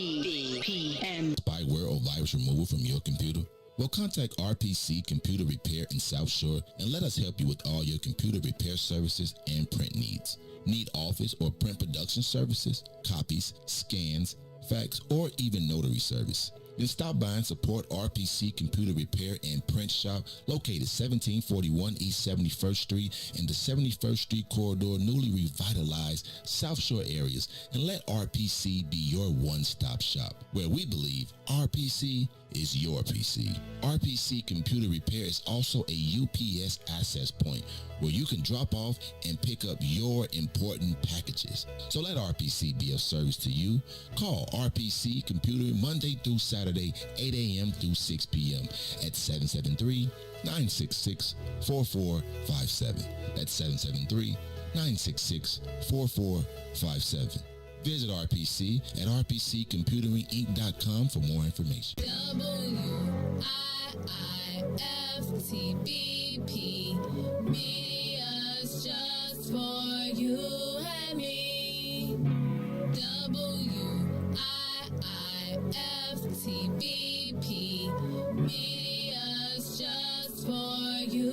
WIFTVPM. Spyware or virus removal from your computer? Well, contact RPC Computer Repair in South Shore and let us help you with all your computer repair services and print needs. Need office or print production services, copies, scans, fax, or even notary service? Then stop by and support RPC Computer Repair and Print Shop located 1741 East 71st Street in the 71st Street corridor, newly revitalized South Shore areas, and let RPC be your one-stop shop, where we believe RPC is your PC. RPC Computer Repair is also a UPS access point where you can drop off and pick up your important packages. So let RPC be of service to you. Call RPC Computer Monday through Saturday, 8 a.m. through 6 p.m. at 773-966-4457. That's 773-966-4457. Visit RPC at rpccomputeringinc.com for more information. WIIFTBP, media's just for you and me. WIIFTBP, media's just for you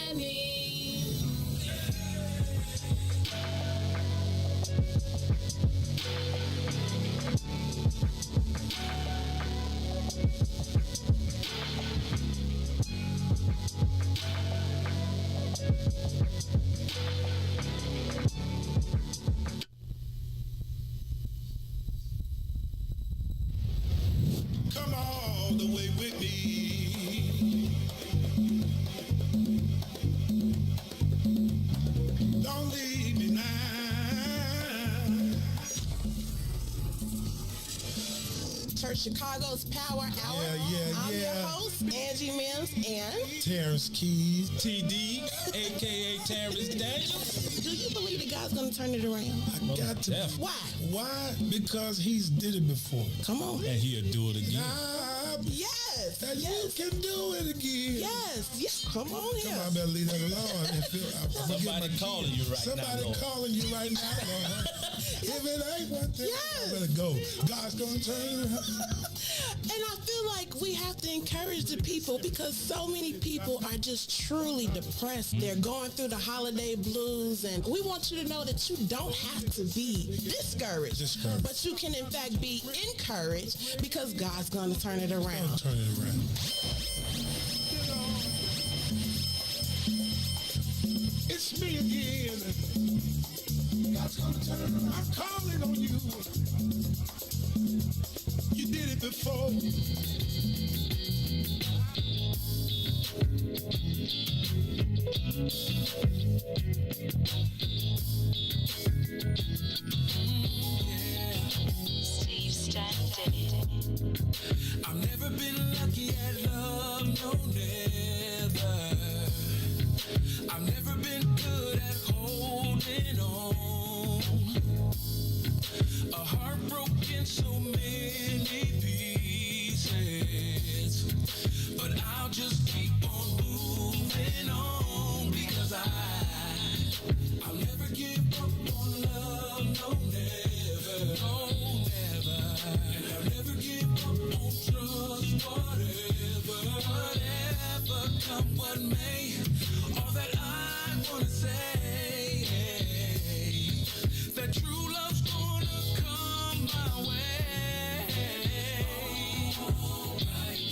and me. Come all the way with me. Don't leave me now. Church Chicago's Power Hour. I'm your host, Angie Mims, and Terrence Keys. TD, aka Terrence Daniels. do you believe that God's going to turn it around? I got to. Definitely. Why? Why? Because he's did it before. Come on. And he'll do it again. Yes. And Yes. you can do it again. Yes. Yes. Come on here. Come on, I better leave that alone. Somebody calling you right now, Somebody Lord. calling you right now, Lord. If it ain't one thing, I better go. God's gonna turn it around. And I feel like we have to encourage the people because so many people are just truly depressed. They're going through the holiday blues, and we want you to know that you don't have to be discouraged. But you can in fact be encouraged because God's going to turn it around. Turn it around. It's me again. God's gonna turn it around. I'm calling on you. You did it before. Steve Standard. I've never been lucky at love, no never. I've never been good at holding on. A heart broken so many pieces, but I'll just keep on moving on because I'll never give up on love, no never, no never, and I'll never give up on trust, whatever come what may. All that I wanna say, that true love's gonna come my way. Alright,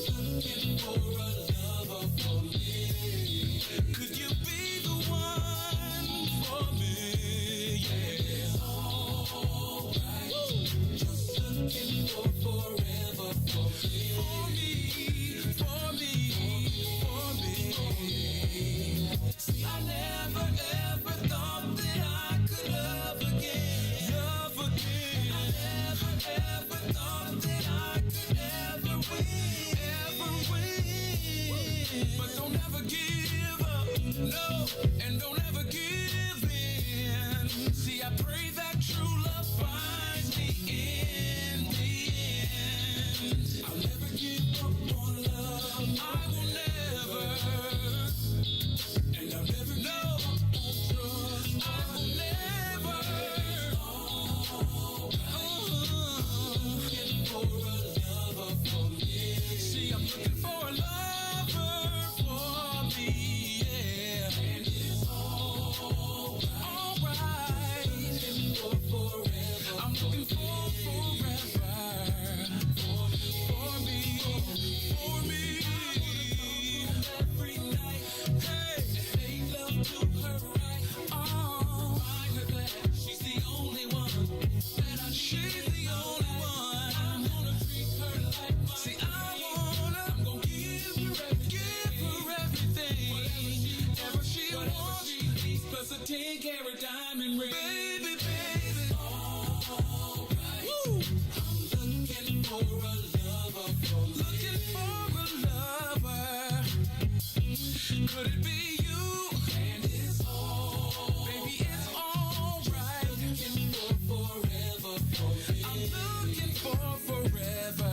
I'm looking for a lover for me. Could you be the one for me? Yeah. Alright, just looking for forever for me. For me. See, I never ever thought that I could love again. I never ever thought that I could ever win. But don't ever give up, no, and don't ever give in. See, I pray that true love finds me in the end. I'll never give up on love, I will never. And I'll never know trust. I will never. Looking for a lover for me. See, I'm looking for a lover for me, yeah. And it's alright. Looking for forever. I'm looking for forever. For me. Every night. Hey. Make love to her right. Oh, find her glad she's the only one that I she's the only one. I'm gonna treat her like mine. See, I'm gonna give her everything. Whatever she wants, plus a 10-carat diamond ring. Baby. Alright. Woo. I'm looking for a lover for me. Looking for a lover. Could it be you? And it's baby, it's alright. Looking for forever for me. I'm looking for forever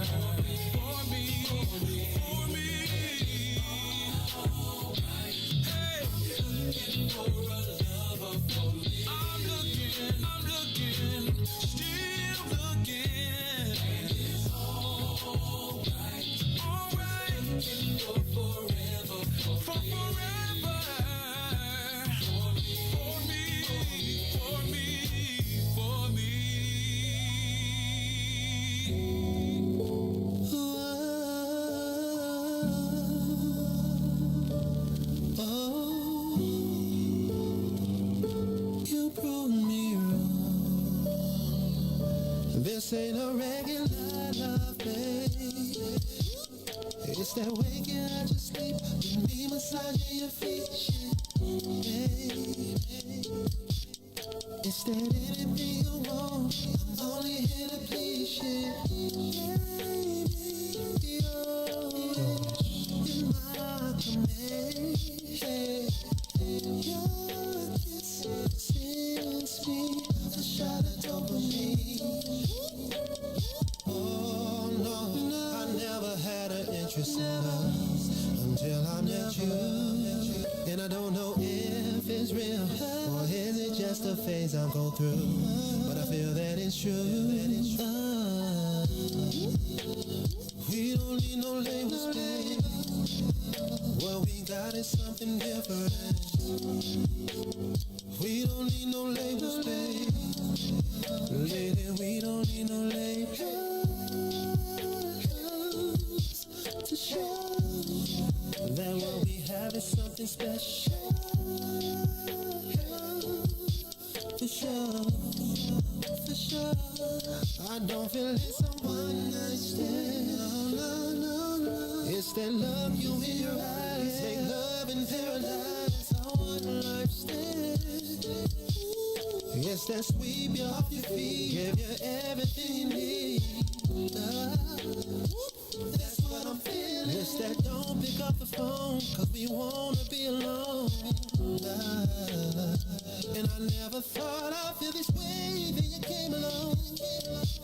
for me. Alright. Hey, looking for a lover for me. I'm looking, still looking. And it's alright. Looking for forever for forever. For me. You proved me wrong. This ain't a regular love, baby. It's that waking out your sleep, you me massaging your feet, baby. It's that anything you want, I'm only here to please you, baby. You're in my command. Your kiss sends me a shot of dopamine. Oh no, I never had an interest in love until I met you. And I don't know if it is real, or is it just a phase I'm going through? But I feel that it's true. We don't need no labels, babe. What we got is something different. We don't need no labels, babe. Lady, we don't need no labels to show that what we have is something special. For sure, for sure. I don't feel it's a one night stand. No. It's that love you in your eyes. Make love in paradise. I want a lifestyle. It's that sweep you off your feet. Give you everything you need. That's what I'm feeling. It's that don't pick up the phone, cause we wanna be alone. And I never thought I'd feel this way, then you came along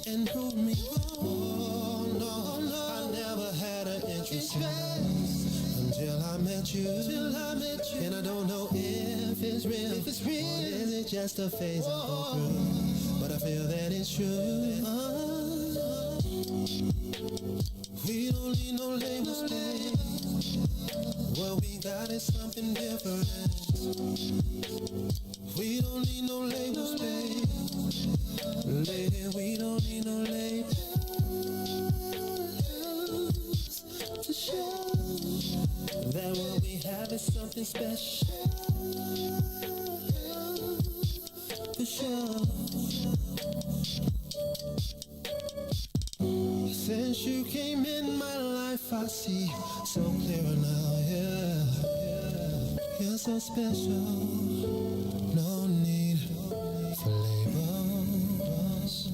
and proved me wrong. No, I never had an interest until I met you. And I don't know if it's real, or is it just a phase I go through? But I feel that it's true. We don't need no labels, babe. What we got is something different. We don't need no labels, babe. Lady, we don't need no labels to show that what we have is something special. For sure. Since you came in my life, I see so clear now, yeah. You're so special. No need for labels.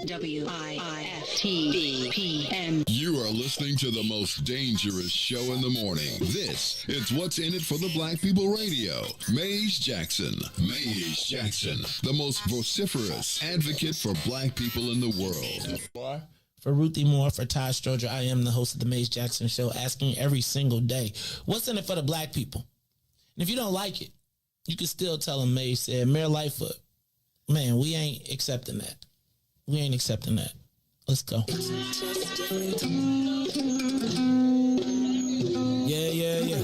WIFTBPM. You are listening to the most dangerous show in the morning. This is What's in It for the Black People Radio. Maze Jackson. Maze Jackson, the most vociferous advocate for black people in the world. For Ruthie Moore, for Todd Stroger, I am the host of the Maze Jackson Show, asking every single day, what's in it for the black people? And if you don't like it, you can still tell them Maze said, Mayor Lightfoot, man, we ain't accepting that. We ain't accepting that. Let's go. Yeah.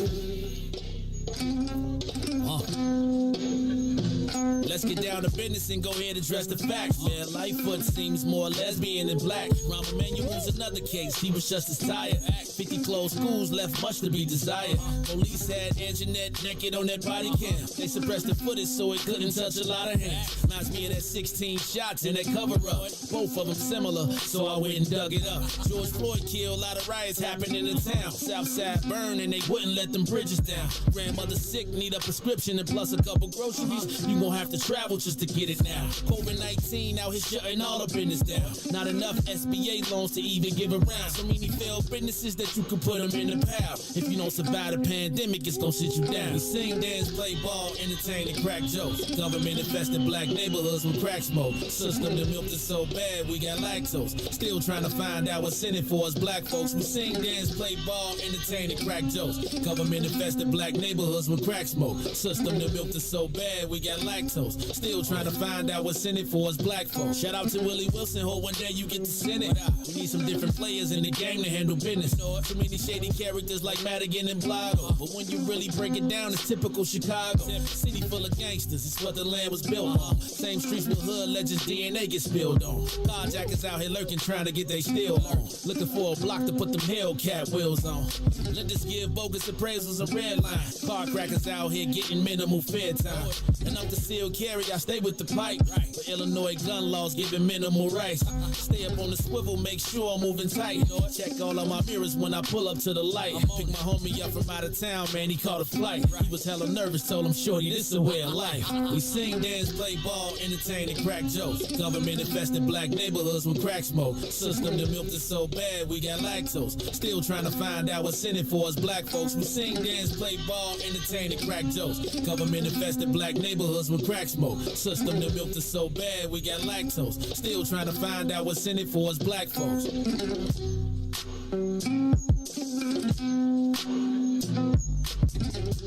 Let's get down to business and go ahead and address the facts. Man, Lightfoot seems more lesbian than black. Rahm Emanuel's another case. He was just as tired. 50 closed schools left much to be desired. Police had Anjanette naked on that body cam. They suppressed the footage so it couldn't touch a lot of hands. Reminds me of that 16 shots in that cover-up. Both of them similar, so I went and dug it up. George Floyd killed, a lot of riots happened in the town. Southside burned and they wouldn't let them bridges down. Grandmother sick, need a prescription and plus a couple groceries. You gon' have to travel just to get it now. COVID-19 out here shutting all the business down. Not enough SBA loans to even give around. So many failed businesses that you could put them in the pile. If you don't survive the pandemic, it's gonna sit you down. We sing, dance, play ball, entertain, and crack jokes. Government infested black neighborhoods with crack smoke. System that milked us so bad we got lactose. Still trying to find out what's in it for us black folks. We sing, dance, play ball, entertain, and crack jokes. Government infested black neighborhoods with crack smoke. System that milked us so bad we got lactose. Still trying to find out what's in it for us black folks. Shout out to Willie Wilson, hope one day you get to Senate. We need some different players in the game to handle business. Too many shady characters like Madigan and Blago. But when you really break it down, it's typical Chicago. City full of gangsters, it's what the land was built on. Same streets with hood legends, DNA get spilled on. Carjackers out here lurking, trying to get they steal on. Looking for a block to put them Hellcat wheels on. Let us give bogus appraisals a red line. Car crackers out here getting minimal fair time. And I'm concealed carry, I stay with the pipe. But Illinois gun laws giving minimal rights. Stay up on the swivel, make sure I'm moving tight. Check all of my mirrors when I pull up to the light. Pick my homie up from out of town, man, he caught a flight. He was hella nervous, told him, shorty, this a way of life. We sing, dance, play ball, entertain, and crack jokes. Government infested black neighborhoods with crack smoke. System that milked us so bad we got lactose. Still trying to find out what's in it for us black folks. We sing, dance, play ball, entertain, and crack jokes. Government infested black neighborhoods with crack smoke. System that milked us so bad we got lactose. Still trying to find out what's in it for us black folks.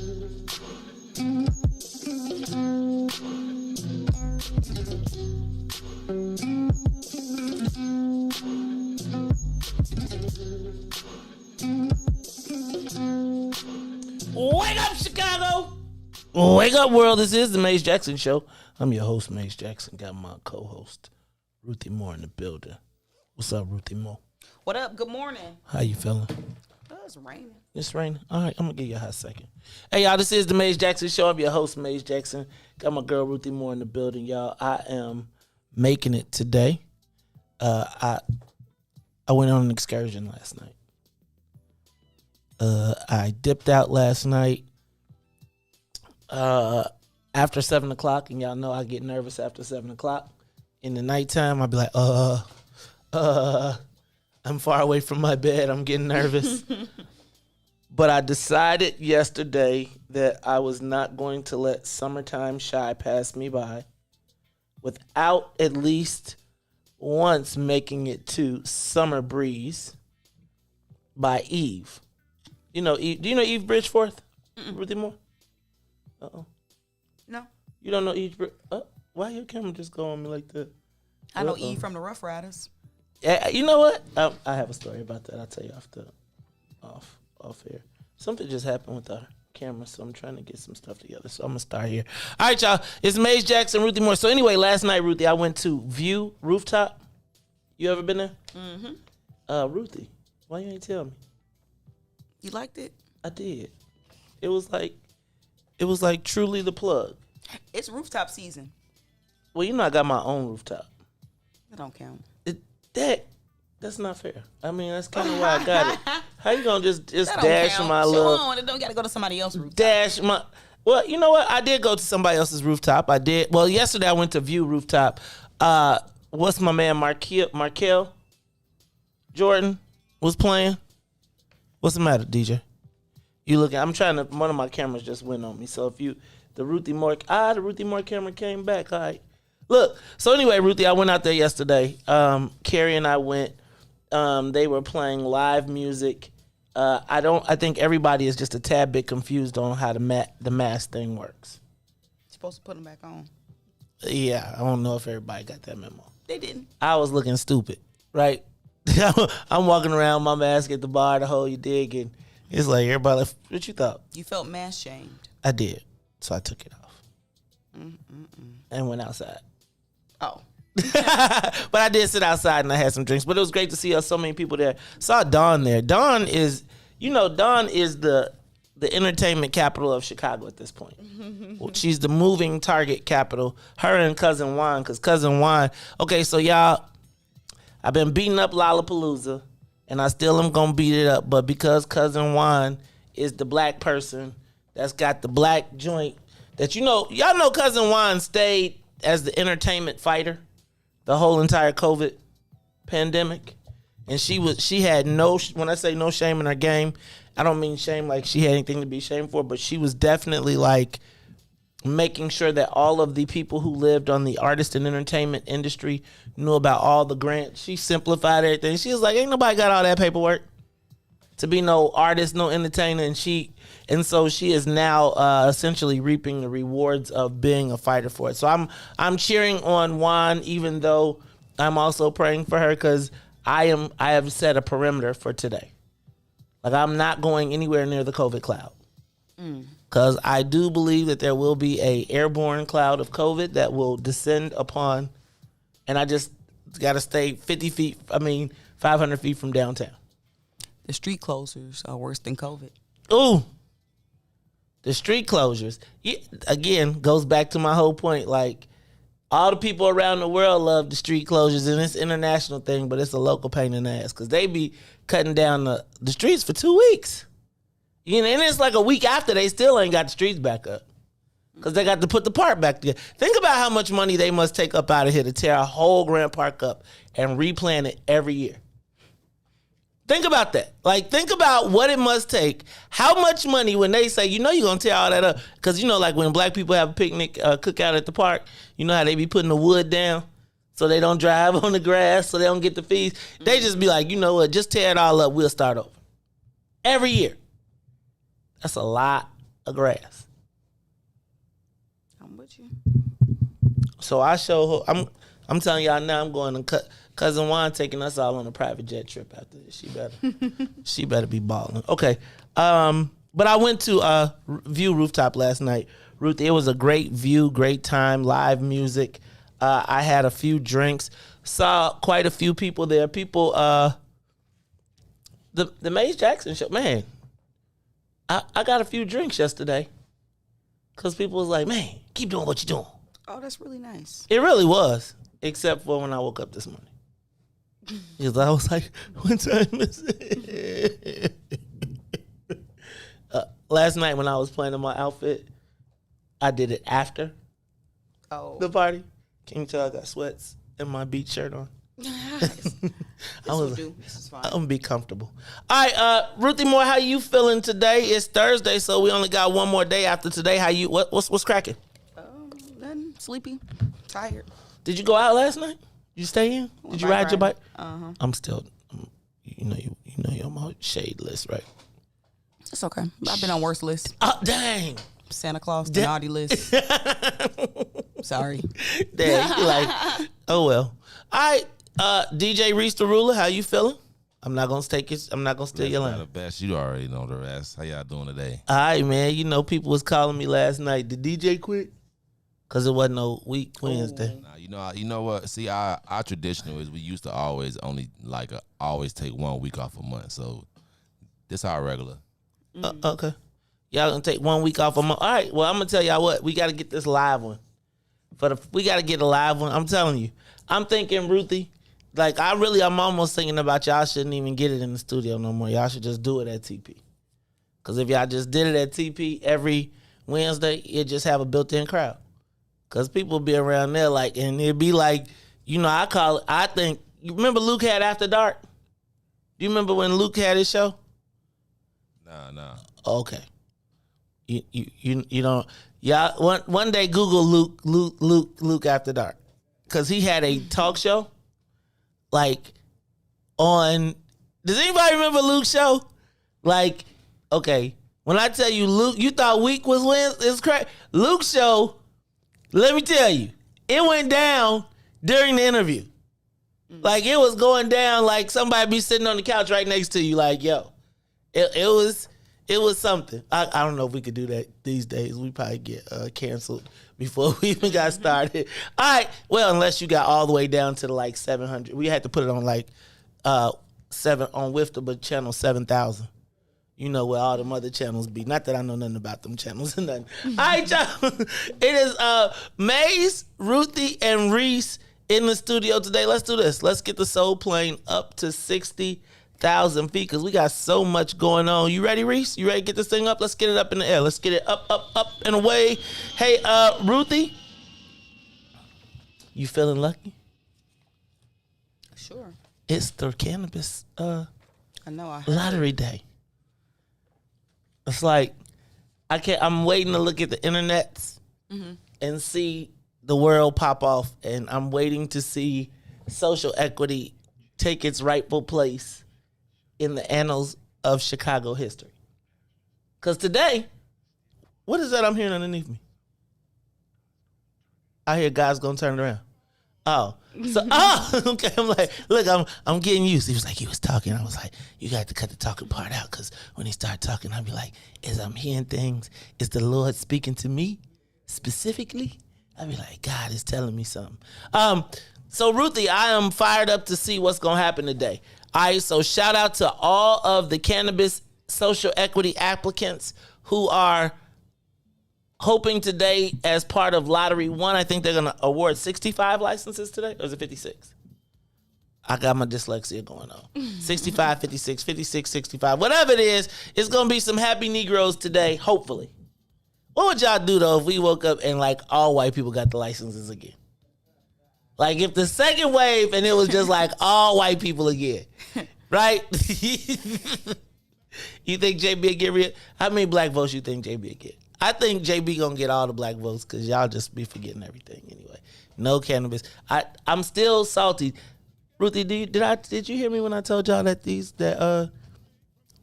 Wake up, Chicago! Wake up, world. This is the Maze Jackson Show. I'm your host, Maze Jackson. Got my co-host, Ruthie Moore, in the building. What's up, Ruthie Moore? What up? Good morning. How you feeling? Oh, it's raining. It's raining? All right, I'm going to give you a hot second. Hey, y'all, this is the Maze Jackson Show. I'm your host, Maze Jackson. Got my girl, Ruthie Moore, in the building, y'all. I am making it today. I went on an excursion last night. I dipped out last night after 7 o'clock, and y'all know I get nervous after 7 o'clock. In the nighttime, I'll be like, I'm far away from my bed. I'm getting nervous. But I decided yesterday that I was not going to let summertime shy pass me by without at least once making it to Summer Breeze by Eve. You know Eve? Do you know Eve Bridgeforth? Ruthie Moore? Uh-oh. No. You don't know Eve? Why your camera just go on me like that? I know Eve from the Rough Riders. Yeah, you know what? I have a story about that. I'll tell you off here. Something just happened with our camera, so I'm trying to get some stuff together. So I'm going to start here. All right, y'all. It's Maze Jackson, Ruthie Moore. So anyway, last night, Ruthie, I went to View Rooftop. You ever been there? Mm-hmm. Ruthie, why you ain't tell me? You liked it? I did. It was like truly the plug. It's rooftop season. Well, you know I got my own rooftop. It don't count. That's not fair. I mean, that's kind of why I got it. How you gonna just That dash don't count. my Come little on, it don't gotta go to somebody else's rooftop. dash my? Well, you know what? I did go to somebody else's rooftop. I did. Well, yesterday I went to View Rooftop. What's my man Markel Jordan was playing? What's the matter, DJ? You looking? I'm trying to. One of my cameras just went on me. So if the Ruthie Moore camera came back. All right. Look. So anyway, Ruthie, I went out there yesterday. Carrie and I went. They were playing live music. I think everybody is just a tad bit confused on how the mask thing works. You're supposed to put them back on. Yeah, I don't know if everybody got that memo. They didn't. I was looking stupid, right? I'm walking around my mask at the bar, the whole you dig, and it's like everybody like, what you thought? You felt mask shamed. I did, so I took it off and went outside. Oh. But I did sit outside and I had some drinks. But it was great to see so many people there. Saw Dawn there. Dawn is the entertainment capital of Chicago at this point. Well, she's the moving target capital. Her and Cousin Juan, because Cousin Juan. Okay, so y'all, I've been beating up Lollapalooza, and I still am gonna beat it up. But because Cousin Juan is the black person that's got the black joint, that y'all know Cousin Juan stayed as the entertainment fighter the whole entire COVID pandemic. And she had when I say no shame in her game, I don't mean shame like she had anything to be shamed for, but she was definitely like making sure that all of the people who lived on the artist and entertainment industry knew about all the grants. She simplified everything. She was like, ain't nobody got all that paperwork to be no artist, no entertainer. And so she is now essentially reaping the rewards of being a fighter for it. So I'm cheering on Juan, even though I'm also praying for her, because I have set a perimeter for today. Like, I'm not going anywhere near the COVID cloud, because I do believe that there will be a airborne cloud of COVID that will descend upon, and I just got to stay 500 feet from downtown. The street closures are worse than COVID. Ooh. The street closures, again, goes back to my whole point. Like, all the people around the world love the street closures, and it's an international thing, but it's a local pain in the ass, because they be cutting down the streets for 2 weeks. And it's like a week after, they still ain't got the streets back up, because they got to put the park back together. Think about how much money they must take up out of here to tear a whole Grand Park up and replant it every year. Think about that. Like, think about what it must take. How much money when they say, you're going to tear all that up. Because, like when black people have a picnic, cookout at the park, you know how they be putting the wood down so they don't drive on the grass, so they don't get the fees. They just be like, you know what, just tear it all up. We'll start over. Every year. That's a lot of grass. I'm with you. So I show her. I'm telling y'all now. I'm going to cousin Juan taking us all on a private jet trip after this. She better be balling. Okay. But I went to View Rooftop last night. Ruthie, it was a great view, great time, live music. I had a few drinks. Saw quite a few people there. People. The Maze Jackson show, man. I got a few drinks yesterday. Cause people was like, man, keep doing what you're doing. Oh, that's really nice. It really was, except for when I woke up this morning. Because I was like, what time is it? Last night when I was playing in my outfit, I did it after the party. Can you tell I got sweats and my beach shirt on? This is fine. I'm gonna be comfortable. All right, Ruthie Moore, how you feeling today? It's Thursday, so we only got one more day after today. How you? What's cracking? Nothing. Sleepy. Tired. Did you go out last night? You stay in? Did you ride your bike? Uh-huh. You know you're on my shade list, right? It's okay. I've been on worse lists. Oh, dang. Santa Claus, the naughty list. Sorry. Dang, you like, oh well. All right, DJ Reese the Ruler, how you feeling? I'm not gonna steal your line. The best. You already know the rest. How y'all doing today? All right, man. You know people was calling me last night. Did DJ quit? Cause it wasn't no week Wednesday. Nah, you know what? See, our traditional is we used to always always take 1 week off a month. So this our regular. Okay. Y'all gonna take 1 week off a month. All right. Well, I'm gonna tell y'all what. We gotta get this live one. We gotta get a live one. I'm telling you. I'm thinking, Ruthie, like I'm almost thinking about y'all shouldn't even get it in the studio no more. Y'all should just do it at TP. Cause if y'all just did it at TP every Wednesday, it'd just have a built-in crowd. Cause people be around there and it'd be like, I think, you remember Luke had After Dark? You remember when Luke had his show? Nah. Okay. You don't. Y'all one day Google Luke After Dark, cause he had a talk show, on. Does anybody remember Luke's show? Okay, when I tell you Luke, you thought week was Wednesday. It's crazy. Luke's show. Let me tell you, it went down during the interview. It was going down like somebody be sitting on the couch right next to you. It was something. I don't know if we could do that these days. We probably get canceled before we even got started. All right. Well, unless you got all the way down to the 700. We had to put it on on WIFTA, but channel 7,000. You know where all them other channels be. Not that I know nothing about them channels or nothing. All right, y'all. It is Maze, Ruthie, and Reese in the studio today. Let's do this. Let's get the soul plane up to 60,000 feet because we got so much going on. You ready, Reese? You ready to get this thing up? Let's get it up in the air. Let's get it up, and away. Hey, Ruthie, you feeling lucky? Sure. It's the cannabis I know. I heard. lottery day. It's I'm waiting to look at the internets and see the world pop off, and I'm waiting to see social equity take its rightful place in the annals of Chicago history. Because today, what is that I'm hearing underneath me? I hear God's gonna turn it around. Okay. I'm like, look, I'm getting used. He was talking. I was like, you got to cut the talking part out because when he started talking, I'd be like, as I'm hearing things, is the Lord speaking to me specifically? I'd be like, God is telling me something. So Ruthie, I am fired up to see what's gonna happen today. All right, so shout out to all of the cannabis social equity applicants who are hoping today as part of Lottery 1, I think they're going to award 65 licenses today. Or is it 56? I got my dyslexia going on. 65, 56, 56, 65. Whatever it is, it's going to be some happy Negroes today, hopefully. What would y'all do, though, if we woke up and, all white people got the licenses again? If the second wave and it was just, all white people again. Right? You think JB will get rid? How many black votes you think JB will get? I think JB gonna get all the black votes because y'all just be forgetting everything anyway. No cannabis. I'm still salty. Ruthie, did you hear me when I told y'all that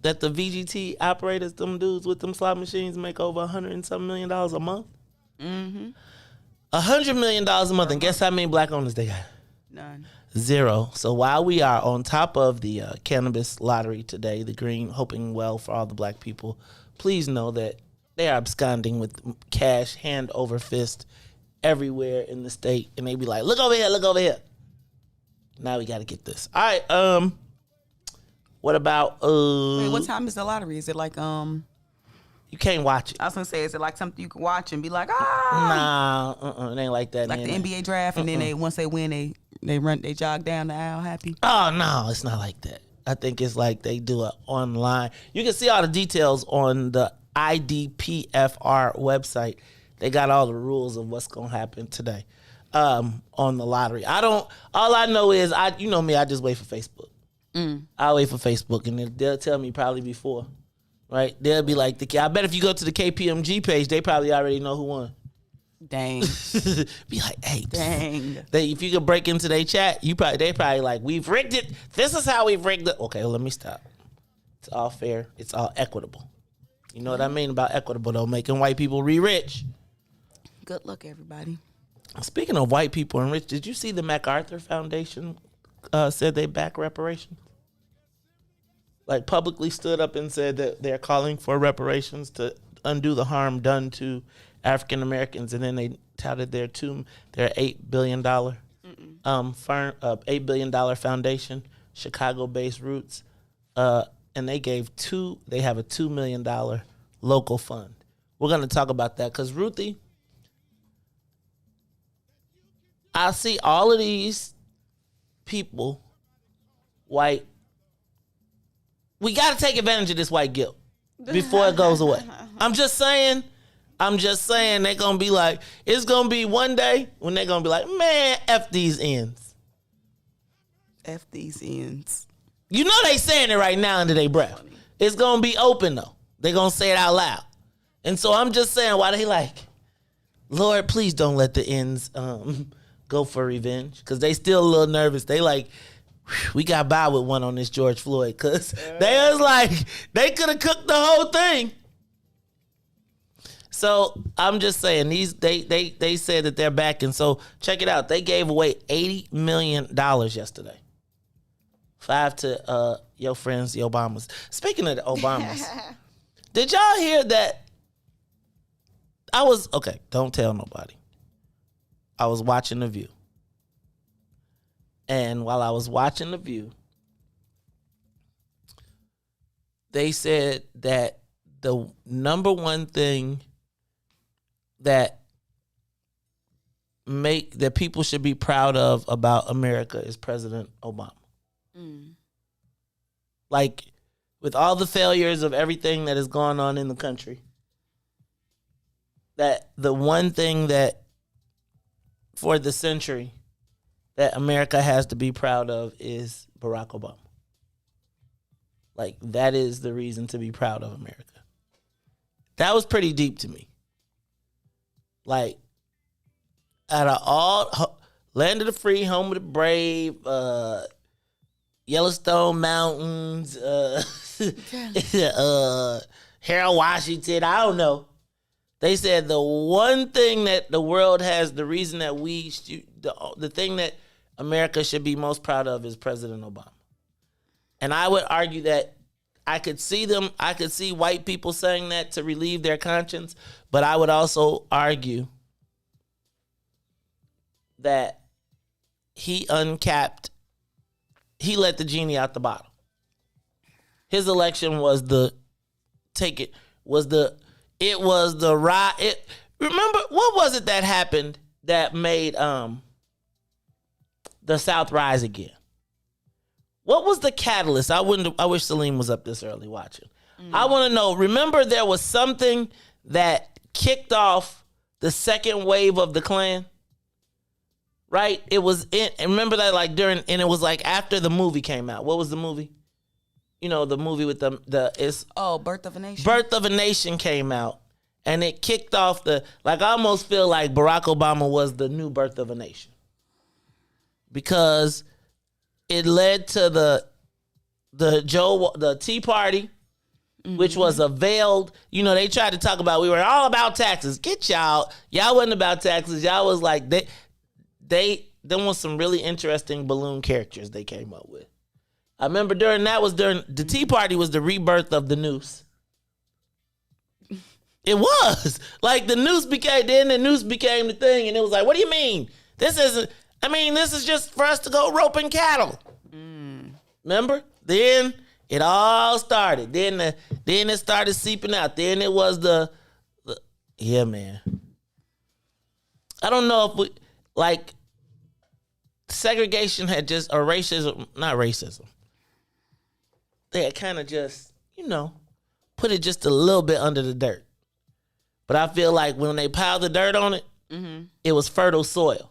that the VGT operators, them dudes with them slot machines, make over $100 and something million a month? Mm-hmm. $100 million a month, and guess how many black owners they got? None. 0. So while we are on top of the cannabis lottery today, the green, hoping well for all the black people, please know that they are absconding with cash hand over fist everywhere in the state, and they be like, look over here, look over here. Now we got to get this. All right, what about Wait, what time is the lottery? Is it like you can't watch it. I was gonna say, is it like something you can watch and be like, ah? Nah, it ain't like that. Like the NBA draft, and then they once they win, they jog down the aisle happy. Oh no, it's not like that. I think it's like they do it online. You can see all the details on the IDPFR website. They got all the rules of what's gonna happen today on the lottery. All I know is you know me, I just wait for Facebook. I'll wait for Facebook, and they'll tell me probably before. Right? They'll be like, I bet if you go to the KPMG page, they probably already know who won. Dang. Be like, hey, dang. If you could break into their chat, they probably like, we've rigged it. This is how we've rigged it. Okay, well, let me stop. It's all fair. It's all equitable. You know what I mean about equitable, though, making white people re-rich. Good luck, everybody. Speaking of white people and rich, did you see the MacArthur Foundation said they back reparations? Like publicly stood up and said that they're calling for reparations to undo the harm done to African Americans, and then they touted their $8 billion firm, $8 billion foundation, Chicago-based roots, and they have a $2 million local fund. We're gonna talk about that because Ruthie, I see all of these people, white. We got to take advantage of this white guilt before it goes away. I'm just saying they're going to be like, it's going to be one day when they're going to be like, man, F these ends. F these ends. You know they saying it right now under their breath. It's going to be open, though. They're going to say it out loud. And so I'm just saying why they like, Lord, please don't let the ends go for revenge. Because they still a little nervous. They like, we got by with one on this George Floyd because they was like, they could have cooked the whole thing. So I'm just saying they said that they're back. And so check it out. They gave away $80 million yesterday. 5 to your friends, the Obamas. Speaking of the Obamas, did y'all hear that? Don't tell nobody. I was watching The View. And while I was watching The View, they said that the number one thing that people should be proud of about America is President Obama. Like, with all the failures of everything that is going on in the country, that the one thing that for the century that America has to be proud of is Barack Obama. Like, that is the reason to be proud of America. That was pretty deep to me. Like, out of all, land of the free, home of the brave, Yellowstone Mountains, Harold Washington, I don't know. They said the one thing that the world has, the reason that the thing that America should be most proud of is President Obama. And I would argue that I could see white people saying that to relieve their conscience, but I would also argue that he let the genie out the bottle. His election was remember, what was it that happened that made the South rise again? What was the catalyst? I wish Salim was up this early watching. I want to know, remember there was something that kicked off the second wave of the Klan? Right? It was remember that and it was like after the movie came out. What was the movie? You know, the movie with Birth of a Nation. Birth of a Nation came out, and it kicked off I almost feel like Barack Obama was the new Birth of a Nation. Because it led to the Tea Party which was a veiled, they tried to talk about, we were all about taxes. Get y'all wasn't about taxes. Y'all was like, there was some really interesting balloon characters they came up with. I remember during the Tea Party was the rebirth of the noose. It was. Like the noose became the thing, and it was like, what do you mean? This is just for us to go roping cattle. Remember? Then it all started. Then it started seeping out. Then it was the yeah, man. I don't know if segregation had just, or racism, not racism. They had kind of just, put it just a little bit under the dirt. But I feel like when they piled the dirt on it, it was fertile soil.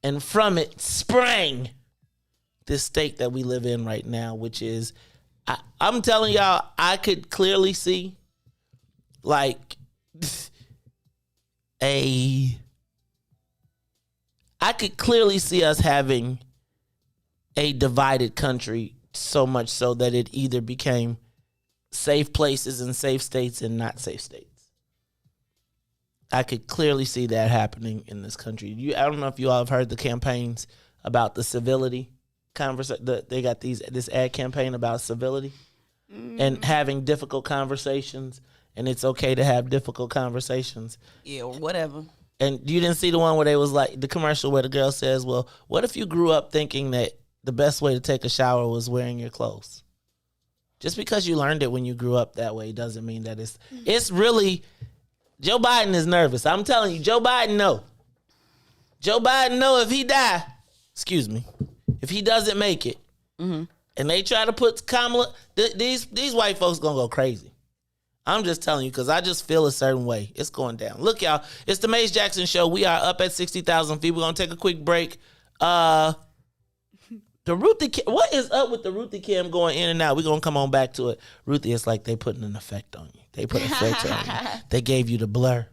And from it sprang this state that we live in right now, which is, I'm telling y'all, I could clearly see us having a divided country, so much so that it either became safe places and safe states and not safe states. I could clearly see that happening in this country. I don't know if you all have heard the campaigns about the civility conversation. They got this ad campaign about civility and having difficult conversations, and it's okay to have difficult conversations. Yeah, or whatever. And you didn't see the one where they was like, the commercial where the girl says, well, what if you grew up thinking that the best way to take a shower was wearing your clothes? Just because you learned it when you grew up that way doesn't mean that it's really, Joe Biden is nervous. I'm telling you, Joe Biden know if he die, if he doesn't make it, and they try to put Kamala, these white folks gonna go crazy. I'm just telling you, because I just feel a certain way. It's going down. Look, y'all, it's the Mace Jackson Show. We are up at 60,000 feet. We're going to take a quick break. The Ruthie, what is up with the Ruthie cam going in and out? We're going to come on back to it. Ruthie, it's like they putting an effect on you. They put a filter on you. They gave you the blur.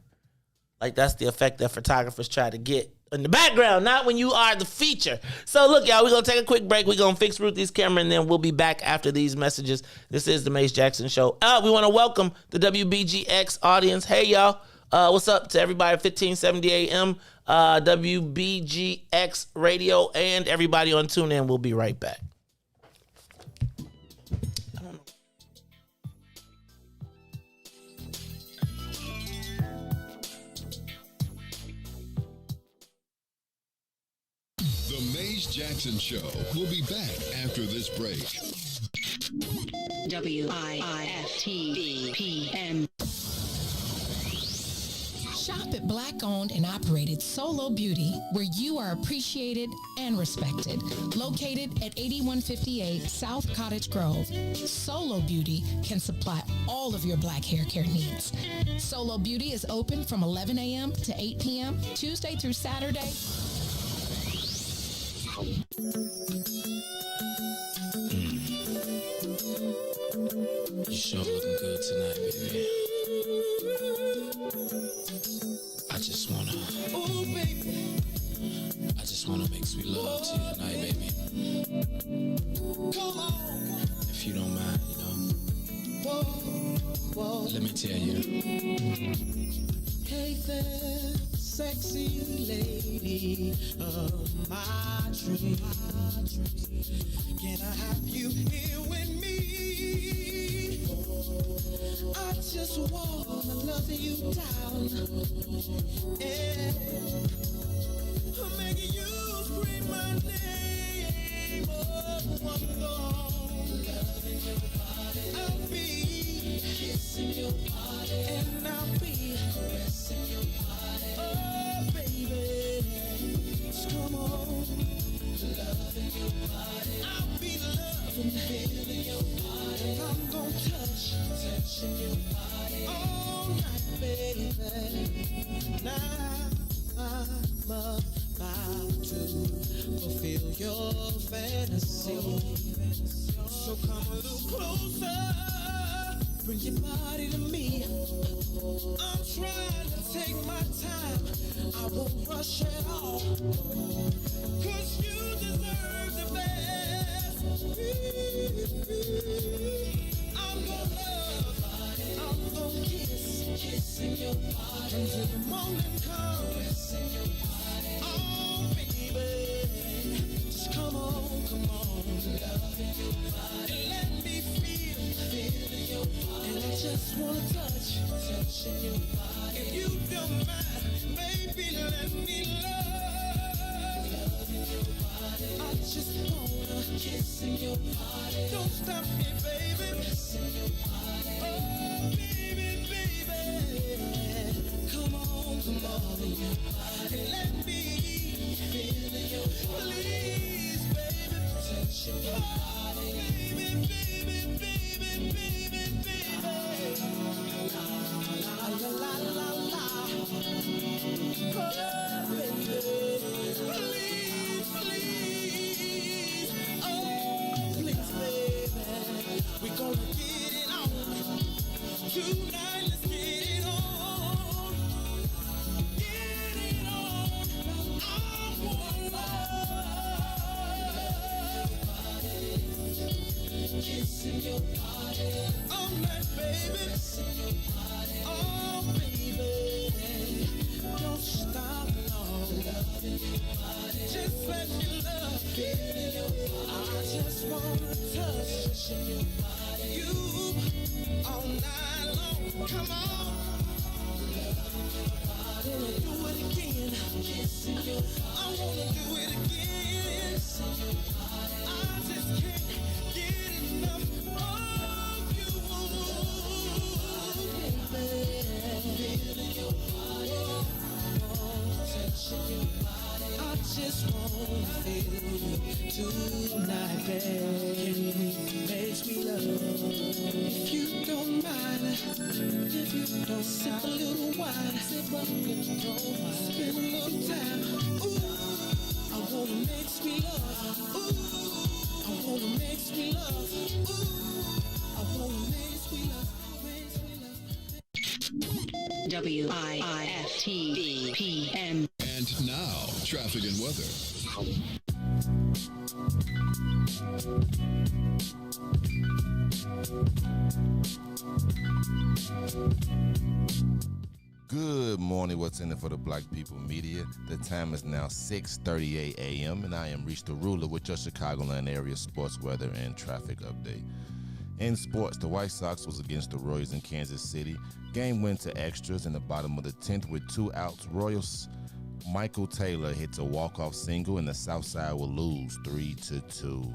Like that's the effect that photographers try to get in the background, not when you are the feature. So look, y'all, we're going to take a quick break. We're going to fix Ruthie's camera, and then we'll be back after these messages. This is the Mace Jackson Show. We want to welcome the WBGX audience. Hey, y'all. What's up to everybody at 1570 AM, WBGX Radio, and everybody on TuneIn. We'll be right back. The Mace Jackson Show will be back after this break. WIIFTVPN. Shop at Black-owned and operated Solo Beauty, where you are appreciated and respected. Located at 8158 South Cottage Grove, Solo Beauty can supply all of your black hair care needs. Solo Beauty is open from 11 a.m. to 8 p.m., Tuesday through Saturday. You sure looking good tonight, baby. I just wanna make sweet love to you tonight, baby. If you don't mind, let me tell you. Hey there, sexy lady of my dreams. Can I have you here with me? I just wanna love you down. Yeah. I'm making you scream my name. Oh, loving your body. I'll be kissing your body, and I'll be caressing your body. Oh, baby, just come on. Loving your body. I'll be loving, feeling your body. I'm gonna touching your body all night, baby. Now I'm about to fulfill your fantasy. So come a little closer, bring your body to me. I'm trying to take my time, I won't rush at all, 'cause you deserve the best. I I'm gonna kissing your body until the morning comes. Caressing your body. Oh, baby, just come on, loving your body. And let me feel your body. And I just wanna touching your body. If you don't mind, baby, let me loving your body. I just wanna kissing your body. Don't stop me, baby. Kissing your body. Oh, baby, come on, and let me feel your body. Please, baby, touching your body. Baby. La la la la la. Oh, baby, please. Oh, please, baby. We're gonna get it on tonight. Let's get it on. Get it on. I wanna love. Kissing your body. All night, baby. Kissing your body. Oh, baby. Don't stop, no. Loving your body. Just let me love. Feeling your body. I just wanna touch your body. You all night long. Come on. I wanna do it again. Kissing your body. I wanna do it again. Kissing your body. I just can't get enough of you, baby. Feeling your body. Touching your body. I just wanna feel you tonight, baby. Can we make sweet love? If you don't mind, sip a little wine, spend a little time. Ooh, I wanna make sweet love. Ooh, I wanna make sweet love. Ooh, I wanna make sweet love. WIIFT PM. And now, traffic and weather. Good morning, what's in it for the Black People Media. The time is now 6:38 a.m. and I am Reach the Ruler with your Chicagoland area sports weather and traffic update. In sports, the White Sox was against the Royals in Kansas City. Game went to extras in the bottom of the 10th with 2 outs. Royals Michael Taylor hits a walk-off single and the South Side will lose 3-2.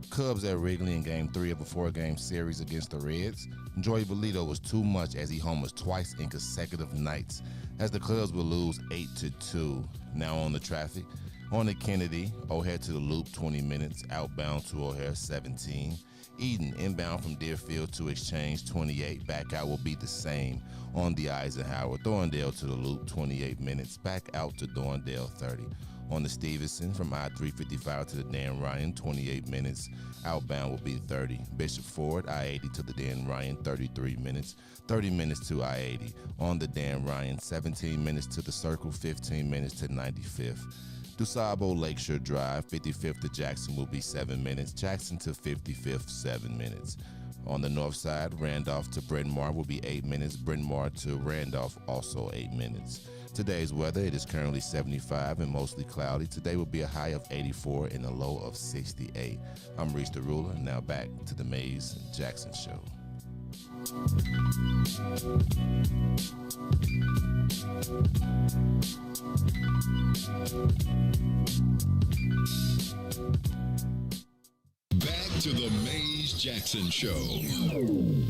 Cubs at Wrigley in Game 3 of a 4-game series against the Reds. Joey Votto was too much as he homers twice in consecutive nights as the Cubs will lose 8-2. Now on the traffic. On the Kennedy, O'Hare to the Loop 20 minutes, outbound to O'Hare 17. Eden inbound from Deerfield to Exchange 28, back out will be the same. On the Eisenhower, Thorndale to the Loop 28 minutes, back out to Thorndale 30. On the Stevenson from I-355 to the Dan Ryan 28 minutes, outbound will be 30. Bishop Ford I-80 to the Dan Ryan 33 minutes, 30 minutes to I-80. On the Dan Ryan 17 minutes to the Circle, 15 minutes to 95th. DuSable Lakeshore Drive, 55th to Jackson will be 7 minutes. Jackson to 55th, 7 minutes. On the north side, Randolph to Bryn Mawr will be 8 minutes. Bryn Mawr to Randolph, also 8 minutes. Today's weather, it is currently 75 and mostly cloudy. Today will be a high of 84 and a low of 68. I'm Reach the Ruler. Now back to the Mays Jackson Show. Back to the Mays Jackson Show.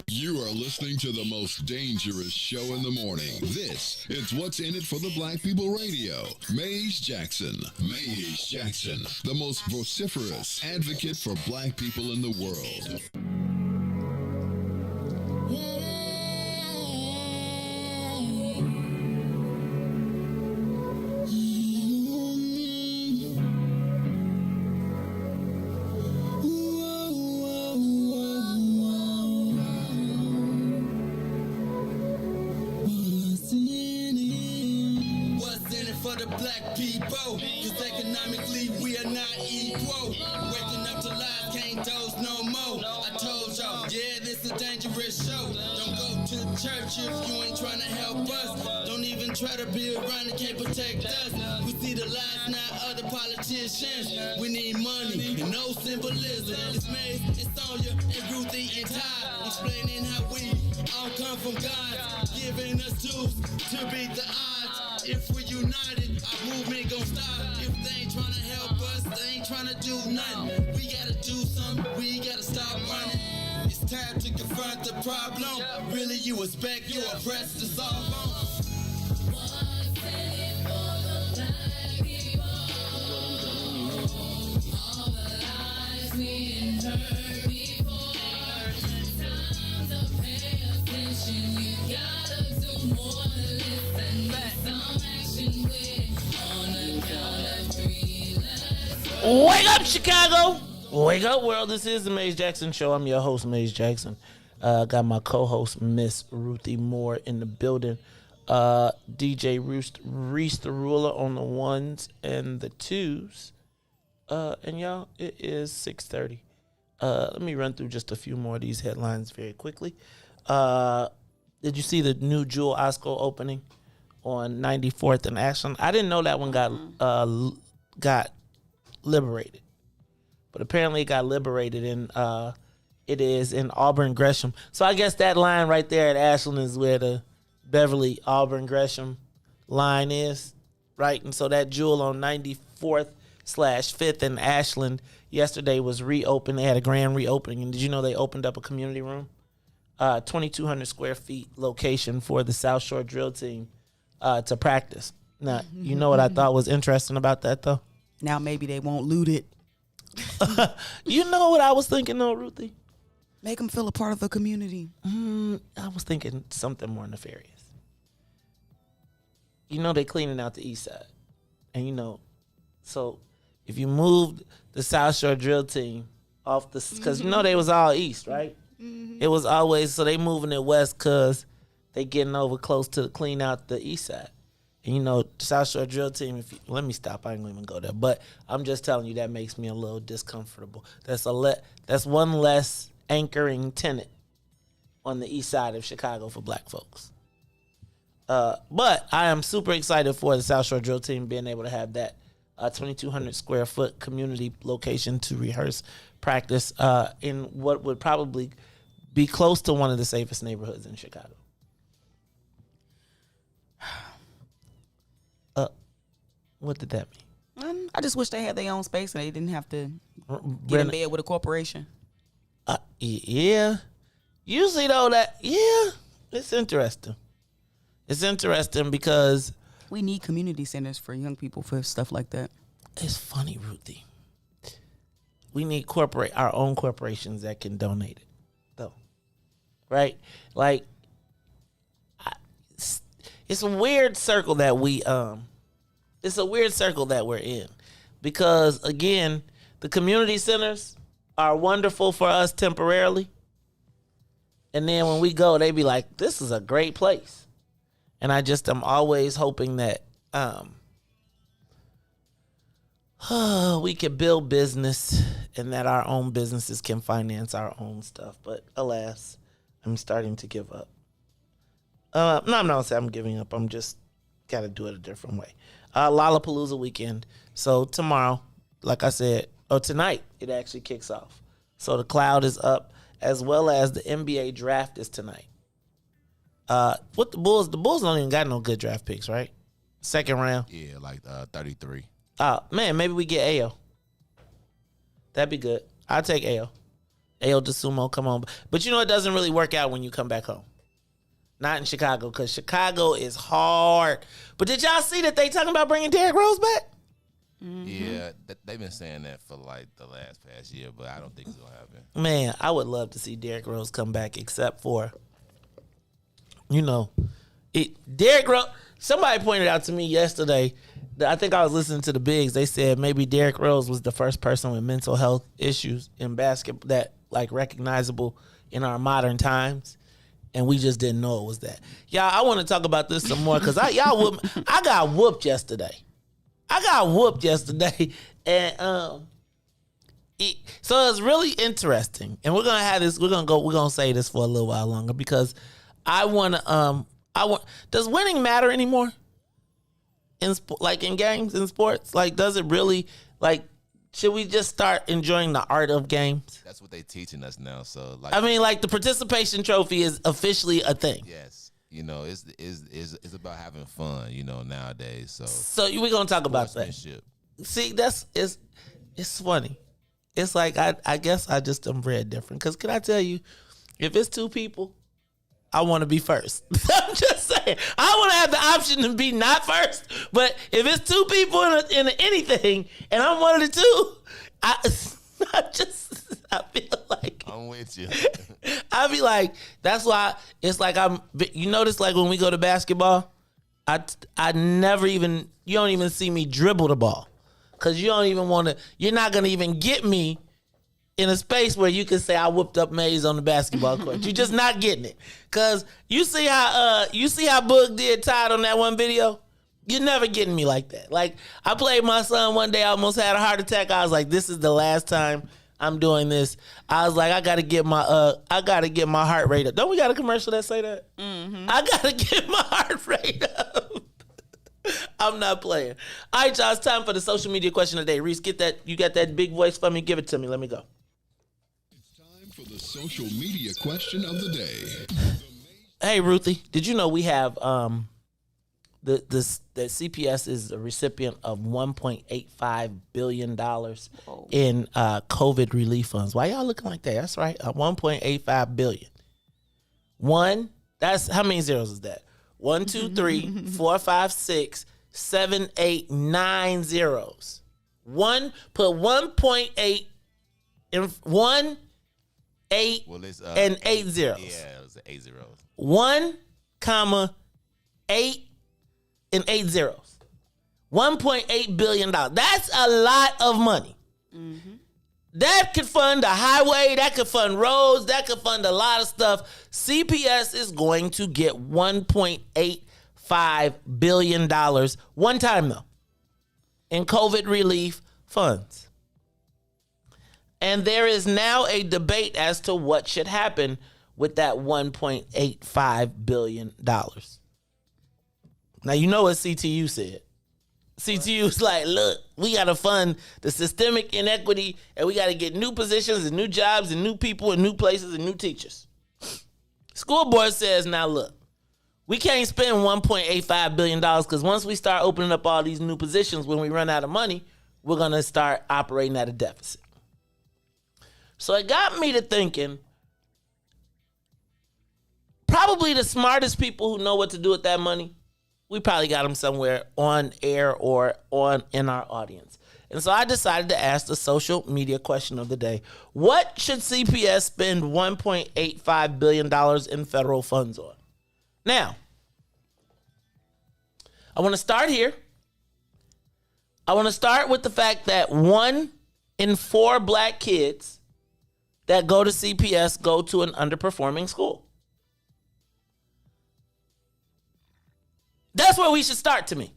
You are listening to the most dangerous show in the morning. This is What's in it for the Black People Radio. Mays Jackson. Mays Jackson, the most vociferous advocate for black people in the world. for the black people. Cause economically we are not equal. Waking up to lies, can't doze no more. I told y'all, yeah, this a dangerous show. Don't go to church if you ain't trying to help us. Don't even try to be around and can't protect us. We see the lies, not other politicians. We need money and no symbolism. It's Maze, it's Sonia, and Ruthie, and Todd, explaining how we all come from God, giving us tools to beat the odds. If we're united, our movement gon' stop. If they ain't trying to help us, they ain't trying to do nothing. We gotta do something, we gotta stop running. It's time to confront the problem. Really, you expect you oppressed to solve on. Wake up, Chicago! Wake up, world. This is the Maze Jackson Show. I'm your host, Maze Jackson. Got my co-host, Miss Ruthie Moore, in the building. DJ Reese the Ruler on the ones and the twos. And y'all, it is 6:30. Let me run through just a few more of these headlines very quickly. Did you see the new Jewel Osco opening on 94th and Ashland? I didn't know that one got liberated, but apparently it got liberated, and it is in Auburn Gresham. So I guess that line right there at Ashland is where the Beverly Auburn Gresham line is, right? And so that Jewel on 94th/5th and Ashland yesterday was reopened. They had a grand reopening, and did you know they opened up a community room, 2,200 square feet location for the South Shore drill team to practice. Now, you know what I thought was interesting about that though? Now maybe they won't loot it. You know what I was thinking though, Ruthie? Make them feel a part of the community. I was thinking something more nefarious. You know they cleaning out the east side. And you know, so if you moved the South Shore drill team off the, because you know they was all east, right? It was always, so they moving it west because they getting over close to clean out the east side. And you know, South Shore drill team, let me stop, I ain't gonna even go there. But I'm just telling you, that makes me a little discomfortable. That's one less anchoring tenant on the east side of Chicago for black folks. But I am super excited for the South Shore drill team being able to have that 2,200 square foot community location to rehearse practice in what would probably be close to one of the safest neighborhoods in Chicago. What did that mean? I just wish they had their own space and they didn't have to get in bed with a corporation. Yeah. Usually though it's interesting. It's interesting because we need community centers for young people for stuff like that. It's funny, Ruthie. We need our own corporations that can donate it, though. Right? Like, it's a weird circle that we're in, because again, the community centers are wonderful for us temporarily, and then when we go, they be like, "This is a great place," and I'm always hoping that we can build business and that our own businesses can finance our own stuff. But alas, I'm starting to give up. No, I'm not saying I'm giving up. I'm just got to do it a different way. Lollapalooza weekend. So tomorrow, like I said, tonight, it actually kicks off. So the cloud is up, as well as the NBA draft is tonight. What the Bulls don't even got no good draft picks, right? Second round. Yeah, like 33. Oh, man, maybe we get Ayo. That'd be good. I'll take Ayo. Ayo DeSumo, come on. But you know, it doesn't really work out when you come back home. Not in Chicago, because Chicago is hard. But did y'all see that they talking about bringing Derrick Rose back? Yeah, they've been saying that for like the past year, but I don't think it's going to happen. Man, I would love to see Derrick Rose come back, except for, you know, Derrick Rose. Somebody pointed out to me yesterday, I think I was listening to the Bigs. They said maybe Derrick Rose was the first person with mental health issues in basketball that like recognizable in our modern times. and we just didn't know it was that. Y'all, I want to talk about this some more because I got whooped yesterday. And so it's really interesting, and we're gonna have this. We're gonna say this for a little while longer because I want. Does winning matter anymore? In games, in sports, like, does it really, like, should we just start enjoying the art of games? That's what they're teaching us now. So, like, I mean, like, the participation trophy is officially a thing. Yes, you know, it's about having fun, you know, nowadays. So we're gonna talk about that. See, it's funny. It's like I guess I just am bred different. Because can I tell you, if it's two people, I want to be first. I'm just saying. I want to have the option to be not first. But if it's two people in anything, and I'm one of the two, I feel like I'm with you. I be like, that's why it's like you notice, like, when we go to basketball, I never even, you don't even see me dribble the ball. Because you don't even want to, you're not going to even get me in a space where you can say I whooped up Maze on the basketball court. You're just not getting it. Cause you see how Boog did Todd on that one video? You're never getting me like that. Like, I played my son one day, I almost had a heart attack. I was like, this is the last time I'm doing this. I was like, I gotta get my heart rate up. Don't we got a commercial that say that? Mm-hmm. I gotta get my heart rate up. I'm not playing. All right, y'all, it's time for the social media question of the day. Reese, you got that big voice for me? Give it to me. Let me go. For the social media question of the day. Hey, Ruthie, did you know we have the CPS is a recipient of $1.85 billion in COVID relief funds? Why y'all looking like that? That's right, $1.85 billion. That's how many zeros is that? 1, 2, 3, 4, 5, 6, 7, 8, 9 zeros. Put 1.8 in 1. 8 and 8 zeros. Yeah, it was 8 zeros. 1, 8 and 8 zeros. $1.8 billion. That's a lot of money. Mm-hmm. That could fund a highway. That could fund roads. That could fund a lot of stuff. CPS is going to get $1.85 billion one time, though, in COVID relief funds. And there is now a debate as to what should happen with that $1.85 billion. Now, you know what CTU said. CTU's like, look, we got to fund the systemic inequity, and we got to get new positions and new jobs and new people and new places and new teachers. School board says, now look, we can't spend $1.85 billion because once we start opening up all these new positions, when we run out of money, we're going to start operating at a deficit. So it got me to thinking, probably the smartest people who know what to do with that money, we probably got them somewhere on air or in our audience. And so I decided to ask the social media question of the day. What should CPS spend $1.85 billion in federal funds on? Now, I want to start here. I want to start with the fact that 1 in 4 black kids that go to CPS go to an underperforming school. That's where we should start, to me.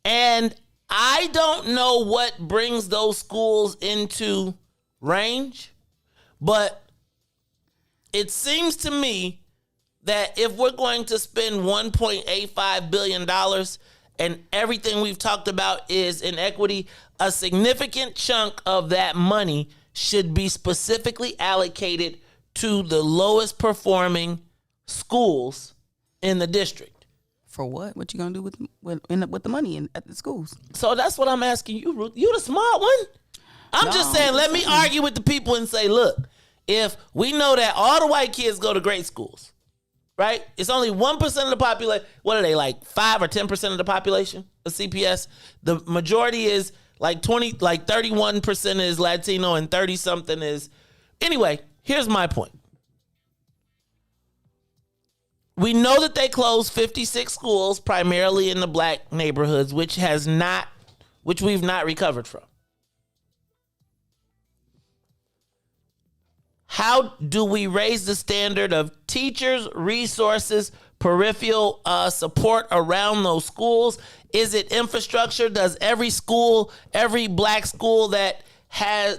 And I don't know what brings those schools into range, but it seems to me that if we're going to spend $1.85 billion and everything we've talked about is inequity, a significant chunk of that money should be specifically allocated to the lowest performing schools in the district. For what? What you gonna do with the money at the schools? So that's what I'm asking you, Ruth. You the smart one. I'm just saying, let me argue with the people and say, look, if we know that all the white kids go to great schools, right? It's only 1% of the population. What are they, like 5 or 10% of the population of CPS? The majority is like 31% is Latino and 30 something is. Anyway, here's my point. We know that they closed 56 schools, primarily in the black neighborhoods, which we've not recovered from. How do we raise the standard of teachers, resources, peripheral support around those schools? Is it infrastructure? Does every school, every black school that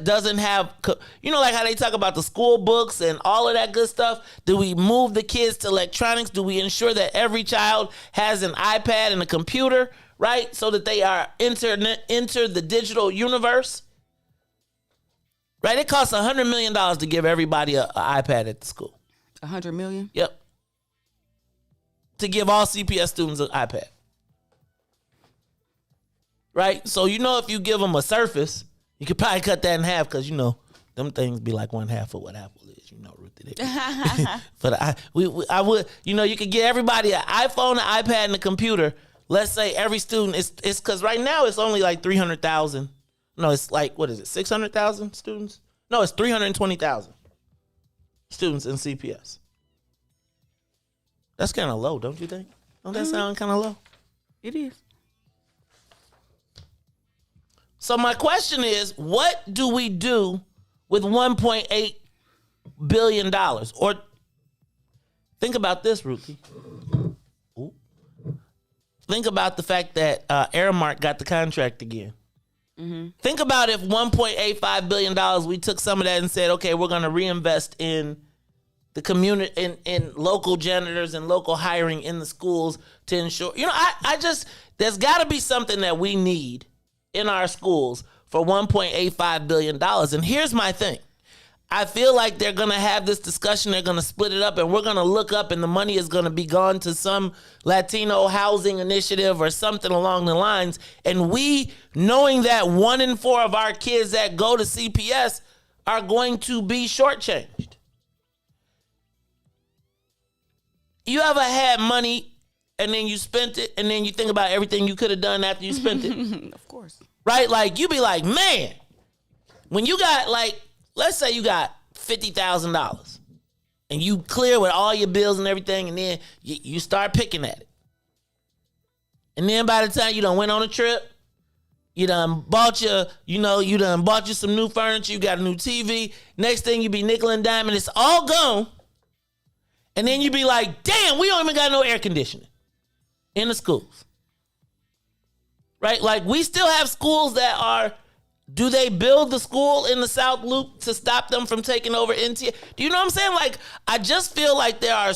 doesn't have, like how they talk about the school books and all of that good stuff? Do we move the kids to electronics? Do we ensure that every child has an iPad and a computer, right? So that they are enter the digital universe? Right, it costs $100 million to give everybody an iPad at the school. $100 million? Yep. To give all CPS students an iPad. Right? So, if you give them a Surface, you could probably cut that in half because, them things be like one half of what Apple is. Ruthie. But I would, you could get everybody an iPhone, an iPad, and a computer. Let's say every student, it's because right now it's only like 300,000. No, it's like, 600,000 students? No, it's 320,000 students in CPS. That's kind of low, don't you think? Don't that sound kind of low? It is. So my question is, what do we do with $1.8 billion? Or think about this, Ruthie. Ooh. Think about the fact that Aramark got the contract again. Mm-hmm. Think about if $1.85 billion, we took some of that and said, okay, we're going to reinvest in the community, in local janitors and local hiring in the schools to ensure, there's got to be something that we need in our schools for $1.85 billion. And here's my thing. I feel like they're going to have this discussion. They're going to split it up, and we're going to look up, and the money is going to be gone to some Latino housing initiative or something along the lines. And we, knowing that 1 in 4 of our kids that go to CPS are going to be shortchanged. You ever had money and then you spent it, and then you think about everything you could have done after you spent it? Of course. Right? Like, you be like, man, when you got let's say you got $50,000 and you clear with all your bills and everything, and then you start picking at it. And then by the time you done went on a trip, you done bought you some new furniture, you got a new TV. Next thing you be nickel and dime, it's all gone. And then you be like, damn, we don't even got no air conditioning in the schools. Right? Like, we still have schools that are, do they build the school in the South Loop to stop them from taking over NTA? Do you know what I'm saying? Like, I just feel like they're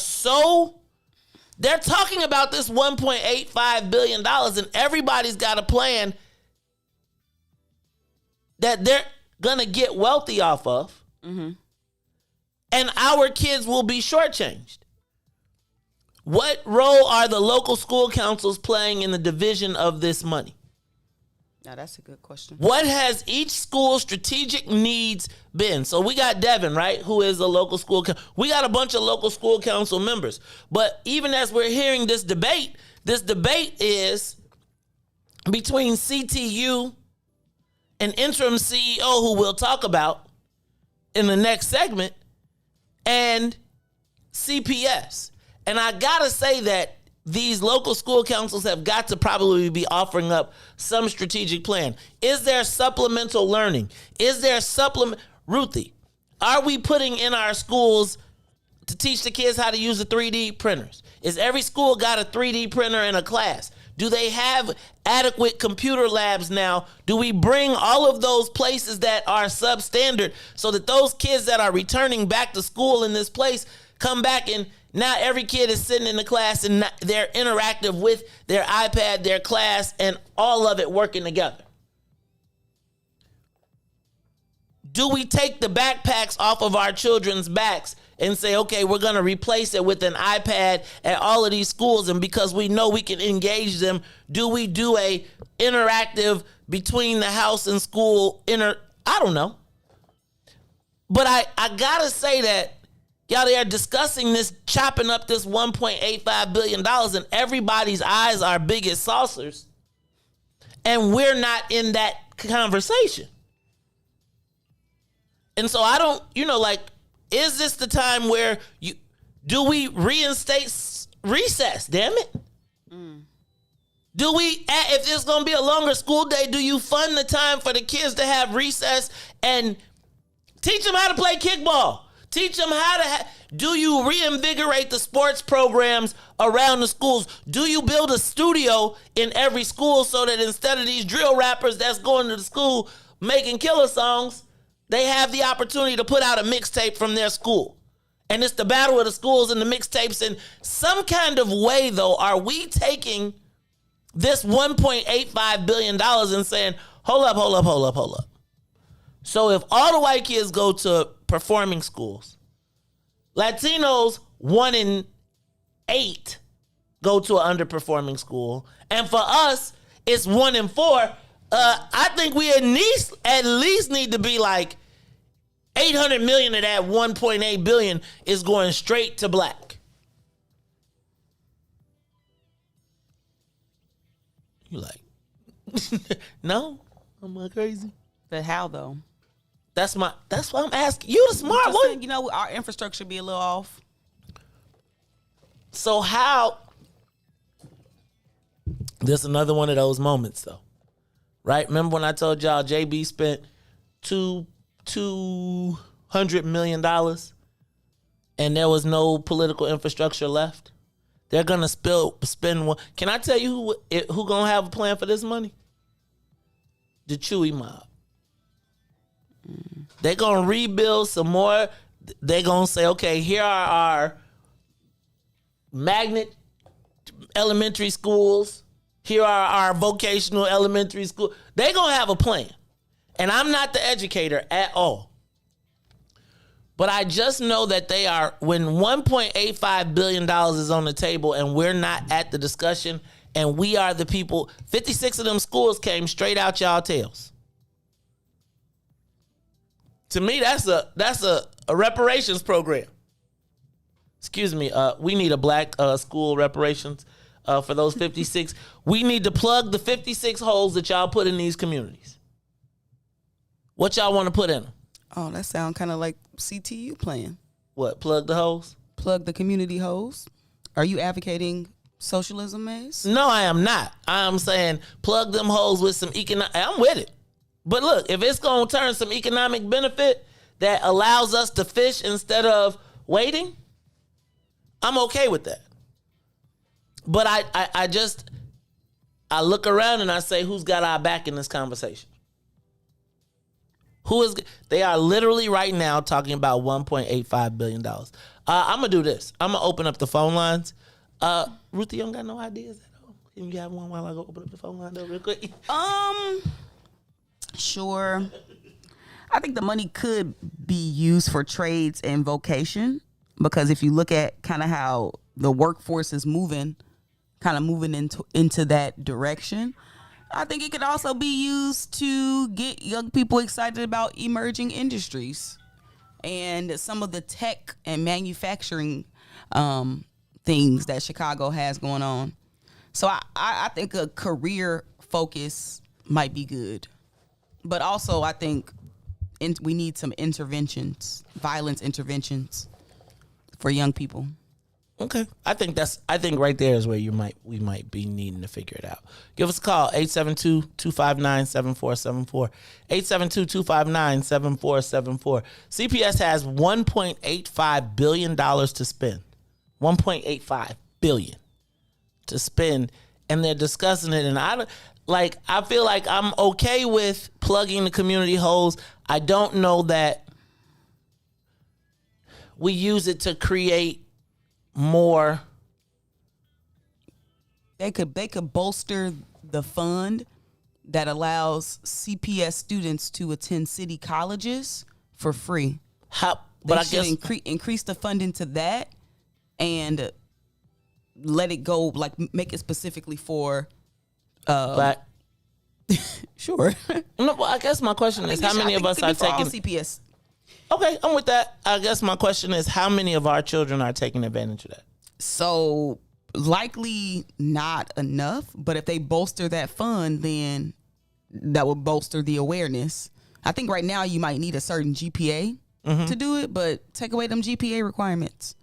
talking about this $1.85 billion, and everybody's got a plan that they're going to get wealthy off of. Mm-hmm. And our kids will be shortchanged. What role are the local school councils playing in the division of this money? Now, that's a good question. What has each school's strategic needs been? So we got Devin, right, who is a local school. We got a bunch of local school council members. But even as we're hearing this debate is between CTU, an interim CEO who we'll talk about in the next segment, and CPS. And I gotta say that these local school councils have got to probably be offering up some strategic plan. Is there supplemental learning? Is there Ruthie, are we putting in our schools to teach the kids how to use the 3D printers? Is every school got a 3D printer in a class? Do they have adequate computer labs now? Do we bring all of those places that are substandard so that those kids that are returning back to school in this place come back, and now every kid is sitting in the class and they're interactive with their iPad, their class, and all of it working together? Do we take the backpacks off of our children's backs and say, okay, we're going to replace it with an iPad at all of these schools, and because we know we can engage them, do we do a interactive between the house and school I don't know. But I got to say that, y'all, they are discussing this, chopping up this $1.85 billion, and everybody's eyes are big as saucers, and we're not in that conversation. And so I don't, is this the time where do we reinstate recess? Damn it. Do we, if there's going to be a longer school day, do you fund the time for the kids to have recess and teach them how to play kickball? Teach them how to. Do you reinvigorate the sports programs around the schools? Do you build a studio in every school so that instead of these drill rappers that's going to the school making killer songs, they have the opportunity to put out a mixtape from their school? And it's the battle of the schools and the mixtapes. In some kind of way, though, are we taking this $1.85 billion and saying, hold up. So if all the white kids go to performing schools, Latinos 1 in 8 go to an underperforming school, and for us it's 1 in 4. I think we at least need to be like 800 million of that 1.8 billion is going straight to black. You like, no? Am I crazy? But how though? That's why I'm asking. You the smart one. Saying, our infrastructure be a little off. So how? This another one of those moments though, right? Remember when I told y'all JB spent $200 million and there was no political infrastructure left? They're gonna spend one. Can I tell you who gonna have a plan for this money? The Chewy mob. They're going to rebuild some more. They're going to say, okay, here are our magnet elementary schools. Here are our vocational elementary schools. They're going to have a plan. And I'm not the educator at all. But I just know that they are, when $1.85 billion is on the table and we're not at the discussion and we are the people, 56 of them schools came straight out y'all tails. To me, that's a reparations program. Excuse me. We need a black school reparations for those 56. We need to plug the 56 holes that y'all put in these communities. What y'all want to put in them? Oh, that sounds kind of like CTU plan. What? Plug the holes? Plug the community holes. Are you advocating socialism, Maze? No, I am not. I'm saying plug them holes with some economic. I'm with it. But look, if it's going to turn some economic benefit that allows us to fish instead of waiting, I'm okay with that. But I look around and I say, who's got our back in this conversation? They are literally right now talking about $1.85 billion. I'm going to do this. I'm going to open up the phone lines. Ruthie, you don't got no ideas at all? Can you have one while I go open up the phone line though real quick? Sure. I think the money could be used for trades and vocation, because if you look at kind of how the workforce is moving into that direction, I think it could also be used to get young people excited about emerging industries and some of the tech and manufacturing things that Chicago has going on. So I think a career focus might be good. But also, I think we need some interventions, violence interventions for young people. Okay. I think right there is where we might be needing to figure it out. Give us a call, 872-259-7474. 872-259-7474. CPS has $1.85 billion to spend. $1.85 billion to spend, and they're discussing it, and I feel like I'm okay with plugging the community holes. I don't know that we use it to create more. They could bolster the fund that allows CPS students to attend city colleges for free. But I guess increase the funding to that and let it go, like make it specifically for black. Sure. No, well, I guess my question is, how many of us are taking CPS? Okay, I'm with that. I guess my question is, how many of our children are taking advantage of that? So likely not enough, but if they bolster that fund, then that would bolster the awareness. I think right now you might need a certain GPA to do it, but take away them GPA requirements.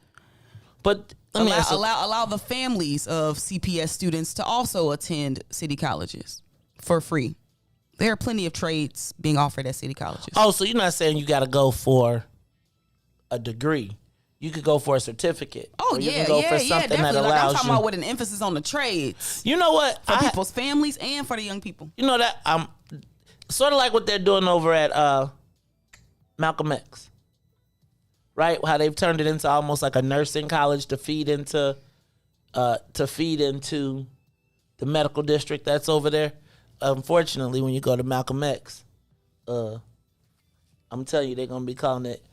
But allow the families of CPS students to also attend city colleges for free. There are plenty of trades being offered at city colleges. Oh, so you're not saying you got to go for a degree. You could go for a certificate. Oh, or you yeah, can go for something definitely. that Like, I'm allows talking you. about with an emphasis on the trades. You know what? For people's families and for the young people. You know that sort of like what they're doing over at Malcolm X, right? How they've turned it into almost like a nursing college to feed into the medical district that's over there. Unfortunately, when you go to Malcolm X, I'm telling you, they're gonna be calling it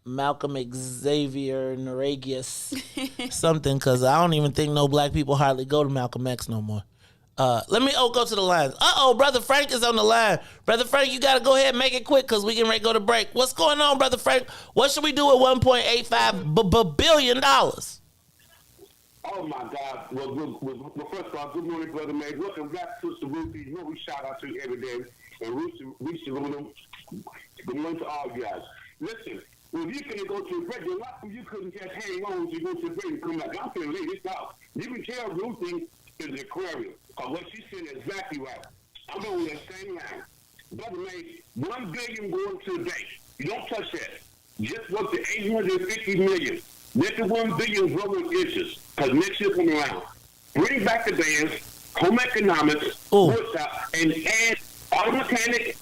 Malcolm Xavier Naragius something, because I don't even think no black people hardly go to Malcolm X no more. Let me go to the lines. Brother Frank is on the line. Brother Frank, you got to go ahead and make it quick because we getting ready to go to break. What's going on, Brother Frank? What should we do with $1.85 billion? Oh, my God. Well, first of all, good morning, Brother May. Welcome back, Sister Ruthie. You know we shout out to you every day. And Ruthie, good morning to all you guys. Listen, when you can go to a break, a lot of you couldn't just hang on to go to a break and come back. I'm going to lay this out. You can tell Ruthie is an Aquarius, because what she's saying is exactly right. I'm on that same line. Brother May, $1 billion going to the bank. You don't touch that. Just work the $850 million. Let the $1 billion grow with issues, because next year come around. Bring back the bands, home economics, and add auto mechanics,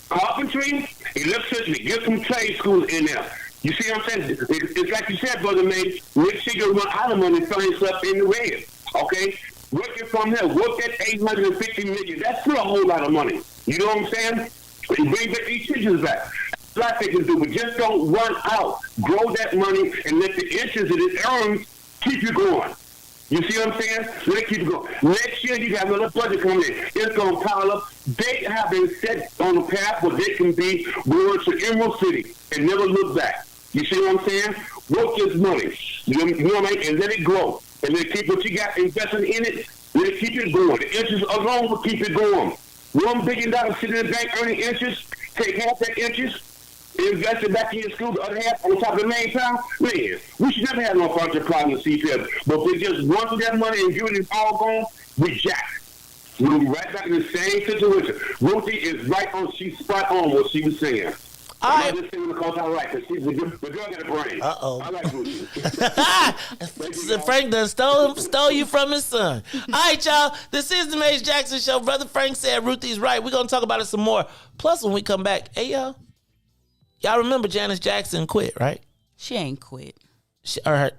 carpentry, electricity. Get some trade schools in there. You see what I'm saying? It's like you said, Brother May, next year you'll run out of money throwing stuff in the red. Okay? Work it from there. Work that $850 million. That's still a whole lot of money. You know what I'm saying? And bring back these teachers back. That's what they can do, but just don't run out. Grow that money and let the interest that it earns keep you going. You see what I'm saying? Let it keep going. Next year, you got another budget coming in. It's going to pile up. They have been set on a path where they can be going to Emerald City and never look back. You see what I'm saying? Work this money. You know what I mean? And let it grow. And then keep what you got invested in it. Let it keep it going. The interest alone will keep it going. $1 billion sitting in the bank earning interest. Take half that interest. Invest it back in your school, the other half on top of the main town. Man, we should never have no financial problem in CPS. But if we just run that money and give it all gone, we jack. We'll be right back in the same situation. Ruthie is right on. She's spot on what she was saying. I just saying because I like her. She's the girl got a brain. I like Ruthie. Frank done stole you from his son. All right, y'all. This is the Maze Jackson Show. Brother Frank said Ruthie's right. We're going to talk about it some more. Plus, when we come back, hey, y'all remember Janice Jackson quit, right? She ain't quit. Her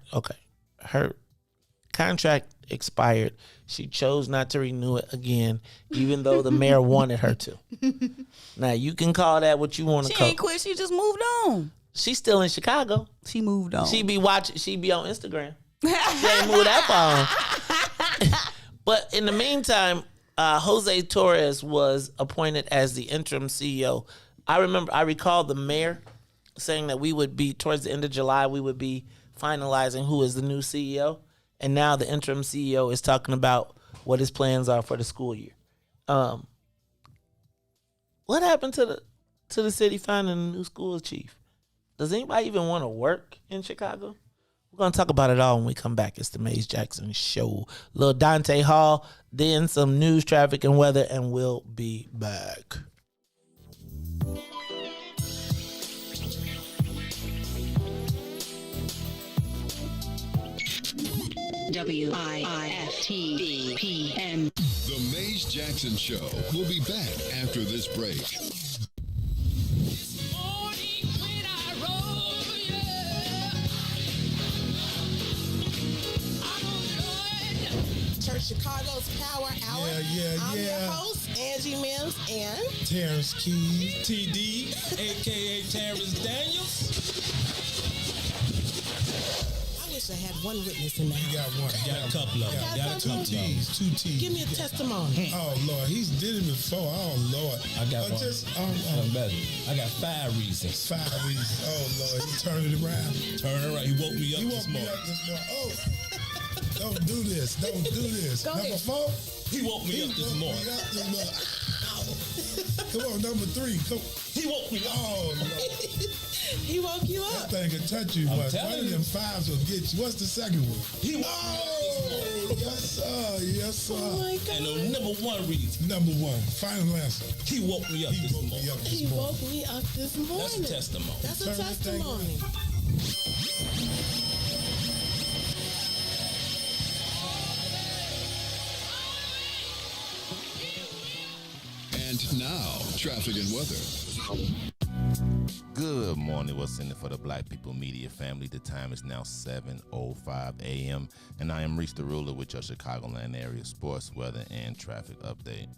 contract expired. She chose not to renew it again, even though the mayor wanted her to. Now, you can call that what you want to call it. She ain't quit. She just moved on. She's still in Chicago. She moved on. She be on Instagram. She ain't moved that far. But in the meantime, Jose Torres was appointed as the interim CEO. I recall the mayor saying that we would be, towards the end of July, we would be finalizing who is the new CEO. And now the interim CEO is talking about what his plans are for the school year. What happened to the city finding a new school chief? Does anybody even want to work in Chicago? We're going to talk about it all when we come back. It's the Maze Jackson Show. Lil Dante Hall, then some news, traffic, and weather, and we'll be back. WIFTPM. The Maze Jackson Show will be back after this break. Church Chicago's Power Hour. I'm your host, Angie Mims, and Terrence Keys, TD, a.k.a. Terrence Daniels. I wish I had one witness in the house. You got one. Got a couple of them. Got two T's. Give me a testimony. Oh, Lord. He's did it before. Oh, Lord. I got one. Better. I got 5 reasons. 5 reasons. Oh, Lord. He turned it around. Turn it around. He woke me up this morning. Oh. Don't do this. Don't do this. Number 4? He woke me up this morning. Come on, number 3. Come. He woke me up. Oh, Lord. He woke you up. That thing can touch you. One of them 5s will get you. What's the second one? He woke me up this morning. Yes, sir. Yes, sir. Oh my God. And the number one reason. Number one. Final answer. He woke me up this morning. He woke me up this morning. That's a testimony. That's a Turn that thing testimony. And now, traffic and weather. Good morning. What's in it for the Black People Media family? The time is now 7:05 a.m. and I am Reese the Ruler with your Chicagoland area sports, weather, and traffic update.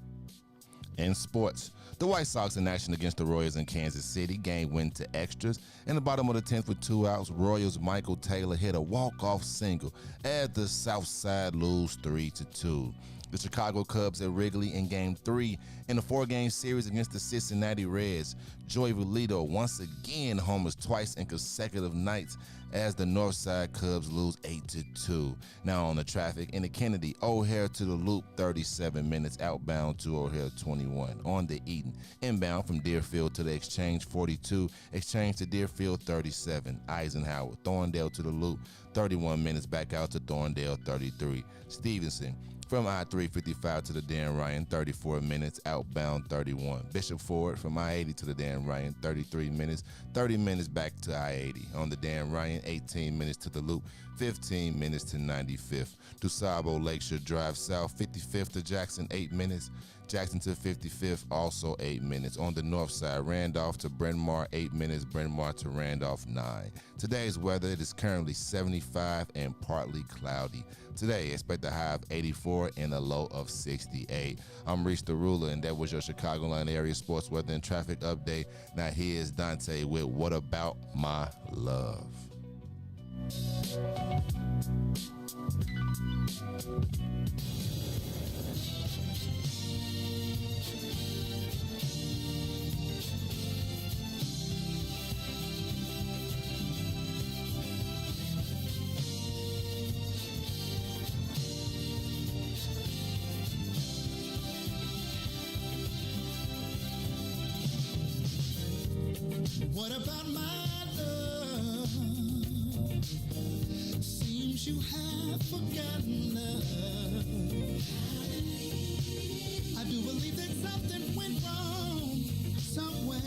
In sports, the White Sox in action against the Royals in Kansas City. Game went to extras. In the bottom of the 10th with 2 outs, Royals' Michael Taylor hit a walk-off single as the South Side lose 3-2. The Chicago Cubs at Wrigley in Game 3 in the 4-game series against the Cincinnati Reds. Joey Votto once again homers twice in consecutive nights as the Northside Cubs lose 8-2. Now on the traffic, in the Kennedy, O'Hare to the Loop, 37 minutes, outbound to O'Hare 21. On the Eaton, inbound from Deerfield to the Exchange 42, Exchange to Deerfield 37. Eisenhower, Thorndale to the Loop, 31 minutes, back out to Thorndale 33. Stevenson, from I-355 to the Dan Ryan, 34 minutes, outbound 31. Bishop Ford from I-80 to the Dan Ryan, 33 minutes, 30 minutes back to I-80. On the Dan Ryan, 18 minutes to the Loop, 15 minutes to 95th. DuSable Lakeshore Drive South, 55th to Jackson, 8 minutes. Jackson to 55th, also 8 minutes. On the north side, Randolph to Bryn Mawr, 8 minutes. Bryn Mawr to Randolph, 9. Today's weather, it is currently 75 and partly cloudy. Today, expect a high of 84 and a low of 68. I'm Reese the Ruler, and that was your Chicagoland area sports weather and traffic update. Now here's Dante with What About My Love? What about my love? Seems you have forgotten us. I do believe that something went wrong somewhere.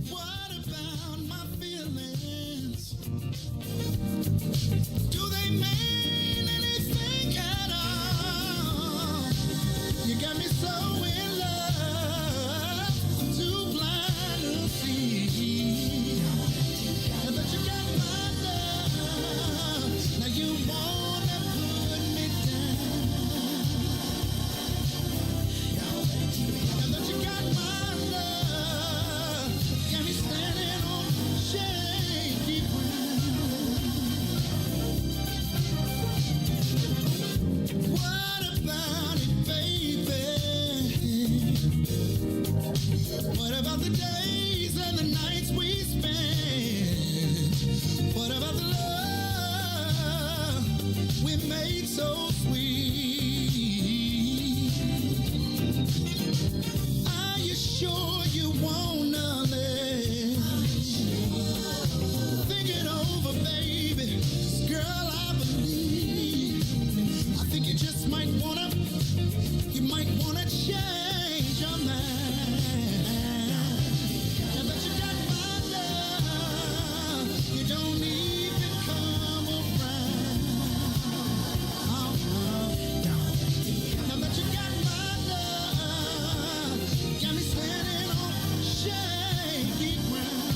What about my feelings? Do they mean anything at all? You got me so in love, I'm too blind to see. But you got my love, now you wanna put me down. But you got my love, got me standing on shaky ground. What about it, baby? What about the days and the nights we spent? What about the love we made so sweet? Are you sure you wanna live? Think it over, baby. Girl, I believe. I think you just might wanna change your mind. Now that you got my love, you don't even come around. Now that you got my love, got me standing on shaky ground.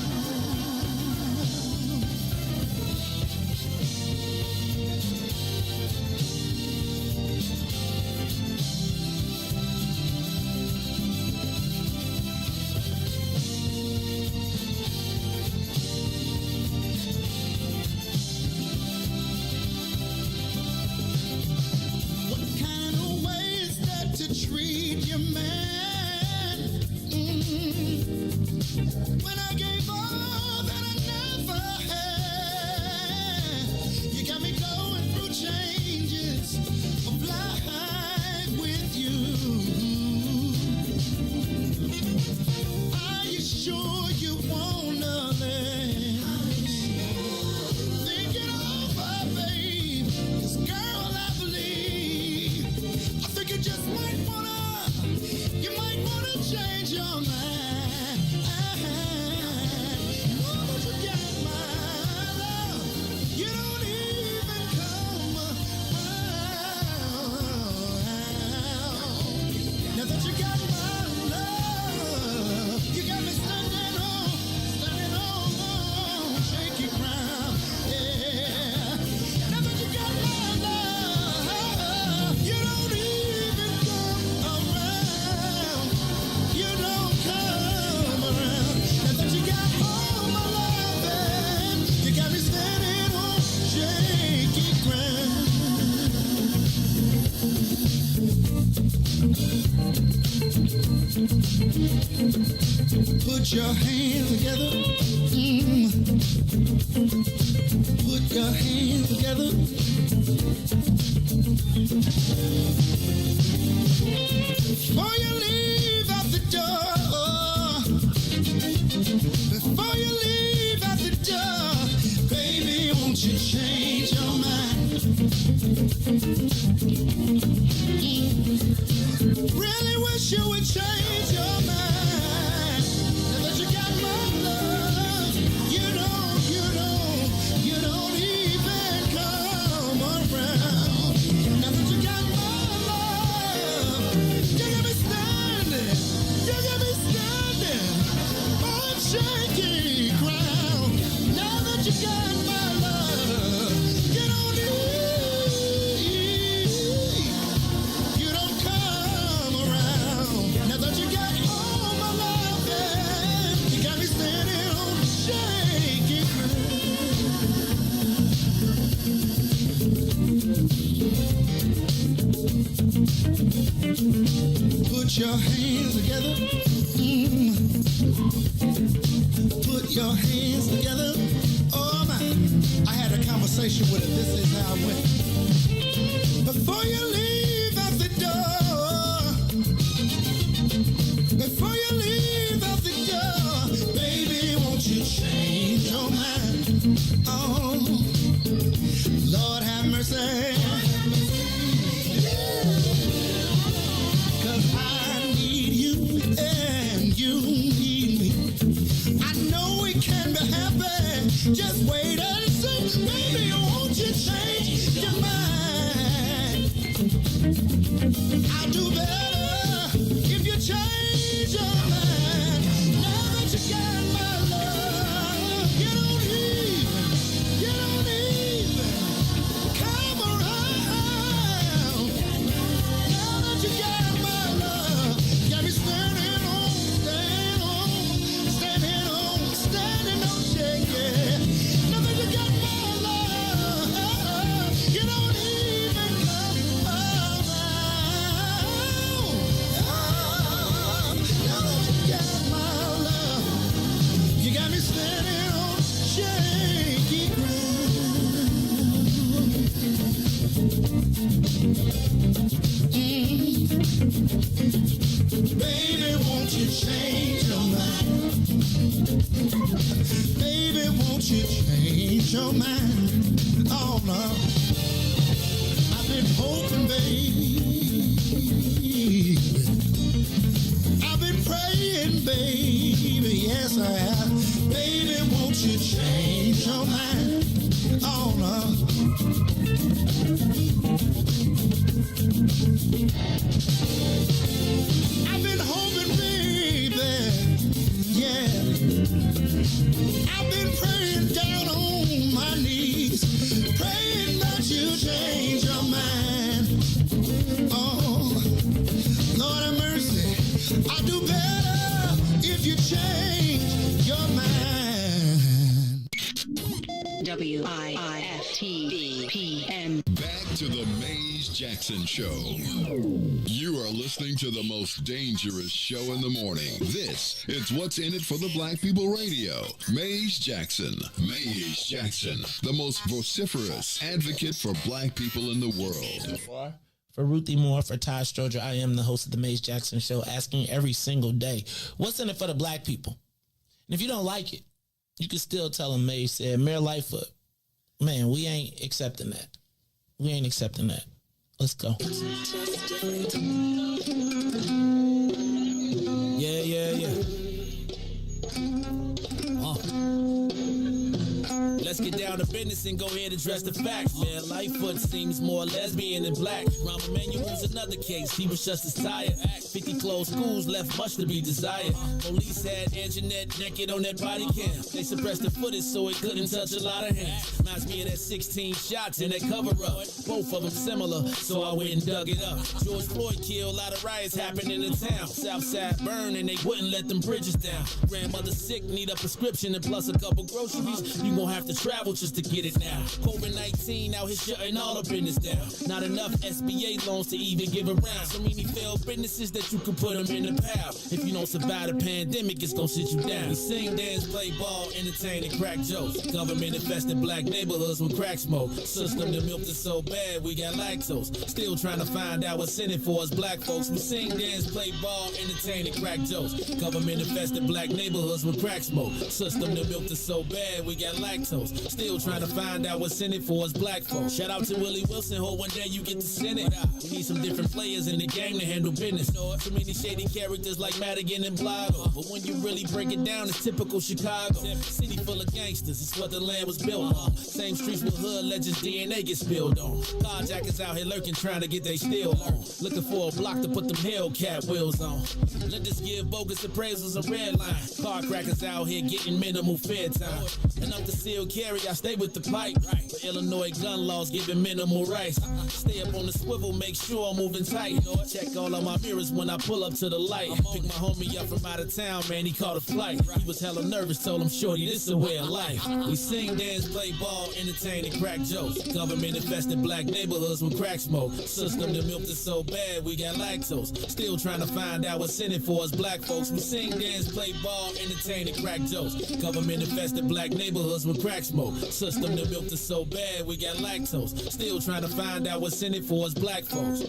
What kind of way is that to treat your man? When I gave all that I never had, you got me going through changes of life with you. Are you sure you wanna live? Put your hands together. Put your hands together. Before you leave out the door, before you leave out the door, baby, won't you change your mind? Really wish you would change your mind. Now that you got my love, you don't even come around. Now that you got my love, you got me standing on shaky ground. Now that you got my love, you don't come around. Now that you got all my love, yeah, you got me standing on shaky ground. Put your hands together. Put your hands together. Oh my, I had a conversation with her. This is how it went. Before you leave out the door, before you leave out the door, baby, won't you change your mind? Oh, Lord have mercy. 'Cause I need you and you need me. I know we can be happy. Just wait and see. Baby, won't you change your mind? I'll do better if you change your mind. Now that you got my love, you don't even come around. Now that you got my love, got me standing on shaking. Now that you got my love, you don't even come around. Now that you got my love, you got me standing on shaky ground. Baby, won't you change your mind? Baby, won't you change your mind? Oh no, I've been hoping, baby. I've been praying, baby. Yes, I have. Baby, won't you change your mind? Oh no. I've been hoping, baby. Yeah. I've been praying down on my knees, praying that you change your mind. Oh, Lord have mercy. I'll do better if you change your mind. WIFTBPM. Back to the Maze Jackson Show. You are listening to the most dangerous show in the morning. This is What's in It for the Black People Radio. Maze Jackson. Maze Jackson, the most vociferous advocate for black people in the world. For Ruthie Moore, for Todd Stroger, I am the host of the Maze Jackson Show, asking every single day, what's in it for the black people? And if you don't like it, you can still tell them Maze said, Mayor Lightfoot, man, we ain't accepting that. We ain't accepting that. Let's go. Yeah. Let's get down to business and go ahead and address the facts, man. Lightfoot seems more lesbian than black. Rahm Emanuel's another case. He was just as tired. 50 closed schools left much to be desired. Police had Anjanette naked on that body cam. They suppressed the footage so it couldn't touch a lot of hands. Reminds me of that 16 shots in that cover-up. Both of them similar, so I went and dug it up. George Floyd killed, a lot of riots happened in the town. Southside burned and they wouldn't let them bridges down. Grandmother sick, need a prescription and plus a couple groceries. You gon' have to to travel just to get it now. COVID-19 out here shutting all the business down. Not enough SBA loans to even give around. So many failed businesses that you could put them in the pile. If you don't survive the pandemic, it's gonna sit you down. We sing, dance, play ball, entertain, and crack jokes. Government infested black neighborhoods with crack smoke. System that milked us so bad, we got lactose. Still trying to find out what's in it for us black folks. We sing, dance, play ball, entertain, and crack jokes. Government infested black neighborhoods with crack smoke. System that milked us so bad, we got lactose. Still trying to find out what's in it for us black folks. Shout out to Willie Wilson, hope one day you get to send it. We need some different players in the game to handle business. Too many shady characters like Madigan and Blago. But when you really break it down, it's typical Chicago. City full of gangsters, it's what the land was built on. Same streets with hood legends, DNA get spilled on. Carjackers out here lurking, trying to get they steel on. Looking for a block to put them Hellcat wheels on. Let us give bogus appraisals a red line. Car crackers out here getting minimal fair time. And I'm the seal carry, I stay with the pipe. But Illinois gun laws giving minimal rights. Stay up on the swivel, make sure I'm moving tight. Check all of my mirrors when I pull up to the light. Pick my homie up from out of town, man, he caught a flight. He was hella nervous, told him, shorty, this a way of life. We sing, dance, play ball, entertain, and crack jokes. Government infested black neighborhoods with crack smoke. System that milked us so bad, we got lactose. Still trying to find out what's in it for us black folks. We sing, dance, play ball, entertain, and crack jokes. Government infested black neighborhoods with crack smoke. System that milked us so bad, we got lactose. Still trying to find out what's in it for us black folks.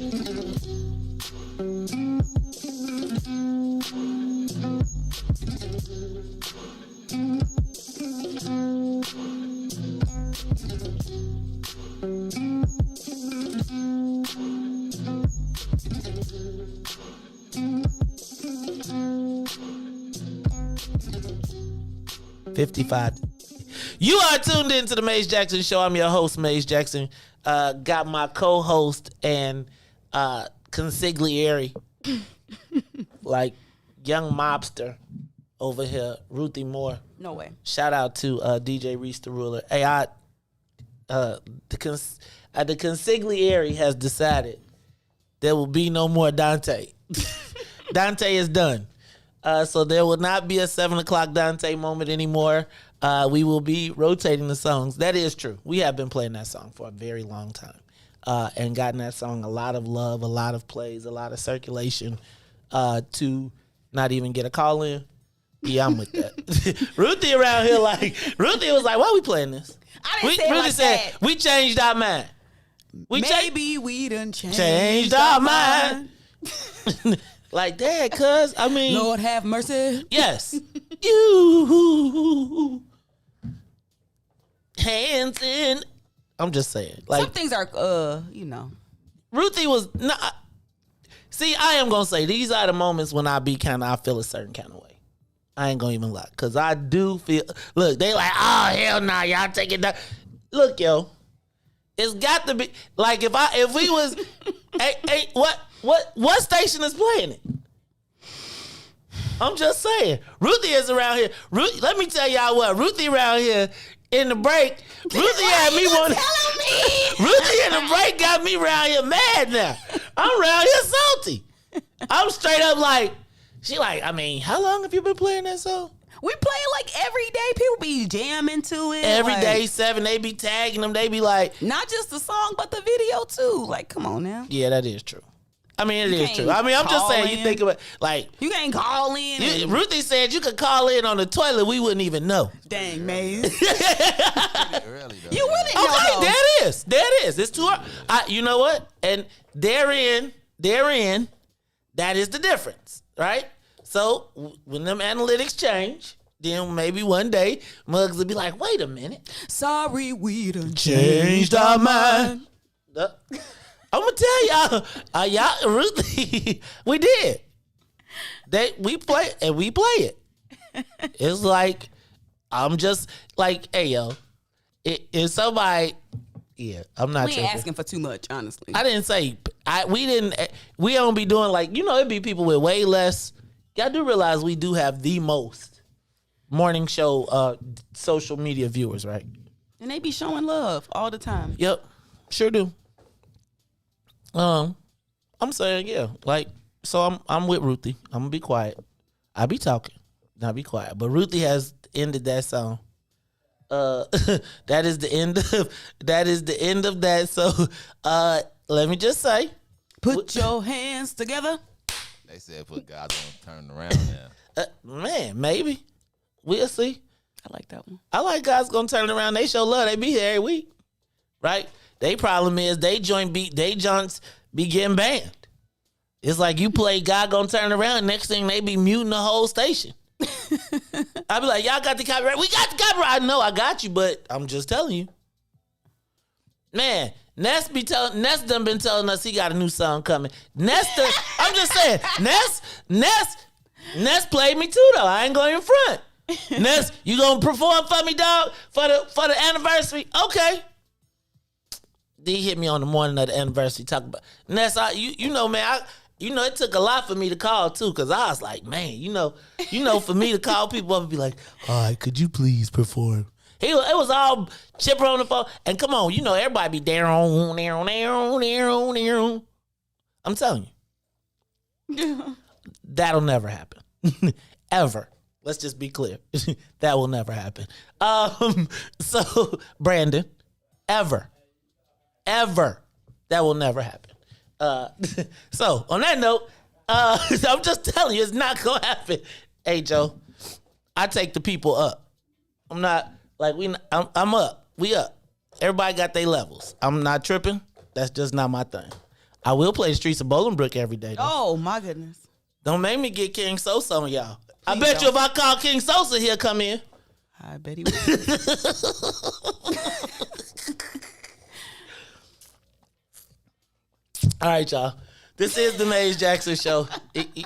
55. You are tuned into the Maze Jackson Show. I'm your host, Maze Jackson. Got my co-host and consigliere, like young mobster over here, Ruthie Moore. No way. Shout out to DJ Reese the Ruler. Hey, the consigliere has decided there will be no more Dante. Dante is done. So there will not be a 7 o'clock Dante moment anymore. We will be rotating the songs. That is true. We have been playing that song for a very long time and gotten that song a lot of love, a lot of plays, a lot of circulation to not even get a call in. Yeah, I'm with that. Ruthie around here Ruthie was like, why are we playing this? I didn't say it Ruthie like said, that. we changed our mind. Maybe we done changed our mind. Like that, cuz, I mean. Lord have mercy. Yes. You. Hands in. I'm just saying. Like, some things are, Ruthie was not. See, I am going to say, these are the moments when I feel a certain kind of way. I ain't going to even lie. Because I do feel, look, they like, oh, hell nah, y'all take it down. Look, yo, it's got to be, like, if we was, hey, what station is playing it? I'm just saying. Ruthie is around here. Let me tell y'all what. Ruthie around here in the break. Ruthie had me wanting. Ruthie in the break got me around here mad now. I'm around here salty. I'm straight up like, she like, I mean, how long have you been playing that song? We play it like every day. People be jamming to it. Every day, 7. They be tagging them. They be like. Not just the song, but the video too. Like, come on now. Yeah, that is true. I mean, it is true. I mean, I'm just saying, you think about, like. You can't call in. Ruthie said you could call in on the toilet. We wouldn't even know. Dang, Maze. Early, though. You wouldn't know. Okay, there it is. There it is. It's too early. You know what? And therein, that is the difference, right? So when them analytics change, then maybe one day Muggs will be like, wait a minute. Sorry, we done changed our mind. I'm gonna tell y'all, Ruthie, we did. We play it. It's like, I'm just like, hey yo, if somebody, yeah, I'm not. We ain't asking for too much, honestly. I didn't say we don't be doing like, it'd be people with way less. Y'all do realize we do have the most morning show social media viewers, right? And they be showing love all the time. Yep, sure do. I'm saying, yeah, like, so I'm with Ruthie. I'm gonna be quiet. I be talking, not be quiet. But Ruthie has ended that song. that is the end of that. So let me just say, put your hands together. They said put God's gonna turn around now. Man, maybe we'll see. I like that one. I like God's gonna turn it around. They show love. They be here every week, right? They problem is they joints be getting banned. It's like you play God gonna turn it around. Next thing they be muting the whole station. I be like, y'all got the copyright. We got the copyright. I know I got you, but I'm just telling you, man. Ness done been telling us he got a new song coming. I'm just saying, Ness played me too though. I ain't going in front. Ness, you gonna perform for me, dog, for the anniversary? Okay. He hit me on the morning of the anniversary talking about Ness. You know, man. It took a lot for me to call too, cause I was like, man, for me to call people up and be like, all right, could you please perform? It was all chipper on the phone, and come on, everybody be there on. I'm telling you, that'll never happen, ever. Let's just be clear, that will never happen. So Brandon, ever, that will never happen. So on that note, I'm just telling you, it's not gonna happen. Hey Joe, I take the people up. I'm not like I'm up. We up. Everybody got their levels. I'm not tripping. That's just not my thing. I will play the streets of Bolingbrook every day, though. Oh my goodness! Don't make me get King Sosa on y'all. Please I bet you if I call King Sosa, he'll come in. I bet he will. All right, y'all. This is the Maze Jackson Show.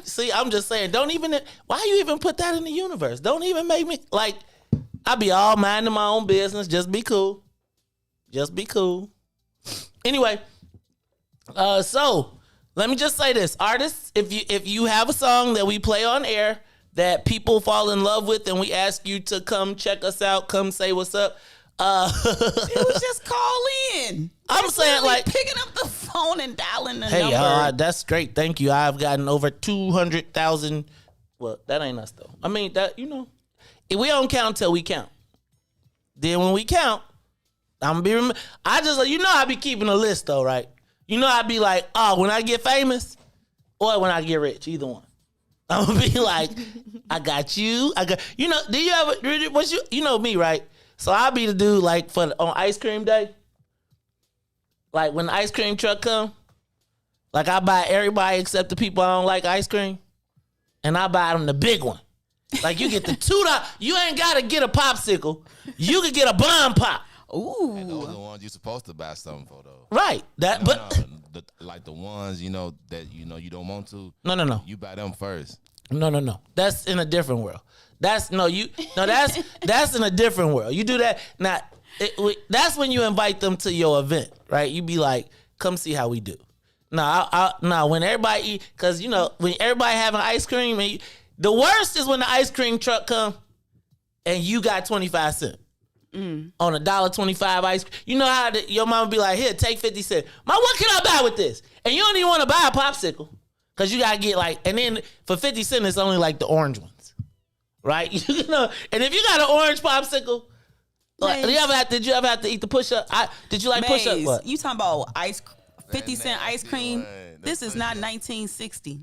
See, I'm just saying, why you even put that in the universe? Don't even make me, like, I be all minding my own business. Just be cool. Anyway, so let me just say this. Artists, if you have a song that we play on air that people fall in love with and we ask you to come check us out, come say what's up, it was just call in. I'm saying, like, picking up the phone and dialing the hey, number. That's great. Thank you. I've gotten over 200,000. Well, that ain't us though. I mean, that we don't count till we count. Then when we count, I be keeping a list though, right? I be like, oh, when I get famous or when I get rich, either one. I'm gonna be like, I got you. Do you ever? Me, right? So I'll be the dude like on ice cream day. Like when the ice cream truck come, like I buy everybody except the people I don't like ice cream, and I buy them the big one. Like you get the $2. You ain't gotta get a popsicle. You could get a bomb pop. Ooh, and those are the ones you're supposed to buy something for though. Right. Like the ones that you don't want to. No. You buy them first. No. That's in a different world. That's in a different world. You do that now. That's when you invite them to your event, right? You be like, come see how we do. When everybody eat, because when everybody having ice cream, the worst is when the ice cream truck come and you got 25 cents on $1.25 ice cream. You know how your mama be like, here, take 50 cents. Mom, what can I buy with this? And you don't even want to buy a popsicle because you gotta get and then for 50 cents it's only like the orange ones, right? And if you got an orange popsicle. Like, did you ever have to eat the push-up? Did you like push-up? What? You talking about 50-cent ice cream? This is not 1960.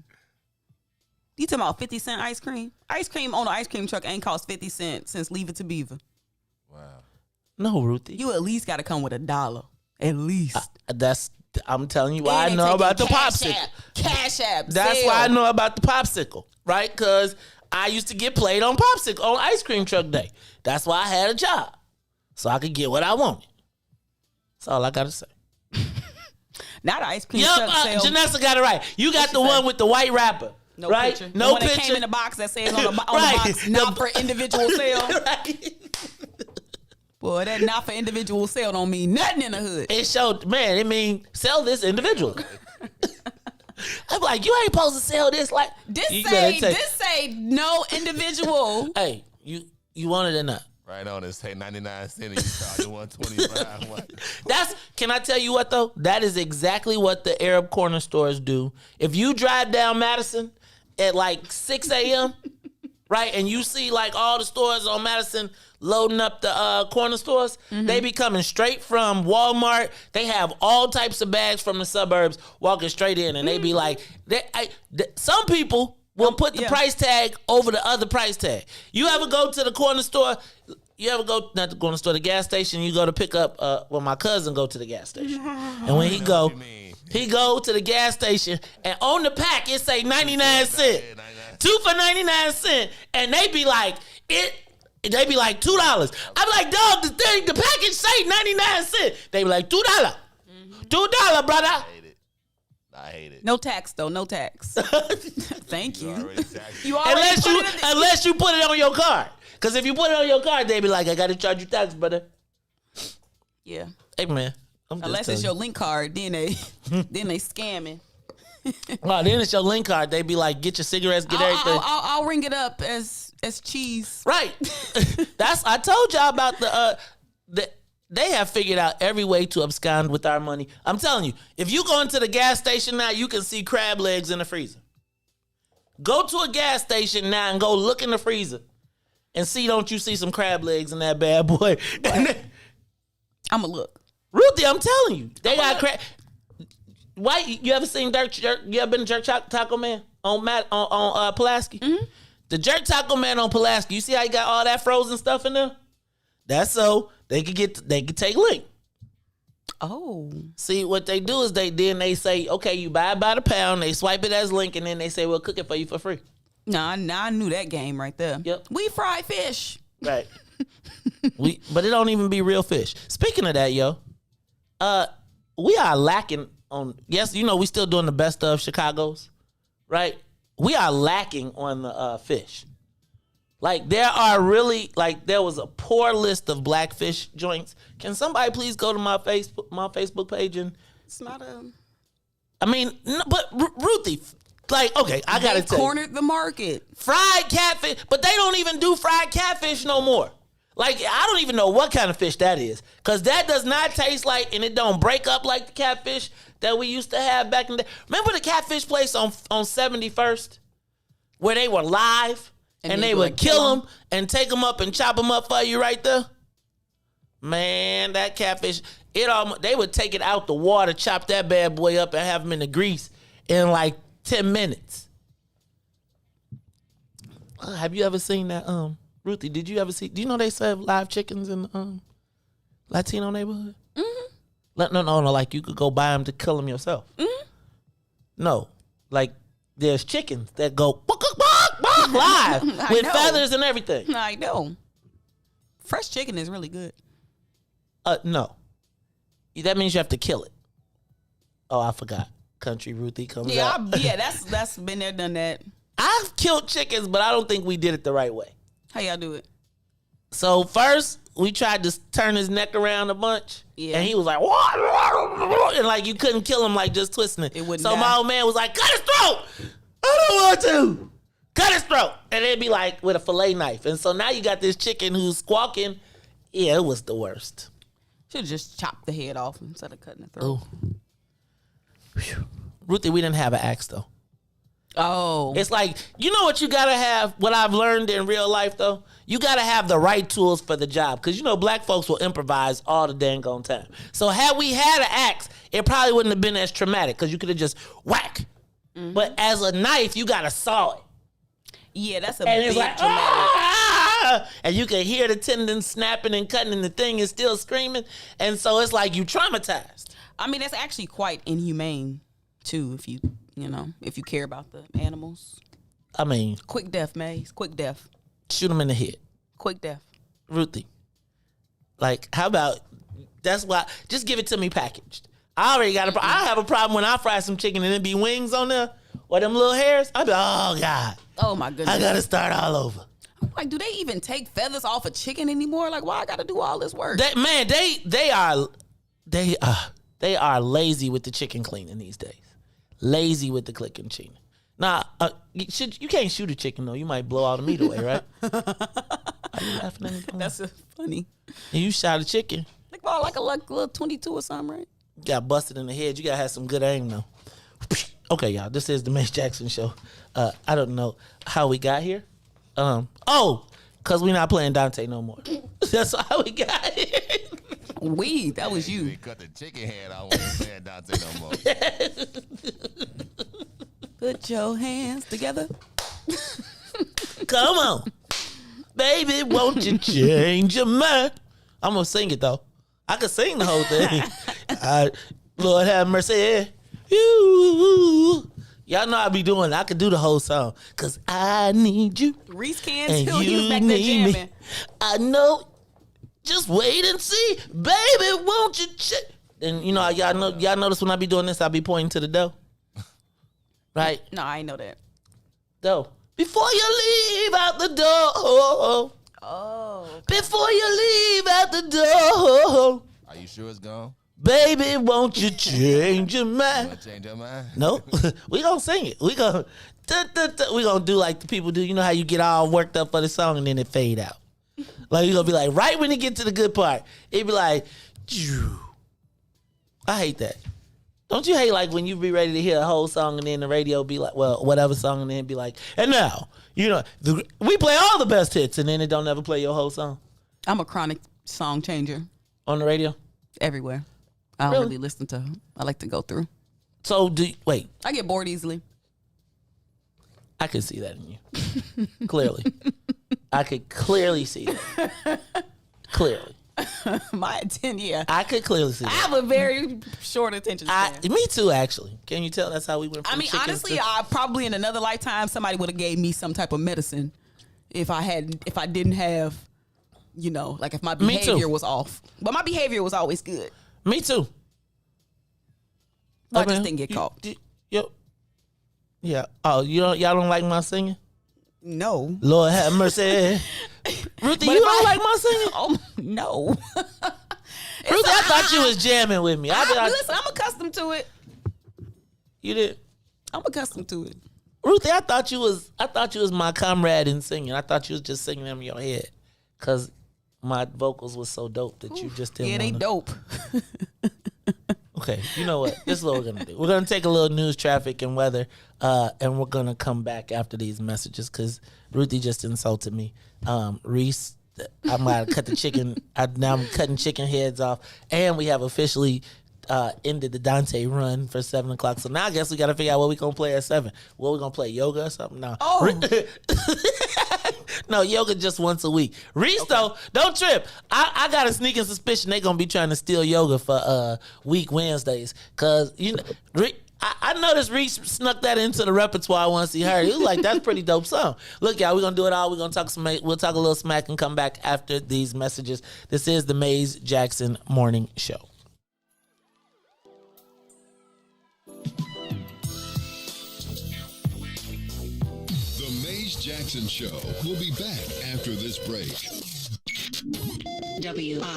You talking about 50-cent ice cream? Ice cream on an ice cream truck ain't cost 50 cents since Leave It to Beaver. Wow. No, Ruthie. You at least got to come with $1. At least. I'm telling you why I know about the popsicle. Cash app. That's why I know about the popsicle, right? Because I used to get played on popsicle on ice cream truck day. That's why I had a job. So I could get what I wanted. That's all I gotta say. Not ice cream truck sale. Janessa got it right. You got the one with the white wrapper. No right? picture. No the one picture. That came in the box that says on the box, not for individual sale. Right. Boy, that not for individual sale don't mean nothing in the hood. It showed, man, it mean sell this individually. I'm like, you ain't supposed to sell this like this say no individual. Hey, you want it or not? Right on it, say 99 cents and you charge 125. Can I tell you what though? That is exactly what the Arab corner stores do. If you drive down Madison at like 6 a.m., right? And you see like all the stores on Madison loading up the corner stores. They be coming straight from Walmart. They have all types of bags from the suburbs walking straight in, and they be like, some people will put the price tag over the other price tag. You ever go to the corner store? You ever go, not the corner store, the gas station, you go to pick up, my cousin go to the gas station. And when he go to the gas station, and on the pack, it say 99 cents. 2 for 99 cents. And they be like, $2. I be like, dog, the package say 99 cents. They be like, $2. $2, brother. I hate it. No tax though, no tax. Thank you. Unless you put it on your card. Because if you put it on your card, they be like, I got to charge you tax, brother. Yeah. Hey, man. Unless it's your link card, then they scamming. Well, then it's your link card. They be like, get your cigarettes, get everything. I'll ring it up as cheese. Right. I told y'all about they have figured out every way to abscond with our money. I'm telling you, if you go into the gas station now, you can see crab legs in the freezer. Go to a gas station now and go look in the freezer and don't you see some crab legs in that bad boy? I'ma look. Ruthie, I'm telling you, they got crab. Why you ever seen jerk? You ever been to Jerk Taco Man on Pulaski? Mm-hmm. The Jerk Taco Man on Pulaski. You see how he got all that frozen stuff in there? That's so they could take link. Oh, see what they do is they say, okay, you buy it by the pound. They swipe it as link, and then they say we'll cook it for you for free. Nah, I knew that game right there. Yep, we fry fish. Right. But it don't even be real fish. Speaking of that, yo, we are lacking on. Yes, we still doing the best of Chicago's, right? We are lacking on the fish. Like there was a poor list of black fish joints. Can somebody please go to my Facebook page and? It's not a. I mean, no, but Ruthie, like, okay, I gotta tell you, cornered the market. Fried catfish, but they don't even do fried catfish no more. Like, I don't even know what kind of fish that is, because that does not taste like, and it don't break up like the catfish that we used to have back in the day. Remember the catfish place on 71st, where they were live, and they would kill them and take them up and chop them up for you right there? Man, that catfish, they would take it out the water, chop that bad boy up, and have them in the grease in like 10 minutes. Have you ever seen that? Ruthie, did you ever see? Do you know they serve live chickens in the Latino neighborhood? Mm-hmm. No, like you could go buy them to kill them yourself. Mm-hmm. No, like there's chickens that go live with feathers and everything. I know. Fresh chicken is really good. No, that means you have to kill it. Oh, I forgot. Country Ruthie comes out. That's been there, done that. I've killed chickens, but I don't think we did it the right way. How y'all do it? So first, we tried to turn his neck around a bunch. Yeah. And he was like, what? And like you couldn't kill him like just twisting it. So my old man was like, cut his throat. I don't want to. Cut his throat. And it'd be like with a fillet knife. And so now you got this chicken who's squawking. Yeah, it was the worst. Should just chop the head off instead of cutting the throat. Ruthie, we didn't have an axe though. Oh. It's like, you know what you gotta have, what I've learned in real life though? You gotta have the right tools for the job. Cause black folks will improvise all the dang on time. So had we had an axe, it probably wouldn't have been as traumatic cause you could have just whack. Mm-hmm. But as a knife, you gotta saw it. Yeah, that's a and big it's like, traumatic. And you can hear the tendon snapping and cutting and the thing is still screaming. And so it's like you traumatized. I mean, that's actually quite inhumane too, if you care about the animals. I mean, quick death, Maze. Quick death. Shoot them in the head. Quick death. Ruthie, like, how about, that's why, just give it to me packaged. I already got I have a problem when I fry some chicken and there be wings on there or them little hairs. I be, oh God. Oh my goodness. I gotta start all over. I'm like, do they even take feathers off a chicken anymore? Like, why I gotta do all this work? They are lazy with the chicken cleaning these days. Lazy with the clicking chicken. Nah, you can't shoot a chicken though. You might blow all the meat away, right? Are you laughing at me? That's funny. And you shot a chicken. Like a little 22 or something, right? Got busted in the head. You gotta have some good aim though. Okay, y'all. This is the Mace Jackson Show. I don't know how we got here. Cause we not playing Dante no more. That's how we got it. That was you. They cut the chicken head out when they said Dante no more. Put your hands together. Come on. Baby, won't you change your mind? I'm gonna sing it though. I could sing the whole thing. Lord have mercy. You. Y'all know I be doing it. I could do the whole song. Cause I need you. Reese can and too. He was you back there need me. jamming. I know. Just wait and see. Baby, won't you And you know, y'all notice when I be doing this, I be pointing to the dough. Right? No, I ain't know that. Dough. Before you leave out the door. Oh. Before you leave out the door. Are you sure it's gone? Baby, won't you change your mind? Want to change your mind? No, we gonna sing it. We gonna do like the people do. You know how you get all worked up for the song and then it fade out. Like you gonna be like right when you get to the good part, it be like, Phew. I hate that. Don't you hate like when you be ready to hear a whole song and then the radio be like, well, whatever song, and then be like, and now, you know, we play all the best hits, and then it don't ever play your whole song. I'm a chronic song changer. On the radio? Everywhere. I don't really listen to them. I like to go through. So wait. I get bored easily. I can see that in you. Clearly. I could clearly see that. Clearly. My attention, yeah. I could clearly see that. I have a very short attention span. Me too, actually. Can you tell that's how we went from honestly, I probably in another lifetime somebody would have gave me some type of medicine if I didn't have, you know, like if my behavior was off. But my behavior was always good. Me too. I just didn't get caught. Yeah. Oh, y'all don't like my singing? No. Lord have mercy. Ruthie, you don't like my singing? Oh, no. Ruthie, I thought you was jamming with me. Listen, I'm accustomed to it. You did? I'm accustomed to it. Ruthie, I thought you was my comrade in singing. I thought you was just singing them in your head. Cause my vocals was so dope that you just didn't. Yeah, they dope. Okay, you know what? This is what we're gonna do. We're gonna take a little news, traffic, and weather, and we're gonna come back after these messages because Ruthie just insulted me. Reese, I'm gonna cut the chicken. Now I'm cutting chicken heads off, and we have officially ended the Dante run for 7 o'clock. So now I guess we gotta figure out what we gonna play at 7. What we gonna play, yoga or something? No. Oh. No, yoga just once a week. Reese, though, don't trip. I got a sneaking suspicion they gonna be trying to steal yoga for week Wednesdays. Cause you know, I noticed Reese snuck that into the repertoire once he heard it. He was like, that's pretty dope song. Look, y'all, we're gonna do it all. We're gonna talk we'll talk a little smack and come back after these messages. This is the Mays Jackson Morning Show. Jackson Show. We'll be back after this break. WIIFTBPM.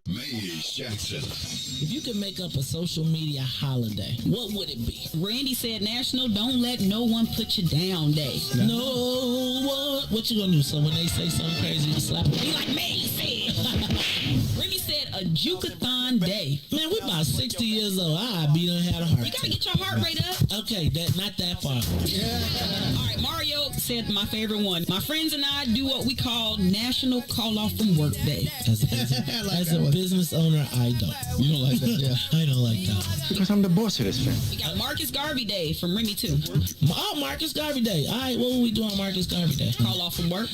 Mays Jackson. If you could make up a social media holiday, what would it be? Randy said National Don't Let No One Put You Down Day. No one. What you gonna do? So when they say something crazy, you slap them? Be like May said. Randy said a Jukathon Day. Man, we about 60 years old. I done had a heart attack. You gotta get your heart rate up. Okay, not that far. All right, Mario said my favorite one. My friends and I do what we call National Call Off from Work Day. As a business owner, I don't. You don't like that? Yeah. I don't like that. Because I'm the boss of this thing. We got Marcus Garvey Day from Remy too. Oh, Marcus Garvey Day. All right, what will we do on Marcus Garvey Day? Call off from work.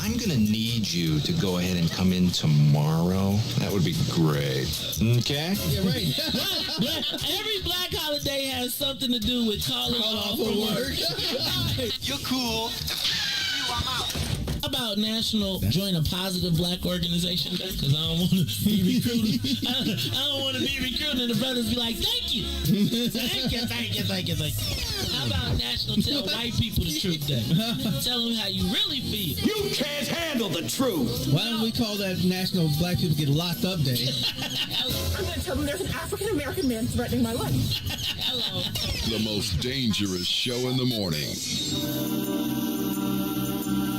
I'm going to need you to go ahead and come in tomorrow. That would be great. Okay? Yeah, right. Every black holiday has something to do with calling off from work. You're cool. I'm out. How about National Join a Positive Black Organization Day? Because I don't want to be recruited. I don't want to be recruited and the brothers be like, thank you. Thank you. How about National Tell White People the Truth Day? Tell them how you really feel. You can't handle the truth. Why don't we call that National Black People Get Locked Up Day? I'm going to tell them there's an African-American man threatening my life. Hello. The most dangerous show in the morning.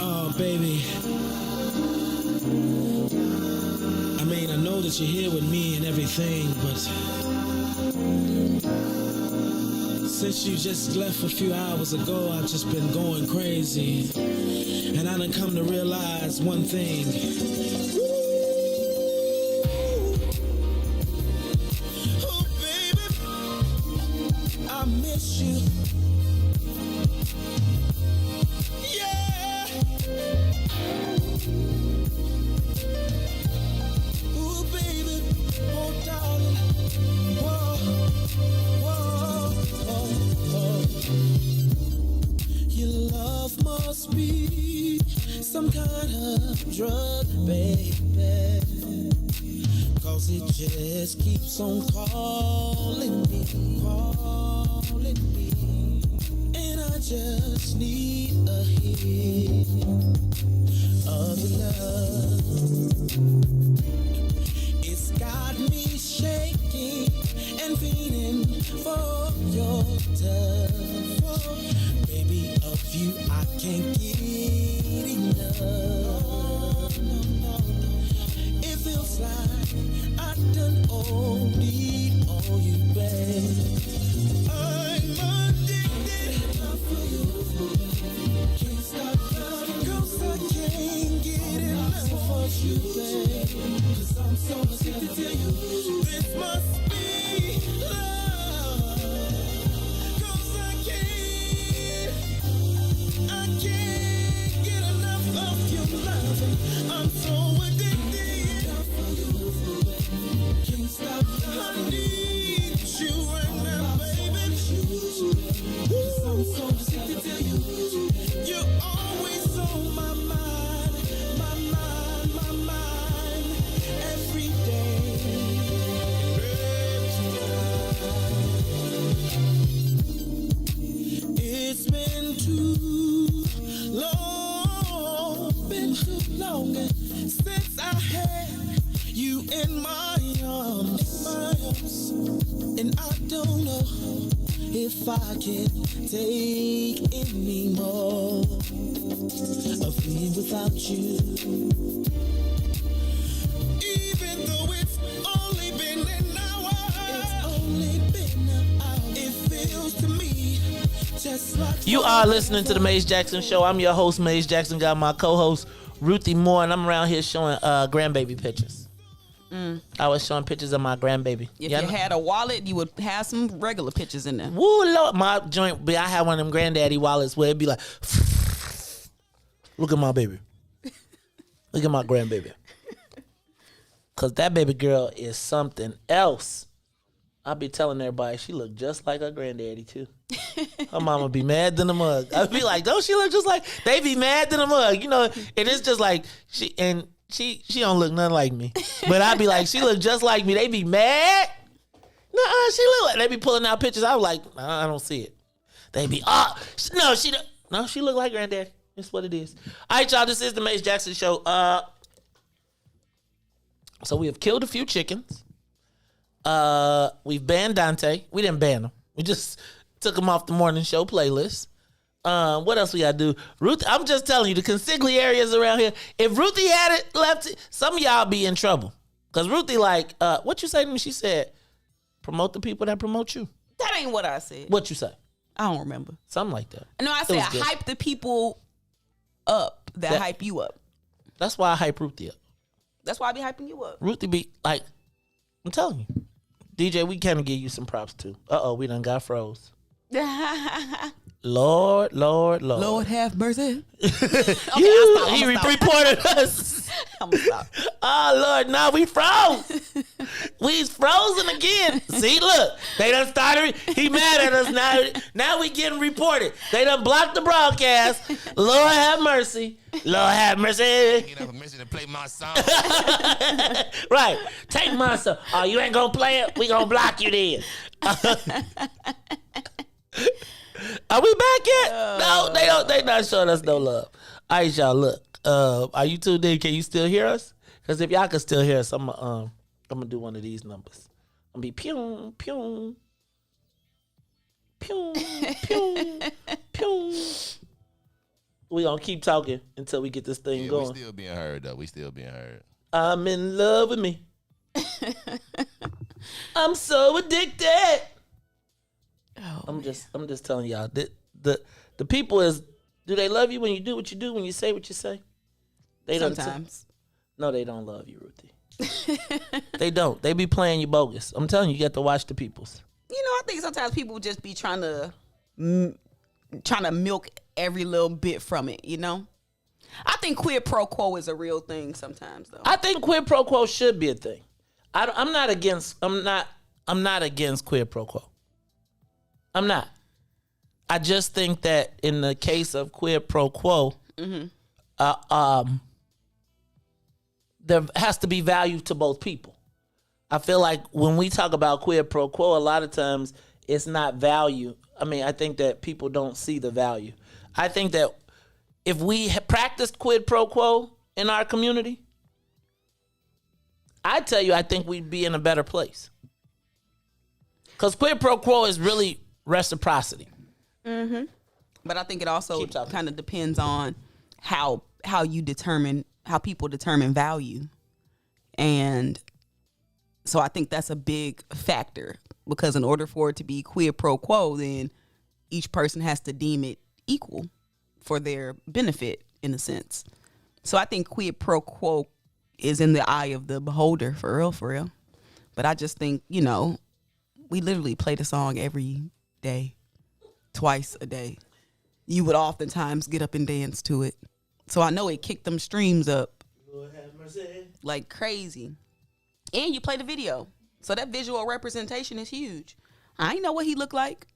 Oh, baby. I mean, I know that you're here with me and everything, but Since you just left a few hours ago, I've just been going crazy. And I done come to realize one thing. Oh, baby, I miss you. Yeah. Ooh, baby, oh, darling. Whoa, whoa, whoa. Your love must be some kind of drug, baby. Cause it just keeps on calling me. And I just need a hit of your love. It's got me shaking and feeling for your touch. Baby, of you I can't get enough. It feels like I done OD'd on you, babe. I'm addicted for you. Can't stop loving 'cause I can't get enough of you, babe. 'Cause I'm so addicted to you. This must be love. 'Cause I can't get enough of your love. I'm so addicted. Can't stop. I need you right now, baby. I'm so addicted to you. You're always on my mind, my mind, my mind, every day. It's been too long since I had you in my arms, and I don't know if I can take any more of being without you. Even though it's only been an hour, it feels to me just like You are listening to the Maze Jackson Show. I'm your host, Maze Jackson. Got my co-host, Ruthie Moore, and I'm around here showing grandbaby pictures. I was showing pictures of my grandbaby. If you had a wallet, you would have some regular pictures in there. Woo, Lord, my joint. I had one of them granddaddy wallets where it'd be like, look at my baby. Look at my grandbaby. Because that baby girl is something else. I be telling everybody she look just like her granddaddy too. Her mama be mad than a mug. I be like, don't she look just like? They be mad than a mug, you know. And it's just like she don't look nothing like me. But I be like, she look just like me. They be mad. Nuh-uh, she look like. They be pulling out pictures. I was like, nah, I don't see it. They be, no, she look like granddaddy. That's what it is. All right, y'all. This is the Mace Jackson Show. So we have killed a few chickens. We've banned Dante. We didn't ban him. We just took him off the morning show playlist. What else we gotta do? Ruth, I'm just telling you, the consigliere areas around here, if Ruthie had it left, some of y'all be in trouble. Cause Ruthie like, what you say to me? She said, promote the people that promote you. That ain't what I said. What you say? I don't remember. Something like that. No, I said hype the people up that hype you up. That's why I hype Ruthie up. That's why I be hyping you up. Ruthie be like, I'm telling you. DJ, we kind of give you some props too. We done got froze. Lord. Lord have mercy. He reported us. I'm gonna stop. Oh, Lord, now we froze. We's frozen again. See, look, they done started. He mad at us now. Now we getting reported. They done blocked the broadcast. Lord have mercy. Lord have mercy. You have permission to play my song. Right. Take my song. Oh, you ain't gonna play it? We gonna block you then. Are we back yet? No, they not showing us no love. All right, y'all, look. Are you tuned in? Can you still hear us? Because if y'all can still hear us, I'm gonna do one of these numbers. I'm gonna be pew, pew, pew, pew, pew. We gonna keep talking until we get this thing going. We still being heard, though. We still being heard. I'm in love with me. I'm so addicted. I'm just telling y'all that the people is, do they love you when you do what you do, when you say what you say? They don't. Sometimes. No, they don't love you, Ruthie. They don't. They be playing you bogus. I'm telling you, you got to watch the peoples. You know, I think sometimes people just be trying to milk every little bit from it, you know? I think quid pro quo is a real thing sometimes, though. I think quid pro quo should be a thing. I'm not against quid pro quo. I'm not. I just think that in the case of quid pro quo, there has to be value to both people. I feel like when we talk about quid pro quo, a lot of times it's not value. I mean, I think that people don't see the value. I think that if we practiced quid pro quo in our community, I tell you, I think we'd be in a better place. Because quid pro quo is really reciprocity. Mm-hmm. But I think it also kind of depends on how people determine value. And so I think that's a big factor, because in order for it to be quid pro quo, then each person has to deem it equal for their benefit, in a sense. So I think quid pro quo is in the eye of the beholder, for real. But I just think, you know, we literally play the song every day, twice a day. You would oftentimes get up and dance to it. So I know it kicked them streams up like crazy. And you play the video. So that visual representation is huge. I didn't know what he looked like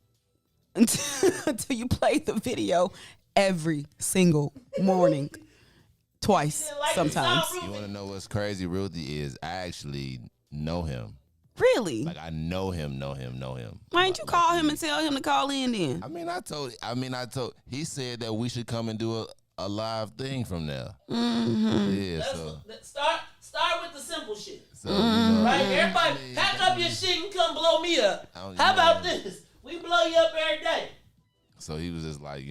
until you play the video every single morning. Twice, sometimes. You want to know what's crazy, Ruthie, is I actually know him. Really? Like, I know him. Why didn't you call him and tell him to call in then? I told, he said that we should come and do a live thing from there. Mm-hmm. Yeah, so. Start with the simple shit. So, right? Everybody, pack up your shit and come blow me up. How about this? We blow you up every day. So he was just like,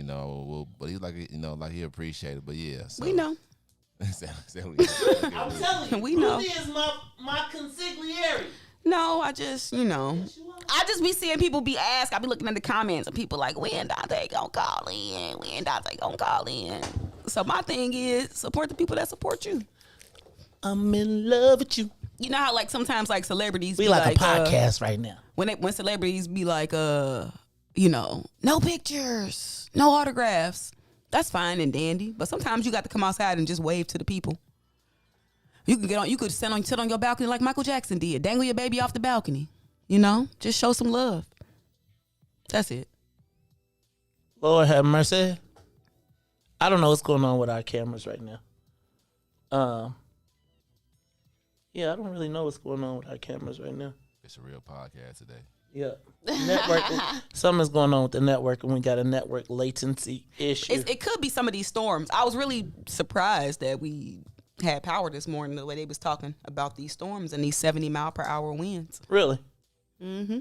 but he like, like he appreciated, but yeah. So. We know. I'm telling you, we know. Ruthie is my consigliere. No, I just be seeing people be asked. I be looking at the comments and people like, when Dante gonna call in? So my thing is, support the people that support you. I'm in love with you. You know how like sometimes like celebrities we be like a podcast right now. When celebrities be like, no pictures, no autographs. That's fine and dandy, but sometimes you got to come outside and just wave to the people. You could sit on your balcony like Michael Jackson did. Dangle your baby off the balcony. Just show some love. That's it. Lord have mercy. I don't know what's going on with our cameras right now. Yeah, I don't really know what's going on with our cameras right now. It's a real podcast today. Yeah. Network. Something's going on with the network, and we got a network latency issue. It could be some of these storms. I was really surprised that we had power this morning, the way they was talking about these storms and these 70-mile-per-hour winds. Really? Mm-hmm.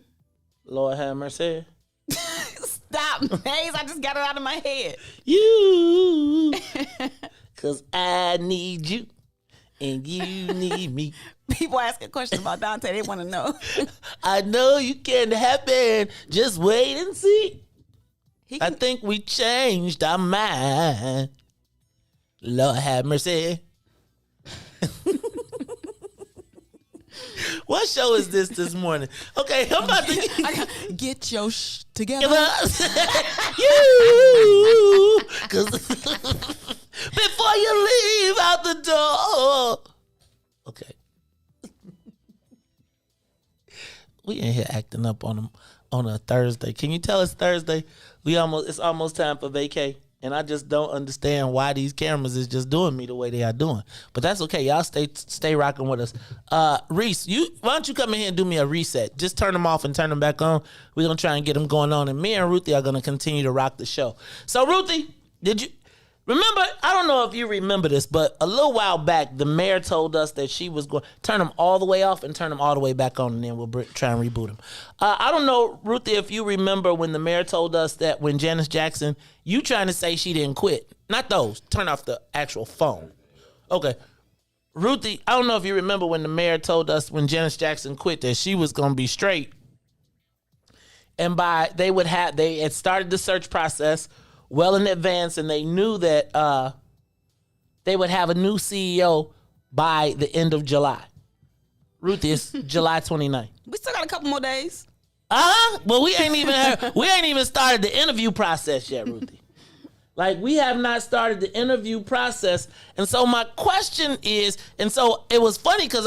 Lord have mercy. Stop, Maze. I just got it out of my head. You. Because I need you. And you need me. People asking questions about Dante. They want to know. I know you can happen. Just wait and see. I think we changed our mind. Lord have mercy. What show is this morning? Okay, I'm about to get your together. You, because before you leave out the door. Okay. We in here acting up on a Thursday. Can you tell it's Thursday? It's almost time for vacay. And I just don't understand why these cameras is just doing me the way they are doing. But that's okay. Y'all stay rocking with us. Reese, why don't you come in here and do me a reset? Just turn them off and turn them back on. We're going to try and get them going on. And me and Ruthie are going to continue to rock the show. So, Ruthie, did you remember? I don't know if you remember this, but a little while back, the mayor told us that she was going to turn them all the way off and turn them all the way back on, and then we'll try and reboot them. I don't know, Ruthie, if you remember when the mayor told us that when Janice Jackson, you trying to say she didn't quit. Not those. Turn off the actual phone. Okay. Ruthie, I don't know if you remember when the mayor told us when Janice Jackson quit that she was going to be straight And they had started the search process well in advance, and they knew that they would have a new CEO by the end of July. Ruthie, it's July 29th. We still got a couple more days. Well, we ain't even started the interview process yet, Ruthie. Like, we have not started the interview process. And so my question is, and so it was funny because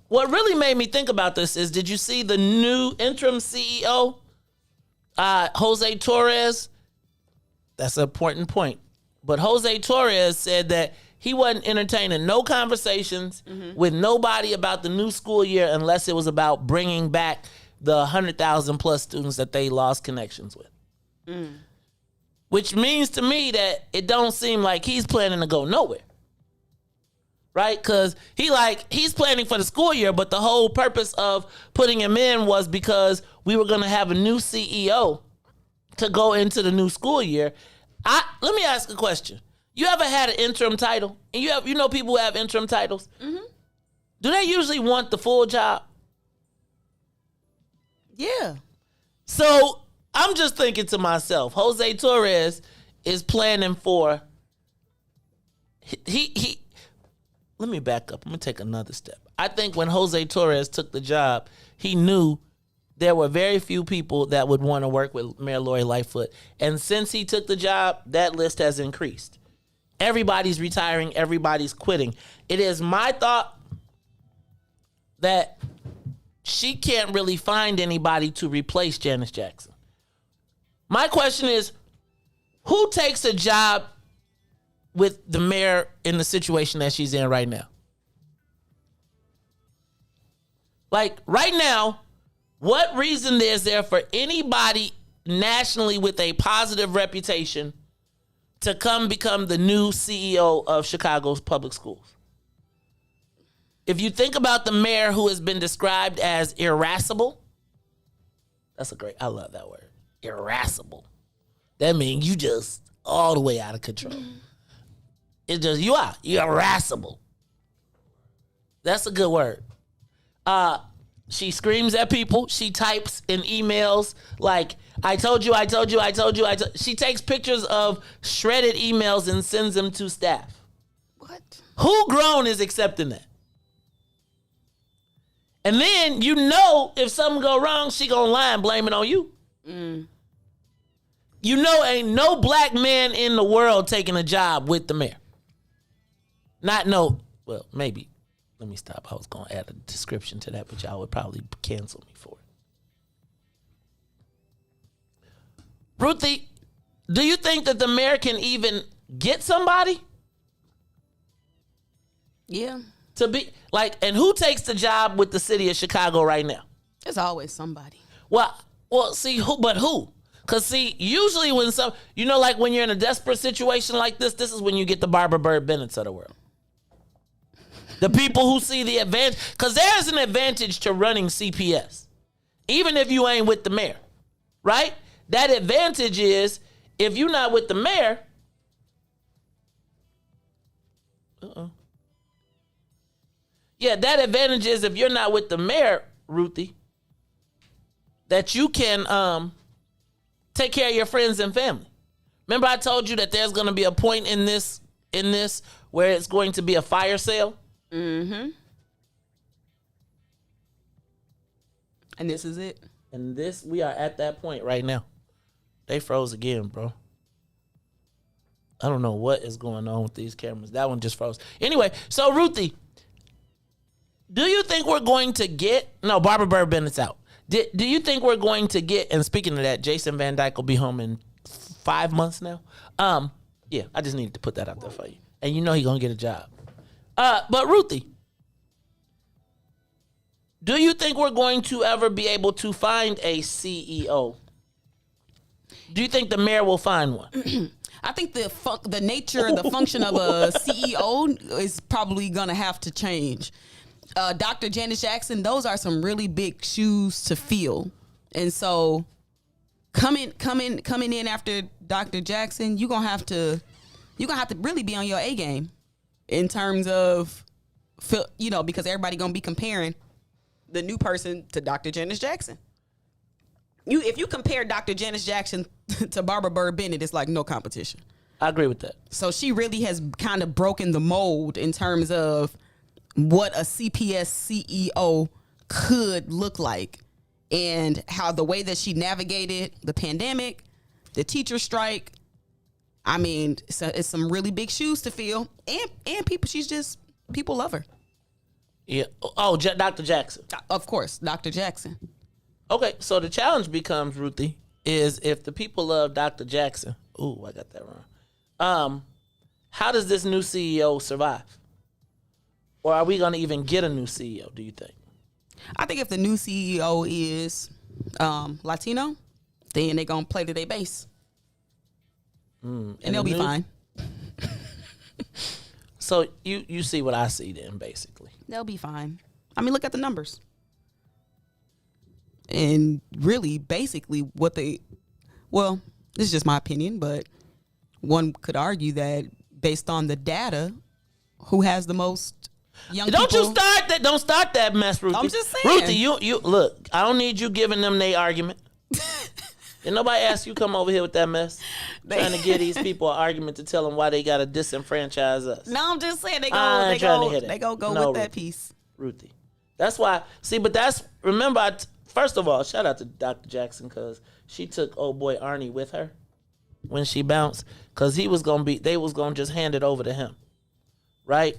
what really made me think about this is, did you see the new interim CEO, Jose Torres? That's an important point. But Jose Torres said that he wasn't entertaining no conversations with nobody about the new school year unless it was about bringing back the 100,000 plus students that they lost connections with. Which means to me that it don't seem like he's planning to go nowhere. Right? Because he's planning for the school year, but the whole purpose of putting him in was because we were going to have a new CEO to go into the new school year. Let me ask a question. You ever had an interim title? And you know people who have interim titles? Do they usually want the full job? Yeah. So I'm just thinking to myself, Jose Torres is planning for he let me back up. I'm gonna take another step. I think when Jose Torres took the job, he knew there were very few people that would want to work with Mayor Lori Lightfoot. And since he took the job, that list has increased. Everybody's retiring, everybody's quitting. It is my thought that she can't really find anybody to replace Janice Jackson. My question is, who takes a job with the mayor in the situation that she's in right now? Like, right now, what reason is there for anybody nationally with a positive reputation to come become the new CEO of Chicago's public schools? If you think about the mayor who has been described as irascible, I love that word, irascible. That means you just all the way out of control. It's just, you're irascible. That's a good word. She screams at people. She types in emails like, I told you. She takes pictures of shredded emails and sends them to staff. What? Who grown is accepting that? And then, if something go wrong, she gonna lie and blame it on you. Ain't no black man in the world taking a job with the mayor. Well, maybe. Let me stop. I was going to add a description to that, but y'all would probably cancel me for it. Ruthie, do you think that the mayor can even get somebody? Yeah. To be and who takes the job with the city of Chicago right now? There's always somebody. Well, see, who? Because, see, usually when when you're in a desperate situation like this is when you get the Barbara Bird Bennetts of the world. The people who see the advantage, because there's an advantage to running CPS, even if you ain't with the mayor, right? That advantage is if you're not with the mayor. Yeah, that advantage is if you're not with the mayor, Ruthie, that you can take care of your friends and family. Remember I told you that there's going to be a point in this where it's going to be a fire sale? And this is it. And we are at that point right now. They froze again, bro. I don't know what is going on with these cameras. That one just froze. Anyway, so Ruthie, do you think we're going to get... No, Barbara Bird Bennett's out. Do you think we're going to get... And speaking of that, Jason Van Dyke will be home in 5 months now. Yeah, I just needed to put that out there for you. And he's going to get a job. But Ruthie, do you think we're going to ever be able to find a CEO? Do you think the mayor will find one? I think the nature, the function of a CEO is probably going to have to change. Dr. Janice Jackson, those are some really big shoes to fill. And so coming in after Dr. Jackson, you're going to have to really be on your A game in terms of, because everybody going to be comparing the new person to Dr. Janice Jackson. if you compare Dr. Janice Jackson to Barbara Bird Bennett, it's like no competition. I agree with that. So she really has kind of broken the mold in terms of what a CPS CEO could look like, and how the way that she navigated the pandemic, the teacher strike. I mean, it's some really big shoes to fill, and people love her. Yeah. Oh, Dr. Jackson. Of course, Dr. Jackson. Okay, so the challenge becomes, Ruthie, is if the people love Dr. Jackson. Ooh, I got that wrong. How does this new CEO survive? Or are we going to even get a new CEO, do you think? I think if the new CEO is Latino, then they're going to play to their base. And they'll be fine. So you see what I see then, basically. They'll be fine. I mean, look at the numbers. And really, basically, this is just my opinion, but one could argue that based on the data, who has the most young people. Don't start that mess, Ruthie. I'm just saying. Ruthie, you look, I don't need you giving them their argument. Did nobody ask you come over here with that mess? Trying to give these people an argument to tell them why they got to disenfranchise us. No, I'm just saying they go with that piece. Ruthie. That's why, remember, first of all, shout out to Dr. Jackson, because she took old boy Arnie with her when she bounced, because they was going to just hand it over to him. Right?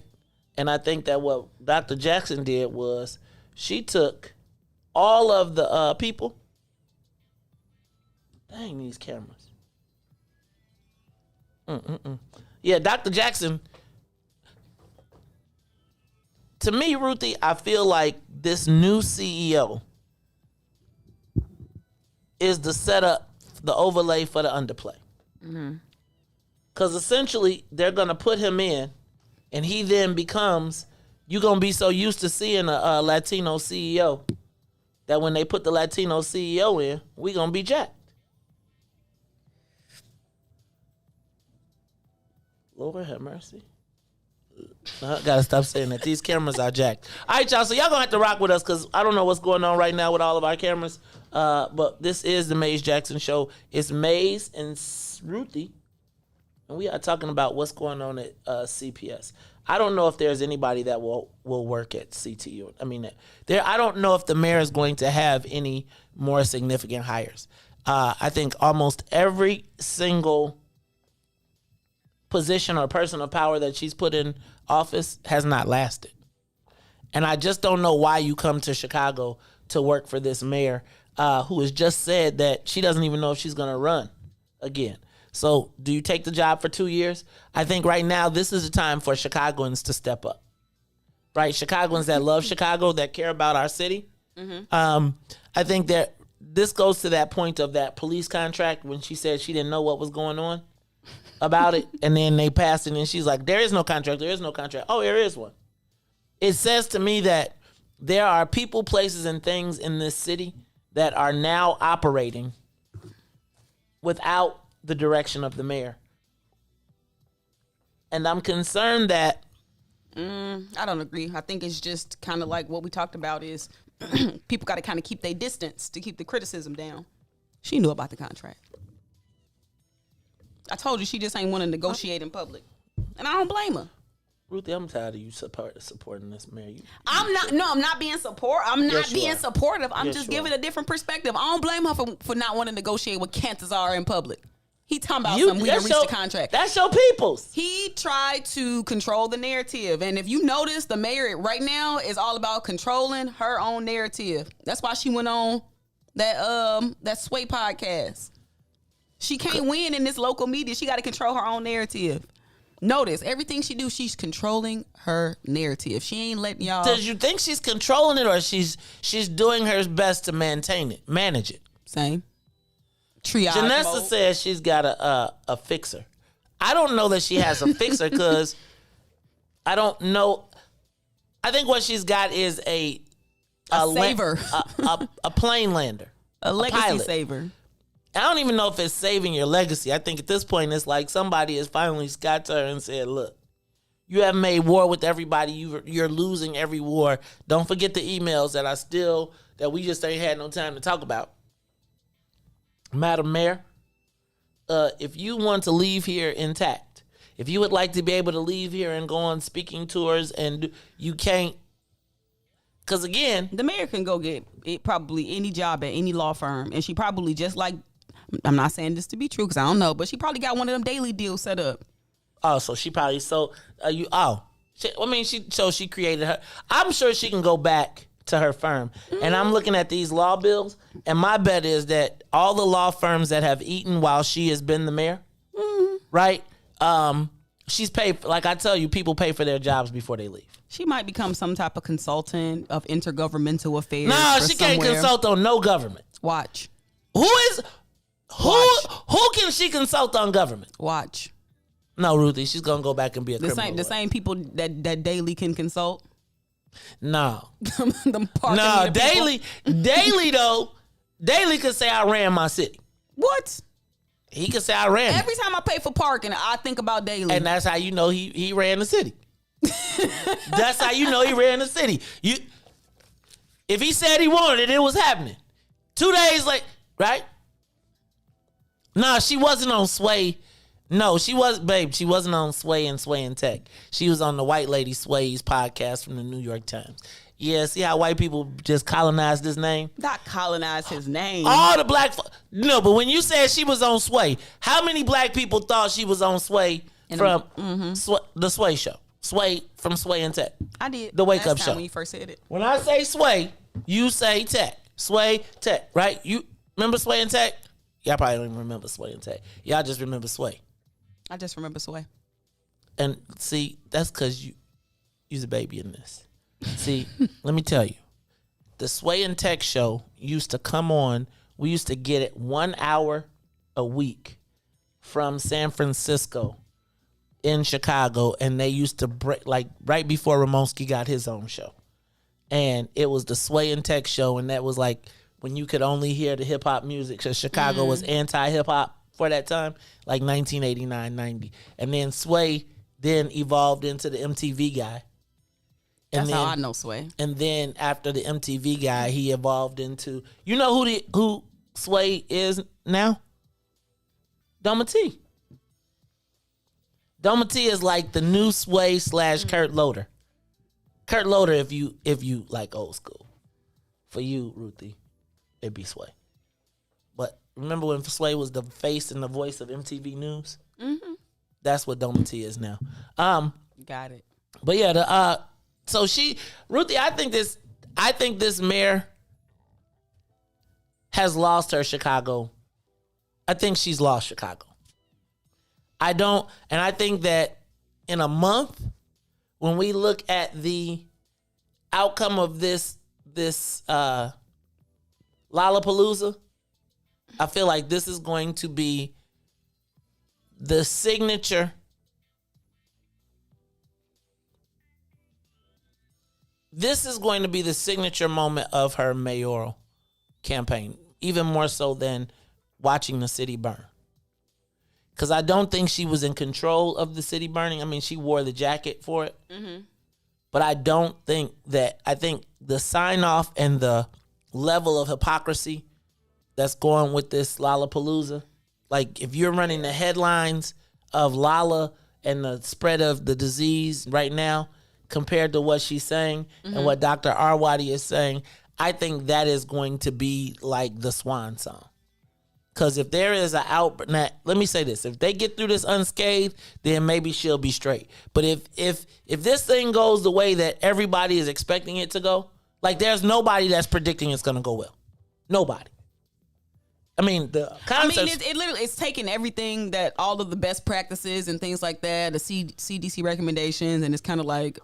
And I think that what Dr. Jackson did was she took all of the people. Dang, these cameras. Yeah, Dr. Jackson. To me, Ruthie, I feel like this new CEO is the setup, the overlay for the underplay. Because essentially, they're going to put him in, and he then becomes, you're going to be so used to seeing a Latino CEO that when they put the Latino CEO in, we're going to be jacked. Lord have mercy. I gotta stop saying that. These cameras are jacked. All right, y'all. So y'all gonna have to rock with us because I don't know what's going on right now with all of our cameras. But this is the Maze Jackson Show. It's Maze and Ruthie, and we are talking about what's going on at CPS. I don't know if there's anybody that will work at CTU. I mean, I don't know if the mayor is going to have any more significant hires. I think almost every single position or person of power that she's put in office has not lasted. And I just don't know why you come to Chicago to work for this mayor who has just said that she doesn't even know if she's going to run again. So do you take the job for 2 years? I think right now this is the time for Chicagoans to step up. Right? Chicagoans that love Chicago, that care about our city. I think that this goes to that point of that police contract when she said she didn't know what was going on about it, and then they passed it, and she's like, there is no contract, there is no contract. Oh, there is one. It says to me that there are people, places, and things in this city that are now operating without the direction of the mayor. And I'm concerned that... I don't agree. I think it's just kind of like what we talked about is people got to kind of keep their distance to keep the criticism down. She knew about the contract. I told you she just ain't want to negotiate in public. And I don't blame her. Ruthie, I'm tired of you supporting this mayor. I'm not being supportive. I'm just giving a different perspective. I don't blame her for not wanting to negotiate with Cantazar in public. He talking about something we done reached the contract. That's your people's. He tried to control the narrative. And if you notice, the mayor right now is all about controlling her own narrative. That's why she went on that Sway podcast. She can't win in this local media. She got to control her own narrative. Notice, everything she do, she's controlling her narrative. She ain't letting y'all... Does you think she's controlling it or she's doing her best to manage it? Same. Triage Janessa mode. says she's got a fixer. I don't know that she has a fixer because I don't know. I think what she's got is a saver. a plane lander. A legacy pilot. saver. I don't even know if it's saving your legacy. I think at this point, it's like somebody has finally got to her and said, look, you have made war with everybody. You're losing every war. Don't forget the emails that we just ain't had no time to talk about. Madam Mayor, if you want to leave here intact, if you would like to be able to leave here and go on speaking tours and you can't, because again, the mayor can go get probably any job at any law firm, and she probably just like, I'm not saying this to be true because I don't know, but she probably got one of them daily deals set up. Oh, so she probably she created her. I'm sure she can go back to her firm. And I'm looking at these law bills, and my bet is that all the law firms that have eaten while she has been the mayor, right? She's paid. Like I tell you, people pay for their jobs before they leave. She might become some type of consultant of intergovernmental affairs. No, she can't consult on no government. Watch. Who can she consult on government? Watch. No, Ruthie, she's gonna go back and be a criminal. The same people that daily can consult. No. No, Daily though, Daily could say I ran my city. What? He could say I ran. Every time I pay for parking, I think about Daily. And that's how you know he ran the city. That's how you know he ran the city. If he said he wanted it, it was happening. 2 days later, right? Nah, she wasn't on Sway. No, she wasn't on Sway and Tech. She was on the White Lady Sway's podcast from the New York Times. Yeah, see how white people just colonized his name? Not colonized his name. All the black... No, but when you said she was on Sway, how many black people thought she was on Sway from the Sway show? Sway from Sway and Tech. I did. The Wake Up Show. When you first said it. When I say Sway, you say Tech. Sway, Tech, right? You remember Sway and Tech? Y'all probably don't even remember Sway and Tech. Y'all just remember Sway. I just remember Sway. And see, that's because you's a baby in this. See, let me tell you. The Sway and Tech show used to come on. We used to get it 1 hour a week from San Francisco in Chicago. And they used to break, like right before Ramonski got his own show. And it was the Sway and Tech show. And that was like when you could only hear the hip hop music. Because Chicago was anti-hip hop for that time, like 1989, 90. And then Sway then evolved into the MTV guy. And that's how I know Sway. And then after the MTV guy, he evolved into, you know who Sway is now? Doma T. Doma T is like the new Sway / Kurt Loder. Kurt Loder, if you like old school. For you, Ruthie, it'd be Sway. But remember when Sway was the face and the voice of MTV News? Mm-hmm. That's what Doma T is now. Got it. But yeah, so Ruthie, I think this mayor has lost her Chicago. I think she's lost Chicago. I think that in a month, when we look at the outcome of this Lollapalooza, I feel like this is going to be the signature. This is going to be the signature moment of her mayoral campaign, even more so than watching the city burn. Because I don't think she was in control of the city burning. I mean, she wore the jacket for it. Mm-hmm. But I don't think that, I think the sign off and the level of hypocrisy that's going with this Lollapalooza, like if you're running the headlines of Lala and the spread of the disease right now, compared to what she's saying and what Dr. Arwady is saying, I think that is going to be like the swan song. Because if there is an outbreak, let me say this: if they get through this unscathed, then maybe she'll be straight. But if this thing goes the way that everybody is expecting it to go, like there's nobody that's predicting it's going to go well. Nobody. I mean, it's taking everything that all of the best practices and things like that, the CDC recommendations, and it's kind of like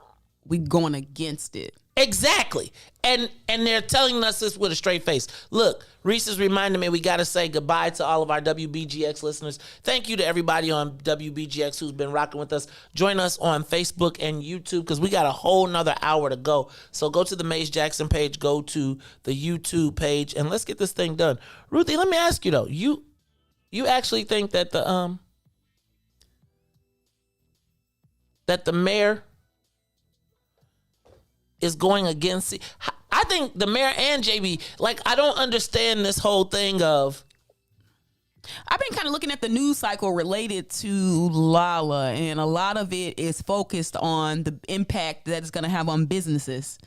we going against it. Exactly. And they're telling us this with a straight face. Look, Reese is reminding me we got to say goodbye to all of our WBGX listeners. Thank you to everybody on WBGX who's been rocking with us. Join us on Facebook and YouTube because we got a whole nother hour to go. So go to the Maze Jackson page, go to the YouTube page, and let's get this thing done. Ruthie, let me ask you though. You actually think that the mayor is going against it? I think the mayor and JB, like, I don't understand this whole thing of I've been kind of looking at the news cycle related to Lala, and a lot of it is focused on the impact that it's going to have on businesses.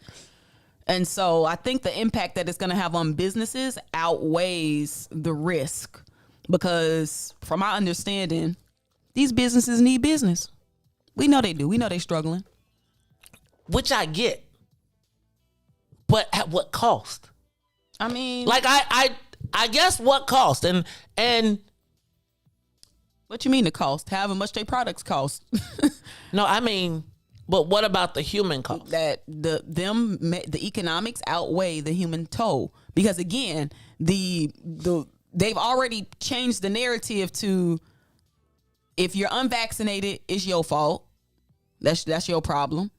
And so I think the impact that it's going to have on businesses outweighs the risk, because from my understanding, these businesses need business. We know they do. We know they're struggling. Which I get. But at what cost? I mean, like I guess what cost? And what you mean the cost? However much their products cost. No, I mean, but what about the human cost? That the economics outweigh the human toll, because again, they've already changed the narrative to, if you're unvaccinated, it's your fault. That's your problem.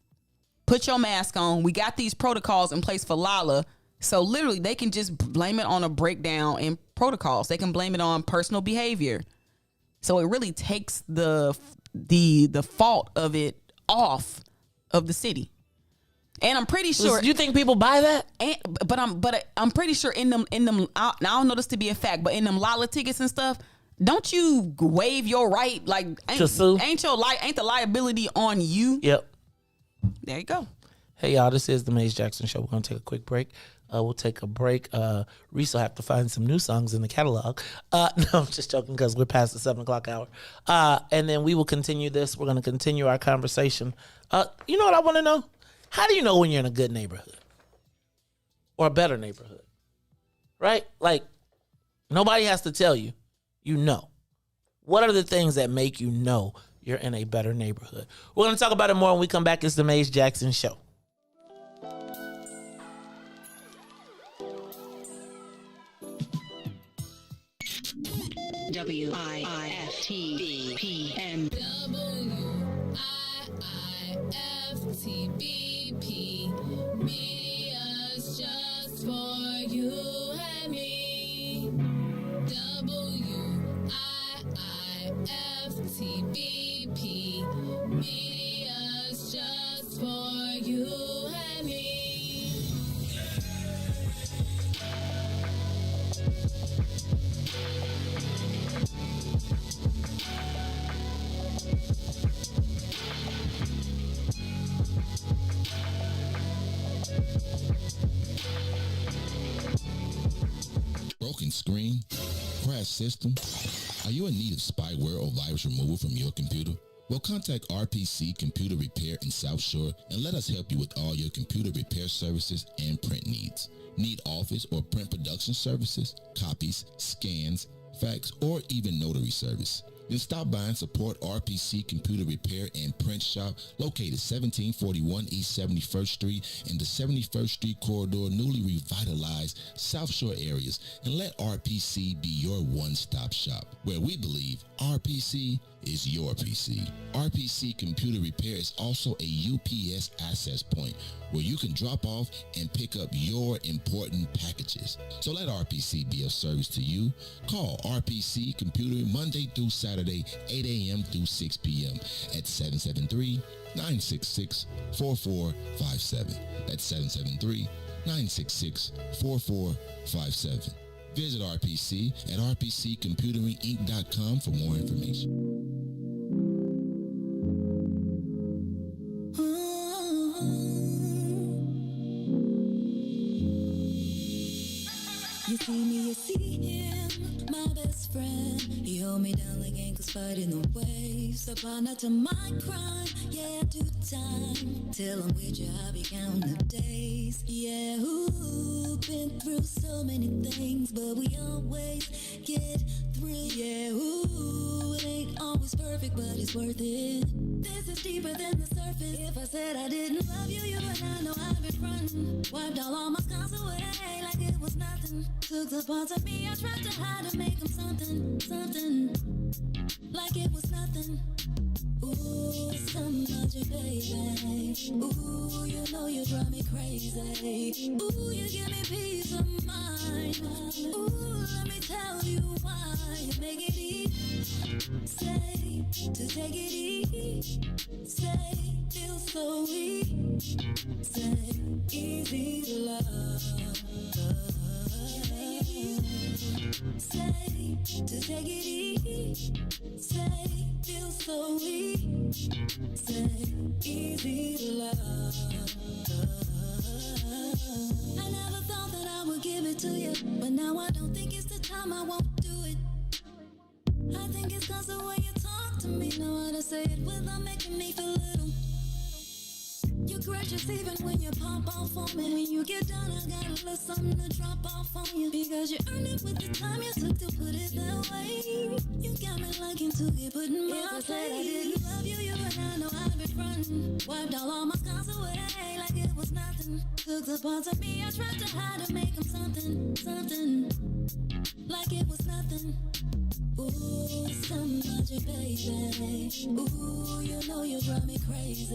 Put your mask on. We got these protocols in place for Lala. So literally they can just blame it on a breakdown in protocols. They can blame it on personal behavior. So it really takes the fault of it off of the city. And I'm pretty sure. Do you think people buy that? But I'm pretty sure in them I don't know this to be a fact, but in them Lala tickets and stuff, don't you waive your right, like, to sue? Ain't the liability on you? Yep. There you go. Hey y'all, this is the Maze Jackson Show. We're gonna take a quick break. We'll take a break. Reese will have to find some new songs in the catalog. No, I'm just joking, because we're past the 7 o'clock hour. And then we will continue this. We're gonna continue our conversation. You know what I want to know? How do you know when you're in a good neighborhood or a better neighborhood? Right? Like, nobody has to tell you. You know. What are the things that make you know you're in a better neighborhood? We're going to talk about it more when we come back. It's the Maze Jackson Show. WIIFTBPM. WIIFTBP. Media's just for you and me. WIIFTBP. Media's just for you and me. Broken screen? Crash system? Are you in need of spyware or virus removal from your computer? Well, contact RPC Computer Repair in South Shore and let us help you with all your computer repair services and print needs. Need office or print production services, copies, scans, fax, or even notary service? Then stop by and support RPC Computer Repair and Print Shop, located 1741 East 71st Street in the 71st Street corridor, newly revitalized South Shore areas, and let RPC be your one-stop shop, where we believe RPC is your PC. RPC Computer Repair is also a UPS access point where you can drop off and pick up your important packages. So let RPC be of service to you. Call RPC Computer Monday through Saturday, 8 a.m. through 6 p.m. at 773-966-4457. That's 773-966-4457. Visit RPC at rpccomputeringinc.com for more information. You see me, you see him, my best friend. He hold me down like ankles fighting the waves. A partner to my crime, yeah, I do time. Till I'm with you, I be counting the days. Yeah, ooh, been through so many things, but we always get through. Yeah, ooh, it ain't always perfect, but it's worth it. This is deeper than the surface. If I said I didn't love you, you would not know I've been frontin'. Wiped all my scars away like it was nothing. Took the parts of me I tried to hide to make them something, something. Like it was nothing. Ooh, so much, baby. Ooh, you know you drive me crazy. Ooh, you give me peace of mind. Ooh, let me tell you why. You make it easy. Say, to take it easy. Say, feel so easy. Say, easy love. Say, to take it easy. Say, feel so easy. Say, easy to love. I never thought that I would give it to you, but now I don't think it's the time I won't do it. I think it's cause the way you talk to me, know how to say it without making me feel little. You're gracious even when you pop off on me. When you get done, I got a little something to drop off on you. Because you earned it with the time you took to put it that way. You got me liking to get put in my place. I didn't love you, and I know I've been frontin'. Wiped all my scars away like it was nothing. Took the parts of me I tried to hide to make them something, something. Like it was nothing. Ooh, some magic, baby. Ooh, you know you drive me crazy.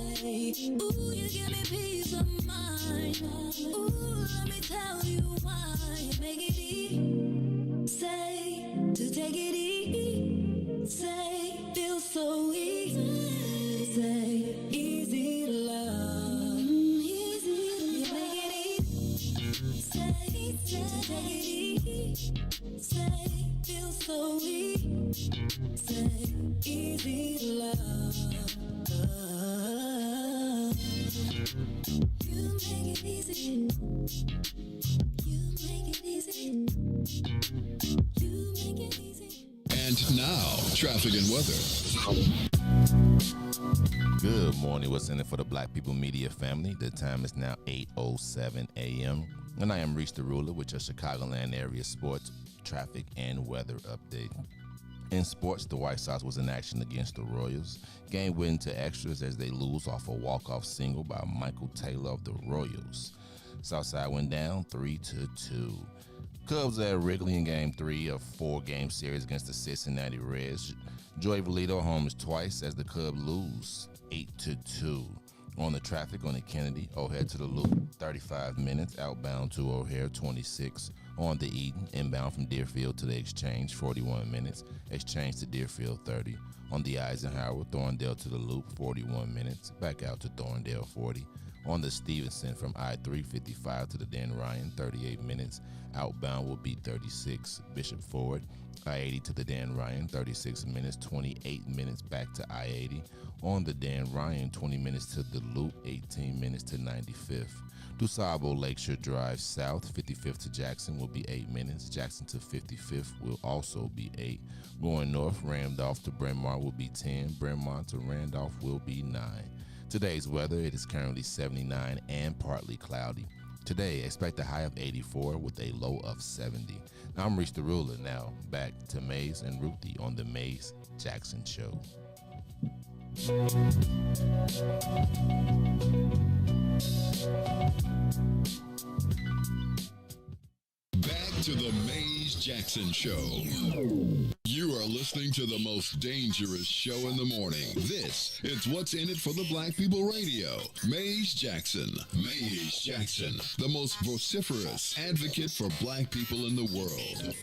Ooh, you give me peace of mind. Ooh, let me tell you why. Make it easy. Say, to take it easy. Say, feel so easy. Say, easy to love. Easy to make it easy. Say, take it easy. Say, feel so easy. Say, easy to love. You make it easy. You make it easy. You make it easy. And now, traffic and weather. Good morning. What's in it for the Black People Media family? The time is now 8:07 a.m. And I am Reese the Ruler with your Chicagoland area sports, traffic, and weather update. In sports, the White Sox was in action against the Royals. Game went into extras as they lose off a walk-off single by Michael Taylor of the Royals. Southside went down 3-2. Cubs at Wrigley in Game 3 of 4-game series against the Cincinnati Reds. Joey Votto homers twice as the Cubs lose 8-2. On the traffic on the Kennedy, O'Hare to the Loop, 35 minutes, outbound to O'Hare, 26. On the Eden, inbound from Deerfield to the Exchange, 41 minutes, Exchange to Deerfield, 30. On the Eisenhower, Thorndale to the Loop, 41 minutes, back out to Thorndale, 40. On the Stevenson from I-355 to the Dan Ryan, 38 minutes, outbound will be 36. Bishop Ford, I-80 to the Dan Ryan, 36 minutes, 28 minutes back to I-80. On the Dan Ryan, 20 minutes to the Loop, 18 minutes to 95th. DuSable Lakeshore Drive South, 55th to Jackson will be 8 minutes. Jackson to 55th will also be 8. Going north, Randolph to Bryn Mawr will be 10. Bryn Mawr to Randolph will be 9. Today's weather, it is currently 79 and partly cloudy. Today, expect a high of 84 with a low of 70. Now, I'm Reese the Ruler. Now, back to Maze and Ruthie on the Maze Jackson Show. Back to the Maze Jackson Show. You are listening to the most dangerous show in the morning. This is What's in it for the Black People Radio. Maze Jackson. Maze Jackson, the most vociferous advocate for black people in the world.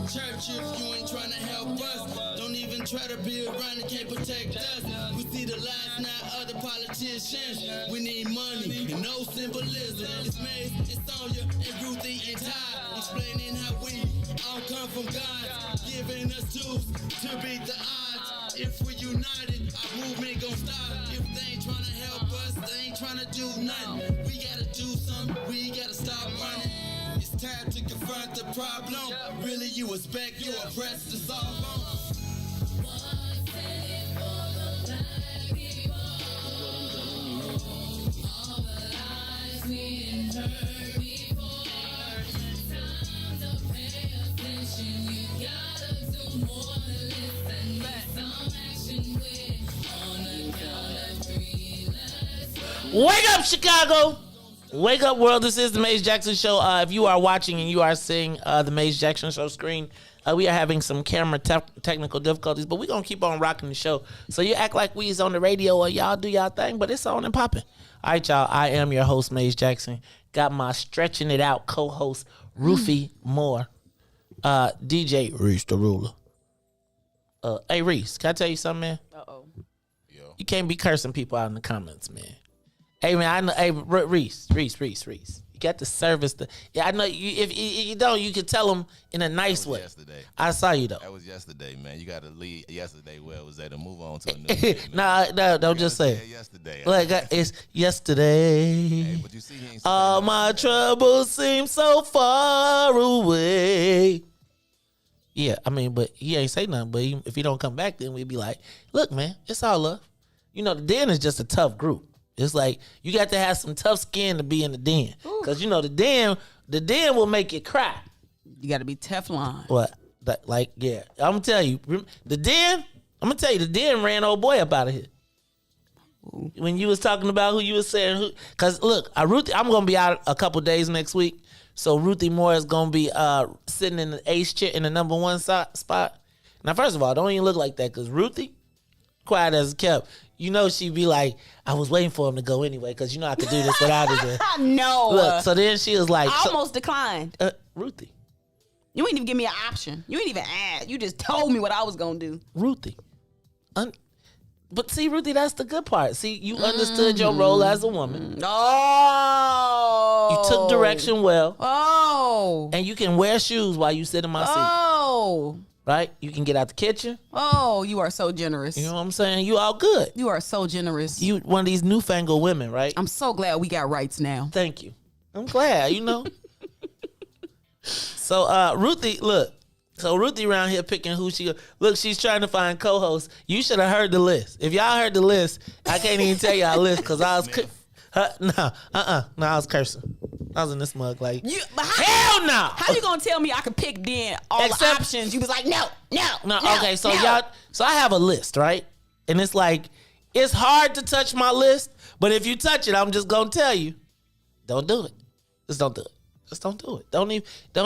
Church if you ain't trying to help us. Don't even try to be around and can't protect us. We see the lies now other politicians. We need money and no symbolism. It's Maze, it's Sonia, and Ruthie and Todd, explaining how we all come from God, giving us tools to beat the odds. If we're united, our movement gon' stop. If they ain't trying to help us, they ain't trying to do nothing. We gotta do something, we gotta stop running. It's time to confront the problem. Really, you expect you oppressed to solve them? Wake up, Chicago! Wake up, world. This is the Maze Jackson Show. If you are watching and you are seeing the Maze Jackson Show screen, we are having some camera technical difficulties, but we're going to keep on rocking the show. So you act like we is on the radio or y'all do y'all thing, but it's on and popping. All right, y'all. I am your host, Maze Jackson. Got my stretching it out co-host, Ruthie Moore. DJ Reese the Ruler. Hey, Reese, can I tell you something, man? Uh-oh. You can't be cursing people out in the comments, man. Hey, man, I know. Hey, Reese. You got to service the. Yeah, I know. If you don't, you can tell them in a nice way. Yesterday. I saw you though. That was yesterday, man. You got to leave yesterday. Where was that? To move on to a new day, No, don't just say it. Yesterday. Like it's yesterday. Hey, but you see, he ain't all my troubles seem so far away. Yeah, I mean, but he ain't say nothing. But if he don't come back, then we'd be like, look, man, it's all love. You know, the Den is just a tough group. It's like you got to have some tough skin to be in the Den, because you know the Den will make you cry. You got to be Teflon. What? Yeah, I'm gonna tell you, the Den. I'm gonna tell you, the Den ran old boy up out of here. Ooh. When you was talking about who you was saying, who? Because look, Ruthie, I'm gonna be out a couple days next week, so Ruthie Moore is gonna be sitting in the ace chair in the number 1 spot. Now, first of all, don't even look like that, because Ruthie, quiet as kept. You know she'd be like, I was waiting for him to go anyway, because you know I could do this without it. No. Look, so then she was like, I almost declined. Ruthie. You ain't even give me an option. You ain't even ask. You just told me what I was going to do. Ruthie. But see, Ruthie, that's the good part. See, you understood your role as a woman. Oh. You took direction well. Oh. And you can wear shoes while you sit in my seat. Oh. Right? You can get out the kitchen. Oh, you are so generous. You know what I'm saying? You all good. You are so generous. You one of these newfangled women, right? I'm so glad we got rights now. Thank you. I'm glad, you know. So, Ruthie, look. So, Ruthie around here picking who she... Look, she's trying to find co-hosts. You should have heard the list. If y'all heard the list, I can't even tell y'all list, because I was... No, I was cursing. I was in this mug like, hell no! How you gonna tell me I could pick then all the options? You was like, no. Okay, so y'all, so I have a list, right? And it's like, it's hard to touch my list, but if you touch it, I'm just gonna tell you, don't do it. Just don't do it. Just don't do it. Don't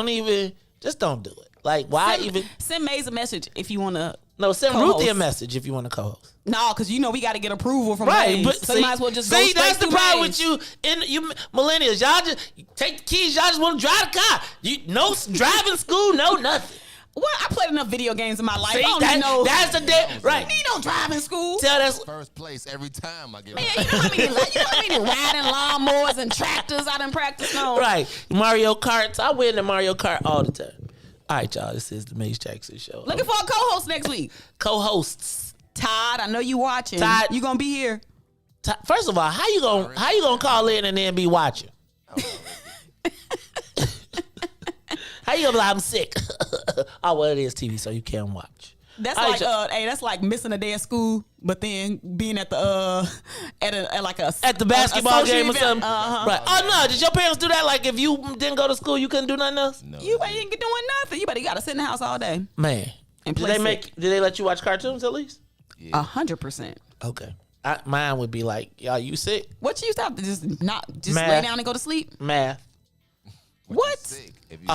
even, just don't do it. Like, why send Maze a message if you wanna. No, send co-host. Ruthie a message if you want to co-host. No, because you know we got to get approval from right, Maze. but so you might as well just go straight that's the to problem Maze. with you millennials. Y'all just take the keys. Y'all just want to drive the car. No driving school, no nothing. Well, I played enough video games in my life. See, I don't know. That's the day, right? You don't drive in school. Tell that's first place every time I get. Man, you know how many riding lawnmowers and tractors I done practiced on. Right, Mario Karts. I win the Mario Kart all the time. All right, y'all. This is the Maze Jackson Show. Looking for a co-host next week. Co-hosts. Todd, I know you watching. Todd, you gonna be here. Todd, first of all, how you gonna call in and then be watching? How you gonna be like, I'm sick? Oh, well, it is TV, so you can watch. That's like that's like missing a day of school, but then being at the at the basketball game or event. something. Right? Oh no, did your parents do that? Like if you didn't go to school, you couldn't do nothing else? No. You ain't doing nothing. You gotta sit in the house all day. Man, and did they let you watch cartoons at least? 100%. Okay. Mine would be like, y'all, you sick? What you used to have to just Math. lay down and go to sleep? Math. What?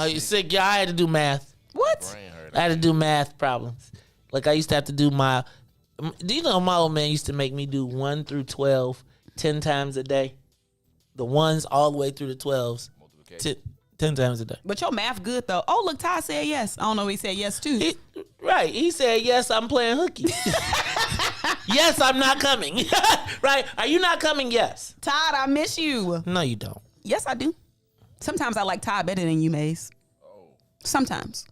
You sick? Yeah, I had to do math. What? I had to do math problems. Like I used to have to do do you know my old man used to make me do 1 through 12 10 times a day? The 1s all the way through the 12s 10 times a day. But your math good though. Oh, look, Todd said yes. I don't know if he said yes too. Right. He said, yes, I'm playing hooky. Yes, I'm not coming. Right. Are you not coming? Yes. Todd, I miss you. No, you don't. Yes, I do. Sometimes I like Todd better than you, Maze. Sometimes.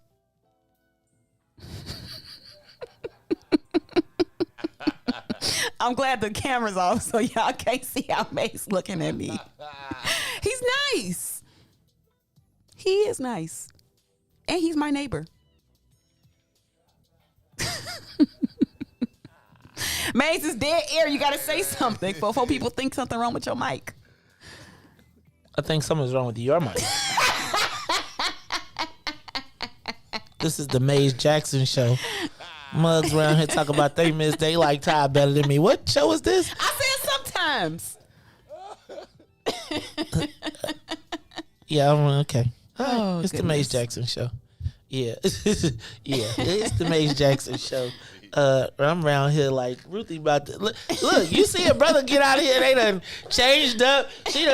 I'm glad the camera's off so y'all can't see how Maze looking at me. He's nice. He is nice. And he's my neighbor. Maze is dead air. You got to say something before people think something wrong with your mic. I think something's wrong with your mic. This is the Maze Jackson Show. Mugs around here talk about they miss. They like Todd better than me. What show is this? I said sometimes. Yeah, okay. Oh, It's the Maze Jackson show. Yeah. Yeah, it's the Maze Jackson show. I'm around here like Ruthie about to look. You see a brother get out of here. They done changed up. She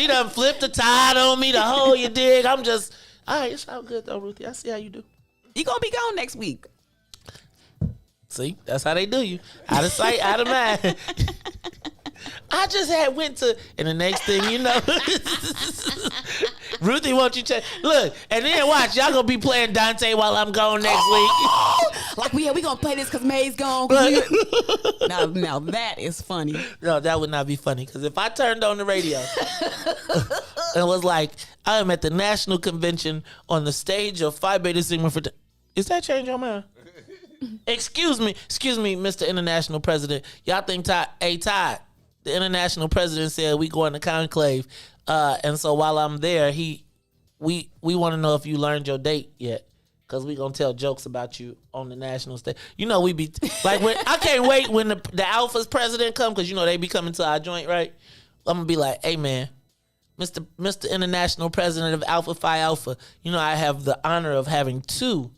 done flipped the tide on me. The whole you dig. I'm just all right. It's all good though, Ruthie. I see how you do. You gonna be gone next week. See, that's how they do you. Out of sight, out of mind. I just went to, and the next thing you know, Ruthie, won't you check? Look, and then watch, y'all gonna be playing Dante while I'm gone next week. Like we gonna play this because May's gone. Now that is funny. No, that would not be funny because if I turned on the radio and was like, I am at the national convention on the stage of Phi Beta Sigma for. Is that change your mind? Excuse me, Mr. International President. Y'all think Todd? Hey, Todd. The international president said we going to conclave, and so while I'm there, we want to know if you learned your date yet, because we gonna tell jokes about you on the national stage. You know we be like, I can't wait when the Alpha's president come, because you know they be coming to our joint, right? I'm gonna be like, hey man, Mr. International President of Alpha Phi Alpha, you know I have the honor of having 2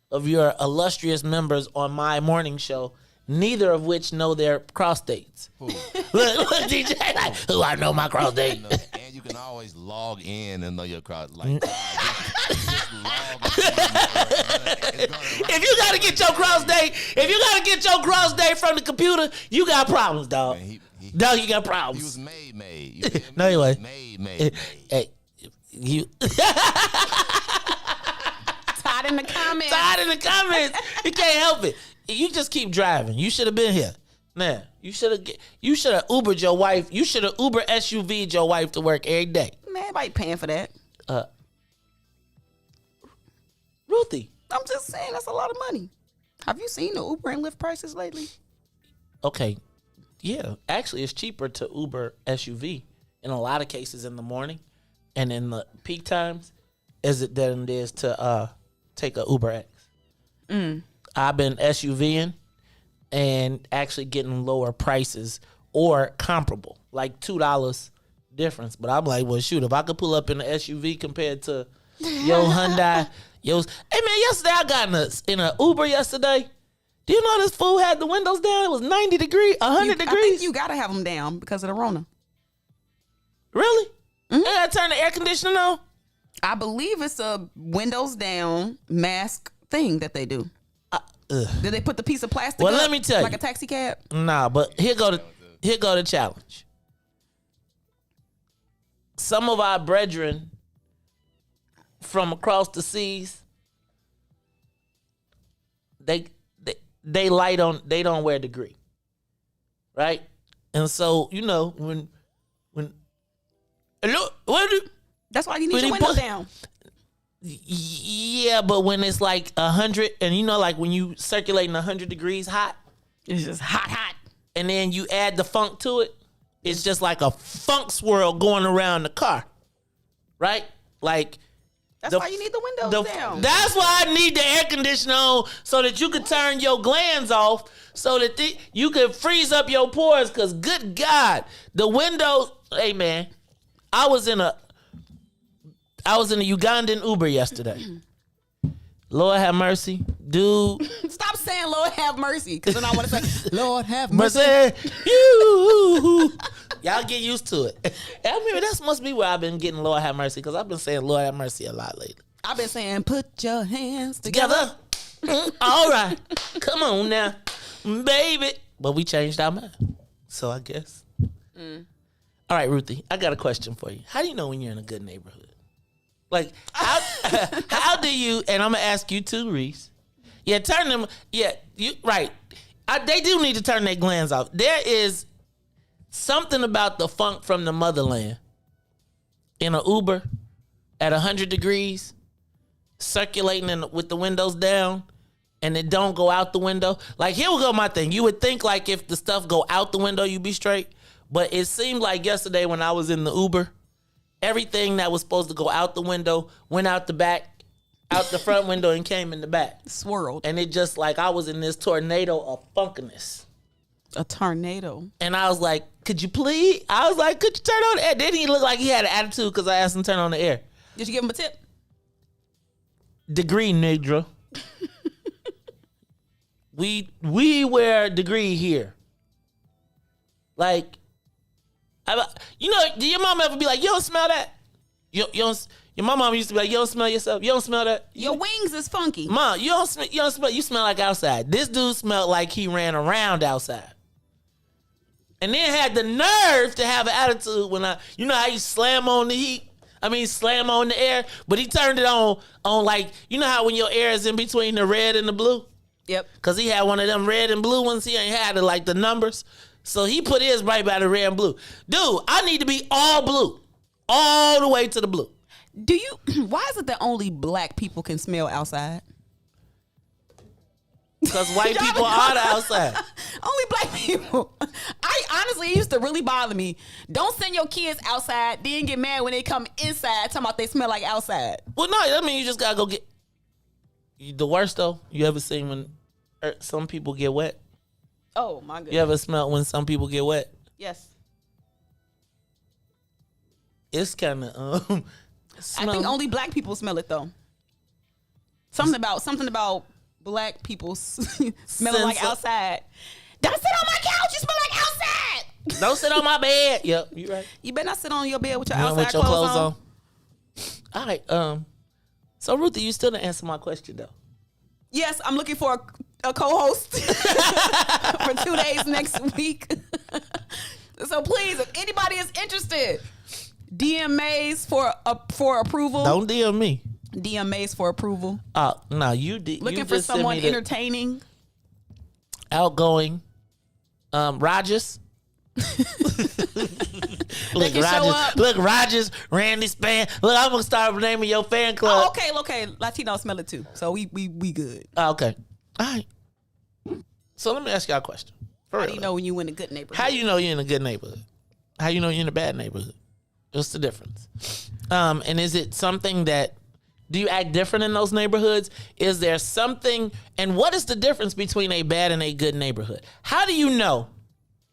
of your illustrious members on my morning show. Neither of which know their cross dates. Look, DJ, like, who I know my cross date. And you can always log in and know your cross. Like, just log in. If you gotta get your cross date, from the computer, you got problems, dog. Man, dog, you got problems. He was made. No, he was. Made. Hey, you. Todd in the comments. You can't help it. You just keep driving. You should have been here. Man, you should have Ubered your wife. You should have Uber SUV'd your wife to work every day. Man, everybody paying for that. Ruthie. I'm just saying that's a lot of money. Have you seen the Uber and Lyft prices lately? Okay. Yeah. Actually, it's cheaper to Uber SUV in a lot of cases in the morning and in the peak times than it is to take a Uber X. I've been SUVing and actually getting lower prices or comparable, like $2 difference. But I'm like, well, shoot, if I could pull up in an SUV compared to your Hyundai, hey man, yesterday I got in an Uber yesterday. Do you know this fool had the windows down? It was 90 degrees, 100 degrees. I think you gotta have them down because of the Rona. Really? Mm-hmm. They gotta turn the air conditioning on? I believe it's a windows down mask thing that they do. Did they put the piece of plastic well, up let me tell like you. a taxi cab? Nah, but here go the challenge. Some of our brethren from across the seas, they light on, they don't wear degree. Right? And so, you know, when that's why you need your window down. Yeah, but when it's like 100, and you know, like when you circulating 100 degrees hot, it's just hot. And then you add the funk to it, it's just like a funk swirl going around the car, right? Like that's why you need the windows down. That's why I need the air conditioner on so that you can turn your glands off, so that you can freeze up your pores. Cause good God, the windows. Hey man, I was in a Ugandan Uber yesterday. Lord have mercy, dude. Stop saying Lord have mercy, because then I want to say Lord have mercy. Y'all get used to it. I mean, that must be where I've been getting Lord have mercy, because I've been saying Lord have mercy a lot lately. I've been saying put your hands together. All right, come on now, baby. But we changed our mind, so I guess. All right, Ruthie, I got a question for you. How do you know when you're in a good neighborhood? Like, how do you, and I'm going to ask you too, Reese. Yeah, turn them, yeah, you right. They do need to turn their glands off. There is something about the funk from the motherland in an Uber at 100 degrees, circulating with the windows down, and it don't go out the window. Like, here will go my thing. You would think like if the stuff go out the window, you'd be straight. But it seemed like yesterday when I was in the Uber, everything that was supposed to go out the window went out the back, out the front window, and came in the back. Swirled. And it just like I was in this tornado of funkiness. A tornado. And I was like, could you please? I was like, could you turn on the air? Then he looked like he had an attitude because I asked him to turn on the air. Did you give him a tip? Degree, Negro. we wear degree here. Like, you know, did your mom ever be like, you don't smell that? You don't. Your mom used to be like, you don't smell yourself? You don't smell that? Your wings is funky. Mom, you don't smell, you smell like outside. This dude smelled like he ran around outside. And then had the nerve to have an attitude when you know how you slam on the air, but he turned it on like, you know how when your air is in between the red and the blue? Yep. Because he had one of them red and blue ones. He ain't had it like the numbers. So he put his right by the red and blue. Dude, I need to be all blue. All the way to the blue. Why is it that only black people can smell outside? Because white people are the outside. Only black people. I honestly, it used to really bother me. Don't send your kids outside, then get mad when they come inside talking about they smell like outside. Well, no, I mean, you just got to go get... The worst, though, you ever seen when some people get wet? Oh, my goodness. You ever smell when some people get wet? Yes. It's kind of... I think only black people smell it, though. Something about black people smelling like outside. Don't sit on my couch. You smell like outside. Don't sit on my bed. Yep, you right. You better not sit on your bed with your outside clothes on. All right. So Ruthie, you still didn't answer my question though. Yes, I'm looking for a co-host for 2 days next week. So please, if anybody is interested, DM Mays for approval. Don't DM me. DM Mays for approval. No, you did. Looking for someone entertaining, outgoing. Rogers. Look, Rogers, Randy Span. Look, I'm gonna start naming your fan club. Oh, okay. Latino smell it too, so we good. Okay, all right. So let me ask y'all a question. How do you know when you in a good neighborhood? How you know you're in a good neighborhood? How you know you're in a bad neighborhood? What's the difference? And is it something that, do you act different in those neighborhoods? Is there something, and what is the difference between a bad and a good neighborhood? How do you know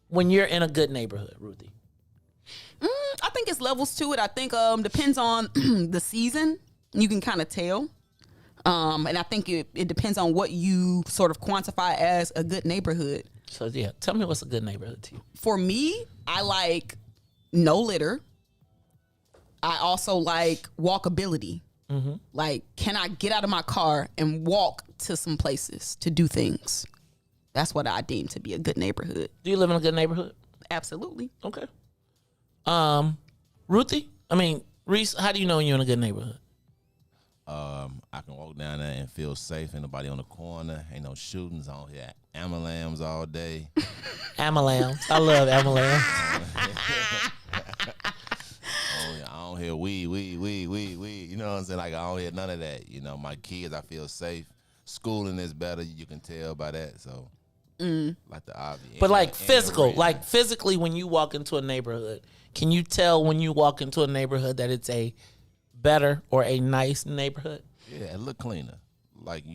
when you're in a good neighborhood, Ruthie? I think it's levels to it. I think depends on the season. You can kind of tell. And I think it depends on what you sort of quantify as a good neighborhood. So yeah, tell me what's a good neighborhood to you. For me, I like no litter. I also like walkability. Mm-hmm. Like, can I get out of my car and walk to some places to do things? That's what I deem to be a good neighborhood. Do you live in a good neighborhood? Absolutely. Okay. Ruthie? Reese, how do you know when you're in a good neighborhood? I can walk down there and feel safe. Ain't nobody on the corner. Ain't no shootings on here. Amalams all day. Amalams. I love amalams. I don't hear weed. You know what I'm saying? Like, I don't hear none of that. You know, my kids, I feel safe. Schooling is better. You can tell by that. So, like the obvious. But like physical, like physically when you walk into a neighborhood, can you tell when you walk into a neighborhood that it's a better or a nice neighborhood? Yeah, it look cleaner. Like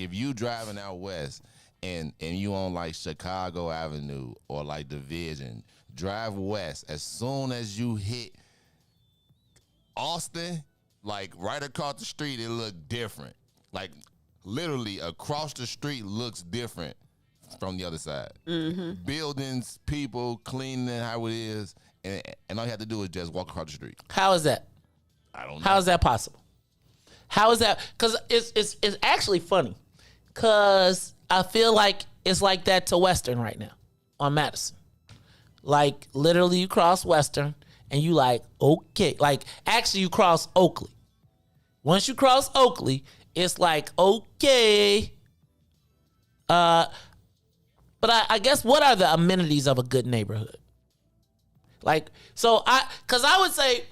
if you driving out west and you on like Chicago Avenue or like Division, drive west. As soon as you hit Austin, like right across the street, it look different. Like literally across the street looks different from the other side. Mm-hmm. Buildings, people, cleaning how it is, and all you have to do is just walk across the street. How is that? I don't know. How is that possible? How is that? Because it's actually funny. Because I feel like it's like that to Western right now on Madison. Like literally you cross Western and you like, okay. Like actually you cross Oakley. Once you cross Oakley, it's like, okay. But I guess what are the amenities of a good neighborhood? Like, because I would say,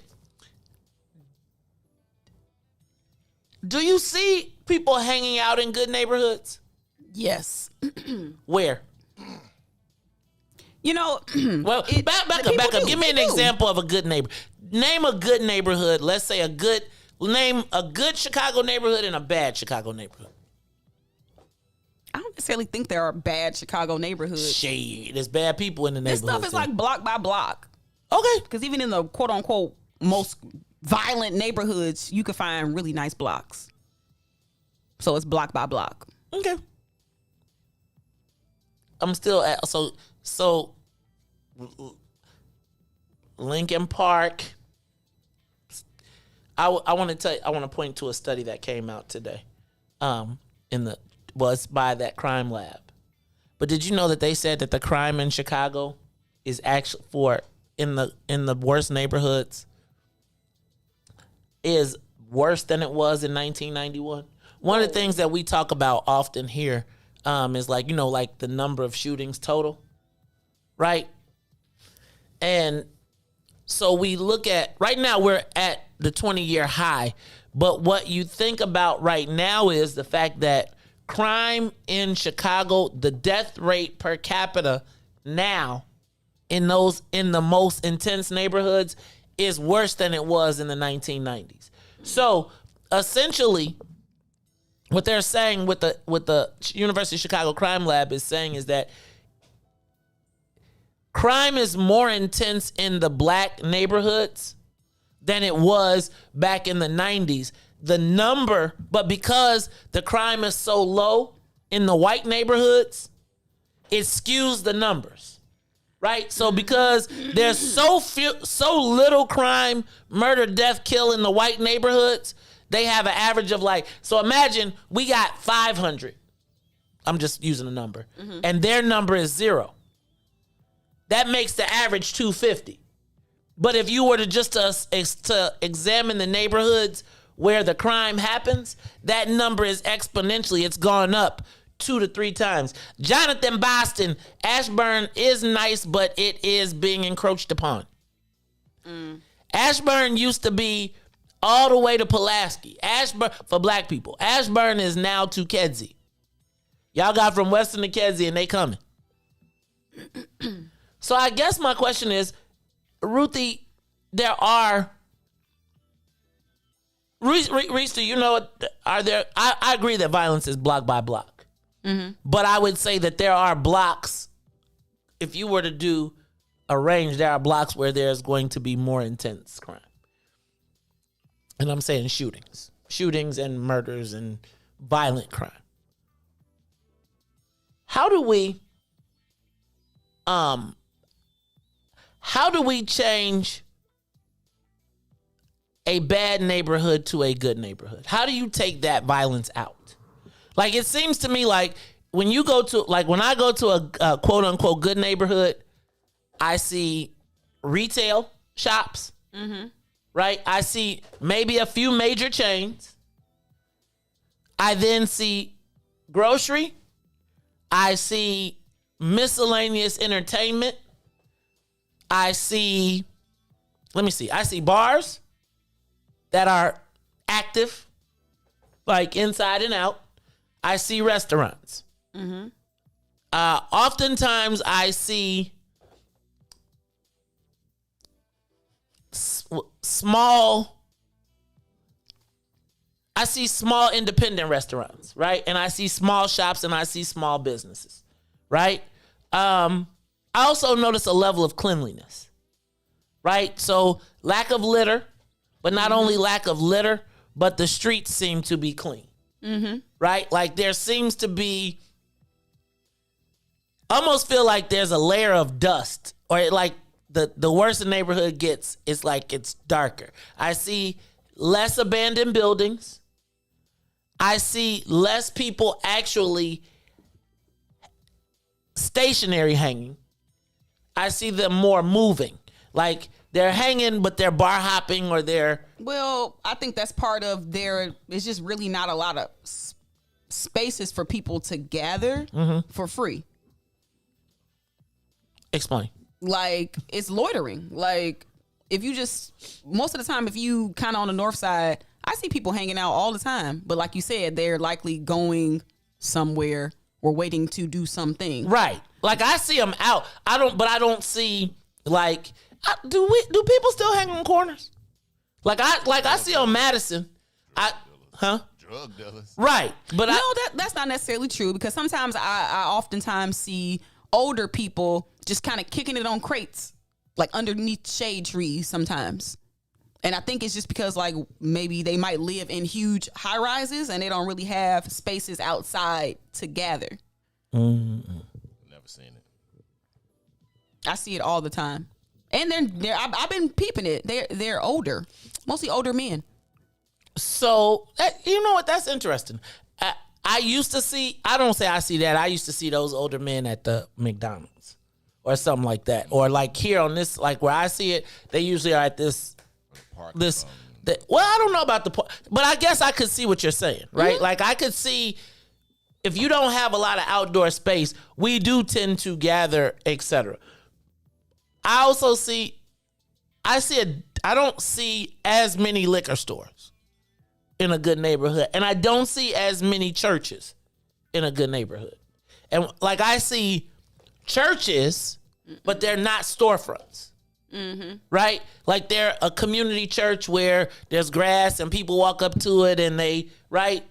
do you see people hanging out in good neighborhoods? Yes. Where? You know, well, back up. Give me an example of a good neighbor. Name a good neighborhood. Let's say name a good Chicago neighborhood and a bad Chicago neighborhood. I don't necessarily think there are bad Chicago neighborhoods. Shit, there's bad people in the This neighborhood. stuff is like block by block. Okay. Because even in the quote unquote most violent neighborhoods, you can find really nice blocks. So it's block by block. Okay. I'm still at so Lincoln Park. I want to point to a study that came out today. Was by that crime lab. But did you know that they said that the crime in Chicago is actually in the worst neighborhoods is worse than it was in 1991? One of the things that we talk about often here is like the number of shootings total, right? And so we look at right now we're at the 20-year high, but what you think about right now is the fact that crime in Chicago, the death rate per capita now in the most intense neighborhoods is worse than it was in the 1990s. So essentially, what they're saying with the University of Chicago Crime Lab is saying is that crime is more intense in the black neighborhoods than it was back in the 90s. But because the crime is so low in the white neighborhoods, it skews the numbers, right? So because there's so little crime, murder, death, kill in the white neighborhoods, they have an average of so imagine we got 500. I'm just using a number. Mm-hmm. And their number is 0. That makes the average 250. But if you were to examine the neighborhoods where the crime happens, that number is exponentially. It's gone up 2 to 3 times. Jonathan Boston, Ashburn is nice, but it is being encroached upon. Ashburn used to be all the way to Pulaski. Ashburn, for black people. Ashburn is now to Kedzie. Y'all got from Western to Kedzie and they coming. So I guess my question is, Ruthie, there are... Reese, do you know, are there... I agree that violence is block by block. Mm-hmm. But I would say that there are blocks, if you were to do a range, there are blocks where there's going to be more intense crime. And I'm saying shootings and murders and violent crime. How do we change a bad neighborhood to a good neighborhood? How do you take that violence out? Like, it seems to me like when you go to, when I go to a quote unquote good neighborhood, I see retail shops. Mm-hmm. Right? I see maybe a few major chains. I then see grocery. I see miscellaneous entertainment. I see bars that are active, like inside and out. I see restaurants. Mm-hmm. Oftentimes I see small independent restaurants, right? And I see small shops and I see small businesses, right? I also notice a level of cleanliness, right? So lack of litter, but not only lack of litter, but the streets seem to be clean, right? Like there seems to be, almost feel like there's a layer of dust, or like the worse the neighborhood gets, it's like it's darker. I see less abandoned buildings. I see less people actually stationary hanging. I see them more moving. Like they're hanging, but they're bar hopping or they're... Well, I think that's part of it's just really not a lot of spaces for people to gather for free. Explain. Like, it's loitering. Like, most of the time, if you kind of on the north side, I see people hanging out all the time. But like you said, they're likely going somewhere or waiting to do something. Right. Like, I see them out. I don't see, like, do people still hang on corners? Like I see on Madison. Drug dealers. Right. But that's not necessarily true, because sometimes I oftentimes see older people just kind of kicking it on crates, like underneath shade trees sometimes. And I think it's just because, like, maybe they might live in huge high rises and they don't really have spaces outside to gather. Never seen it. I see it all the time. And I've been peeping it. They're older, mostly older men. So, you know what? That's interesting. I used to see, I don't say I see that. I used to see those older men at the McDonald's or something like that. Or like here on this, like where I see it, they usually are at this, well, I don't know about the park, but I guess I could see what you're saying, right? Mm-hmm. Like I could see if you don't have a lot of outdoor space, we do tend to gather, etc. I also I don't see as many liquor stores in a good neighborhood. And I don't see as many churches in a good neighborhood. And like I see churches, but they're not storefronts. Mm-hmm. Right? Like they're a community church where there's grass and people walk up to it and they, right?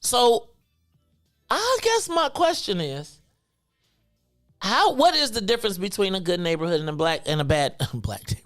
So I guess my question is, what is the difference between a good neighborhood and a bad neighborhood?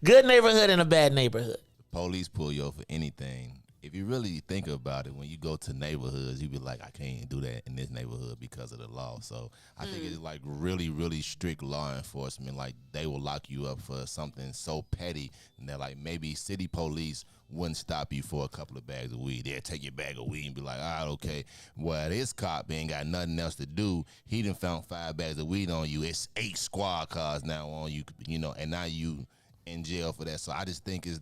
Good neighborhood and a bad neighborhood. Police pull you over for anything. If you really think about it, when you go to neighborhoods, you be like, I can't do that in this neighborhood because of the law. So I think it's like really, really strict law enforcement. Like they will lock you up for something so petty that like maybe city police wouldn't stop you for a couple of bags of weed. They'll take your bag of weed and be like, all right, okay. Well, this cop ain't got nothing else to do. He done found 5 bags of weed on you. It's 8 squad cars now on you, and now you in jail for that. So I just think it's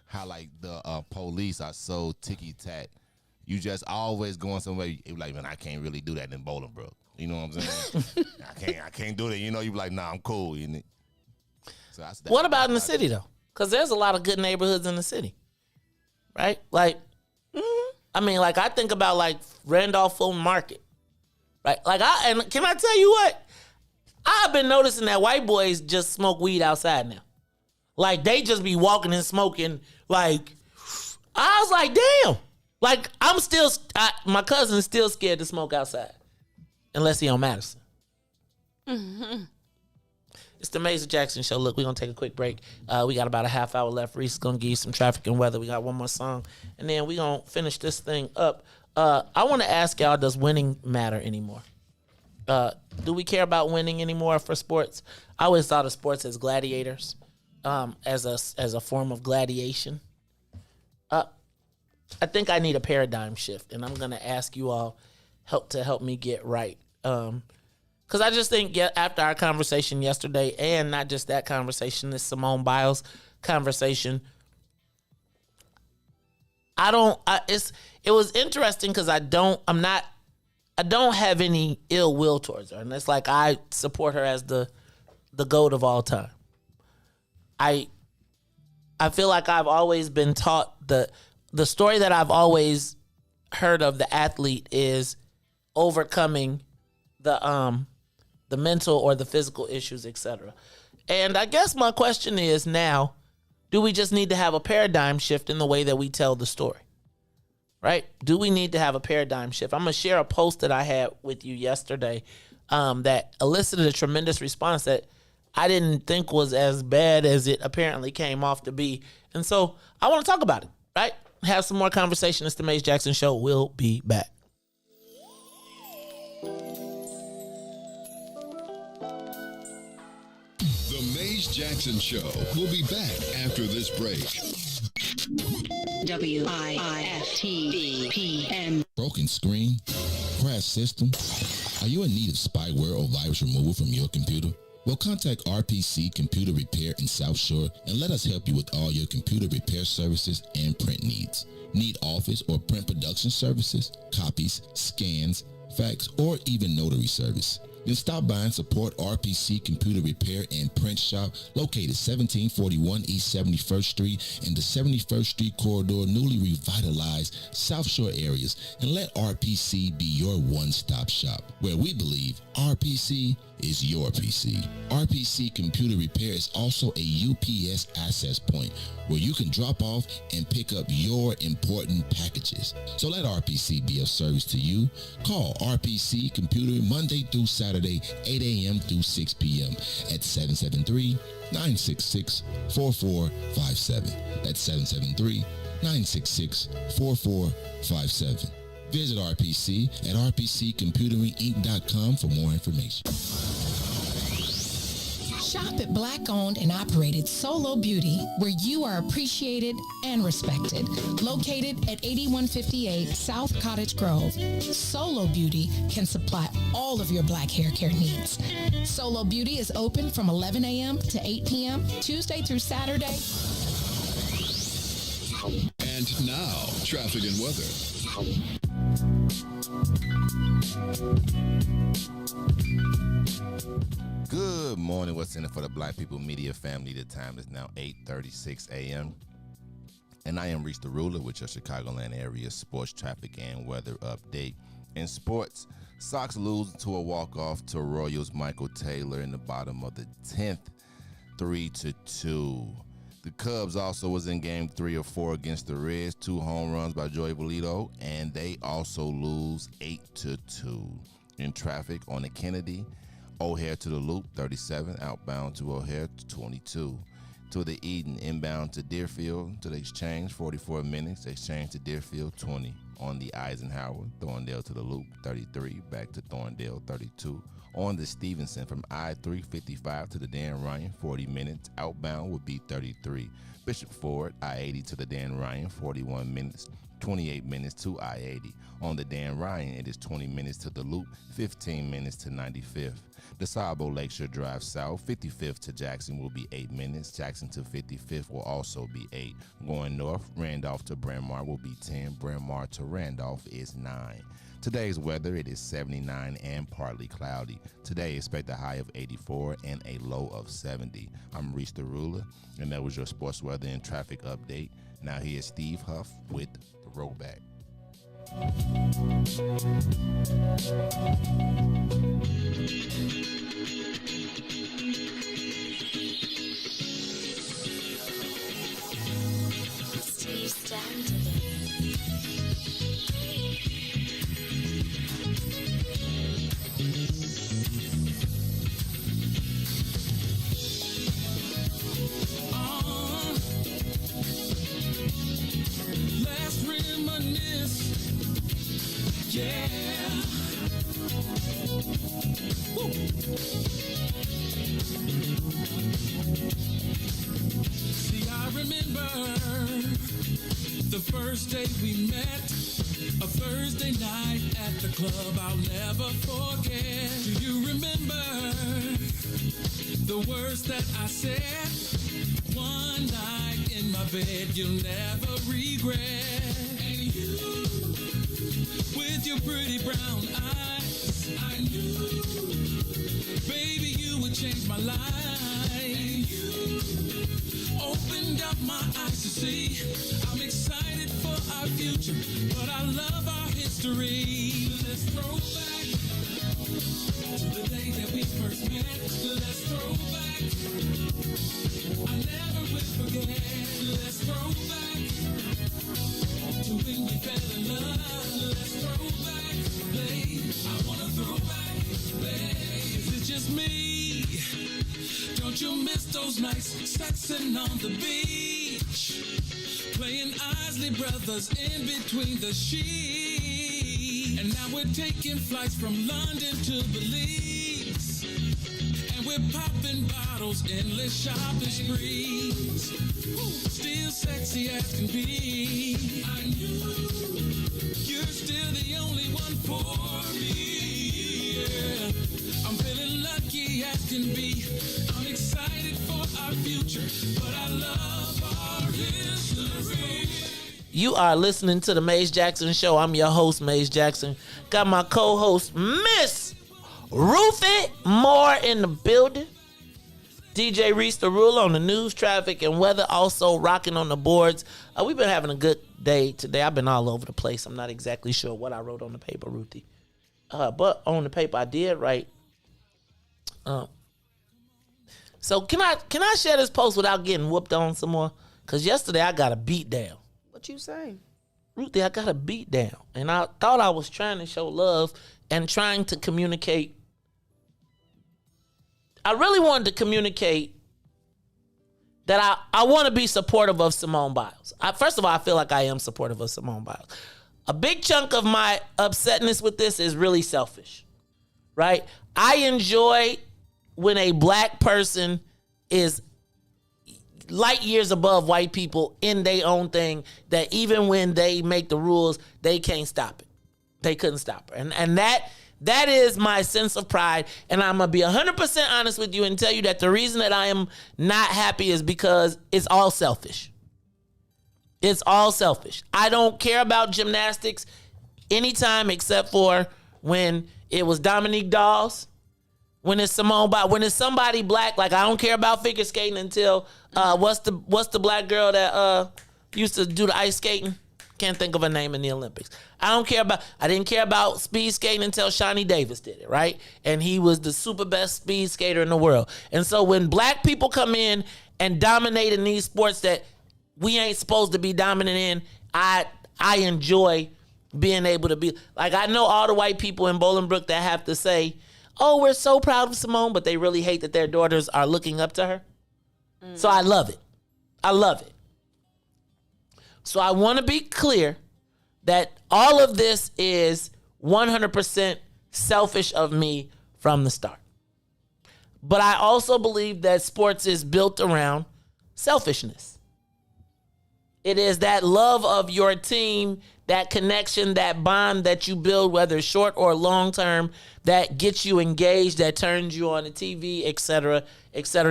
how like the police are so ticky-tack. You just always going somewhere, you be like, man, I can't really do that in Bolingbrook. You know what I'm saying? I can't do that. You be like, nah, I'm cool. So what about in the city, though? Because there's a lot of good neighborhoods in the city. Right? Like, I mean, like, I think about, like, Randolph Fulton Market. Right? Like, and can I tell you what? I've been noticing that white boys just smoke weed outside now. Like, they just be walking and smoking. Like, I was like, damn. Like, my cousin's still scared to smoke outside. Unless he on Madison. Mm-hmm. It's the Mazer Jackson Show. Look, we're going to take a quick break. We got about a half hour left. Reese is going to give you some traffic and weather. We got one more song. And then we're going to finish this thing up. I want to ask y'all, does winning matter anymore? Do we care about winning anymore for sports? I always thought of sports as gladiators. As a form of gladiation. I think I need a paradigm shift, and I'm gonna ask you all to help me get right. Because I just think after our conversation yesterday, and not just that conversation, this Simone Biles conversation, it was interesting because I don't have any ill will towards her, and it's like I support her as the GOAT of all time. I feel like I've always been taught the story that I've always heard of the athlete is overcoming the mental or the physical issues, etc. And I guess my question is now, do we just need to have a paradigm shift in the way that we tell the story? Right? Do we need to have a paradigm shift? I'm going to share a post that I had with you yesterday that elicited a tremendous response that I didn't think was as bad as it apparently came off to be. And so I want to talk about it, right? Have some more conversation. It's the Maze Jackson Show. We'll be back. The Maze Jackson Show. We'll be back after this break. WIIFTBPM. Broken screen? Crash system? Are you in need of spyware or virus removal from your computer? Well, contact RPC Computer Repair in South Shore and let us help you with all your computer repair services and print needs. Need office or print production services, copies, scans, fax, or even notary service? Then stop by and support RPC Computer Repair and Print Shop, located 1741 East 71st Street in the 71st Street corridor, newly revitalized South Shore areas, and let RPC be your one-stop shop, where we believe RPC is your PC. RPC Computer Repair is also a UPS access point where you can drop off and pick up your important packages. So let RPC be of service to you. Call RPC Computer Monday through Saturday, 8 a.m. through 6 p.m. at 773-966-4457. That's 773-966-4457. Visit RPC at rpccomputeringinc.com for more information. Shop at Black-owned and operated Solo Beauty, where you are appreciated and respected. Located at 8158 South Cottage Grove, Solo Beauty can supply all of your black hair care needs. Solo Beauty is open from 11 a.m. to 8 p.m., Tuesday through Saturday. And now, traffic and weather. Good morning. What's in it for the Black People Media family? The time is now 8:36 a.m. And I am Reese the Ruler with your Chicagoland area sports traffic and weather update. In sports, Sox lose to a walk-off to Royals Michael Taylor in the bottom of the 10th, 3-2. The Cubs also was in game 3 of 4 against the Reds, 2 home runs by Joey Votto, and they also lose 8-2. In traffic on the Kennedy, O'Hare to the Loop, 37, outbound to O'Hare, 22. To the Eden, inbound to Deerfield, to the Exchange, 44 minutes, Exchange to Deerfield, 20. On the Eisenhower, Thorndale to the Loop, 33, back to Thorndale, 32. On the Stevenson from I-355 to the Dan Ryan, 40 minutes, outbound would be 33. Bishop Ford, I-80 to the Dan Ryan, 41 minutes, 28 minutes to I-80. On the Dan Ryan, it is 20 minutes to the Loop, 15 minutes to 95th. The Sabo Lakeshore Drive South, 55th to Jackson will be 8 minutes. Jackson to 55th will also be 8. Going north, Randolph to Bryn Mawr will be 10. Bryn Mawr to Randolph is 9. Today's weather, it is 79 and partly cloudy. Today, expect a high of 84 and a low of 70. I'm Reese the Ruler, and that was your sports weather and traffic update. Now here's Steve Huff with the Rollback. Steve Stanton. Let's reminisce, yeah. Woo. See, I remember the first day we met, a Thursday night at the club I'll never forget. Do you remember the words that I said? One night in my bed you'll never regret. And you, with your pretty brown eyes, I knew, baby, you would change my life. And you opened up my eyes to see I'm excited for our future, but I love our history. Let's throw back to the day that we first met. Let's throw back, I never will forget. Let's throw back to when we fell in love. Let's throw back, babe. I wanna throw back, babe. Is it just me? Don't you miss those nights sexing on the beach, playing Isley Brothers in between the sheets? And now we're taking flights from London to Belize, and we're popping bottles, endless shopping sprees. Still sexy as can be. I knew you're still the only one for me. Yeah. I'm feeling lucky as can be. I'm excited for our future, but I love our history. You are listening to the Maze Jackson Show. I'm your host, Maze Jackson. Got my co-host, Miss Ruthie Moore in the building. DJ Reese the Ruler on the news, traffic, and weather, also rocking on the boards. We've been having a good day today. I've been all over the place. I'm not exactly sure what I wrote on the paper, Ruthie. But on the paper I did write. So can I share this post without getting whooped on some more? Because yesterday I got a beat down. What you say? Ruthie, I got a beat down. And I thought I was trying to show love and trying to communicate. I really wanted to communicate that I want to be supportive of Simone Biles. First of all, I feel like I am supportive of Simone Biles. A big chunk of my upsetness with this is really selfish, right? I enjoy when a black person is light years above white people in their own thing, that even when they make the rules, they can't stop it. They couldn't stop her. And that is my sense of pride. And I'm going to be 100% honest with you and tell you that the reason that I am not happy is because it's all selfish. It's all selfish. I don't care about gymnastics anytime except for when it was Dominique Dawes, when it's Simone Biles, when it's somebody black. Like, I don't care about figure skating until what's the black girl that used to do the ice skating? Can't think of her name in the Olympics. I didn't care about speed skating until Shawnee Davis did it, right? And he was the super best speed skater in the world. And so when black people come in and dominate in these sports that we ain't supposed to be dominant in, I enjoy being able to be, like, I know all the white people in Bolingbrook that have to say, oh, we're so proud of Simone, but they really hate that their daughters are looking up to her. So I love it. I love it. So I want to be clear that all of this is 100% selfish of me from the start. But I also believe that sports is built around selfishness. It is that love of your team, that connection, that bond that you build, whether short or long term, that gets you engaged, that turns you on the TV, et cetera,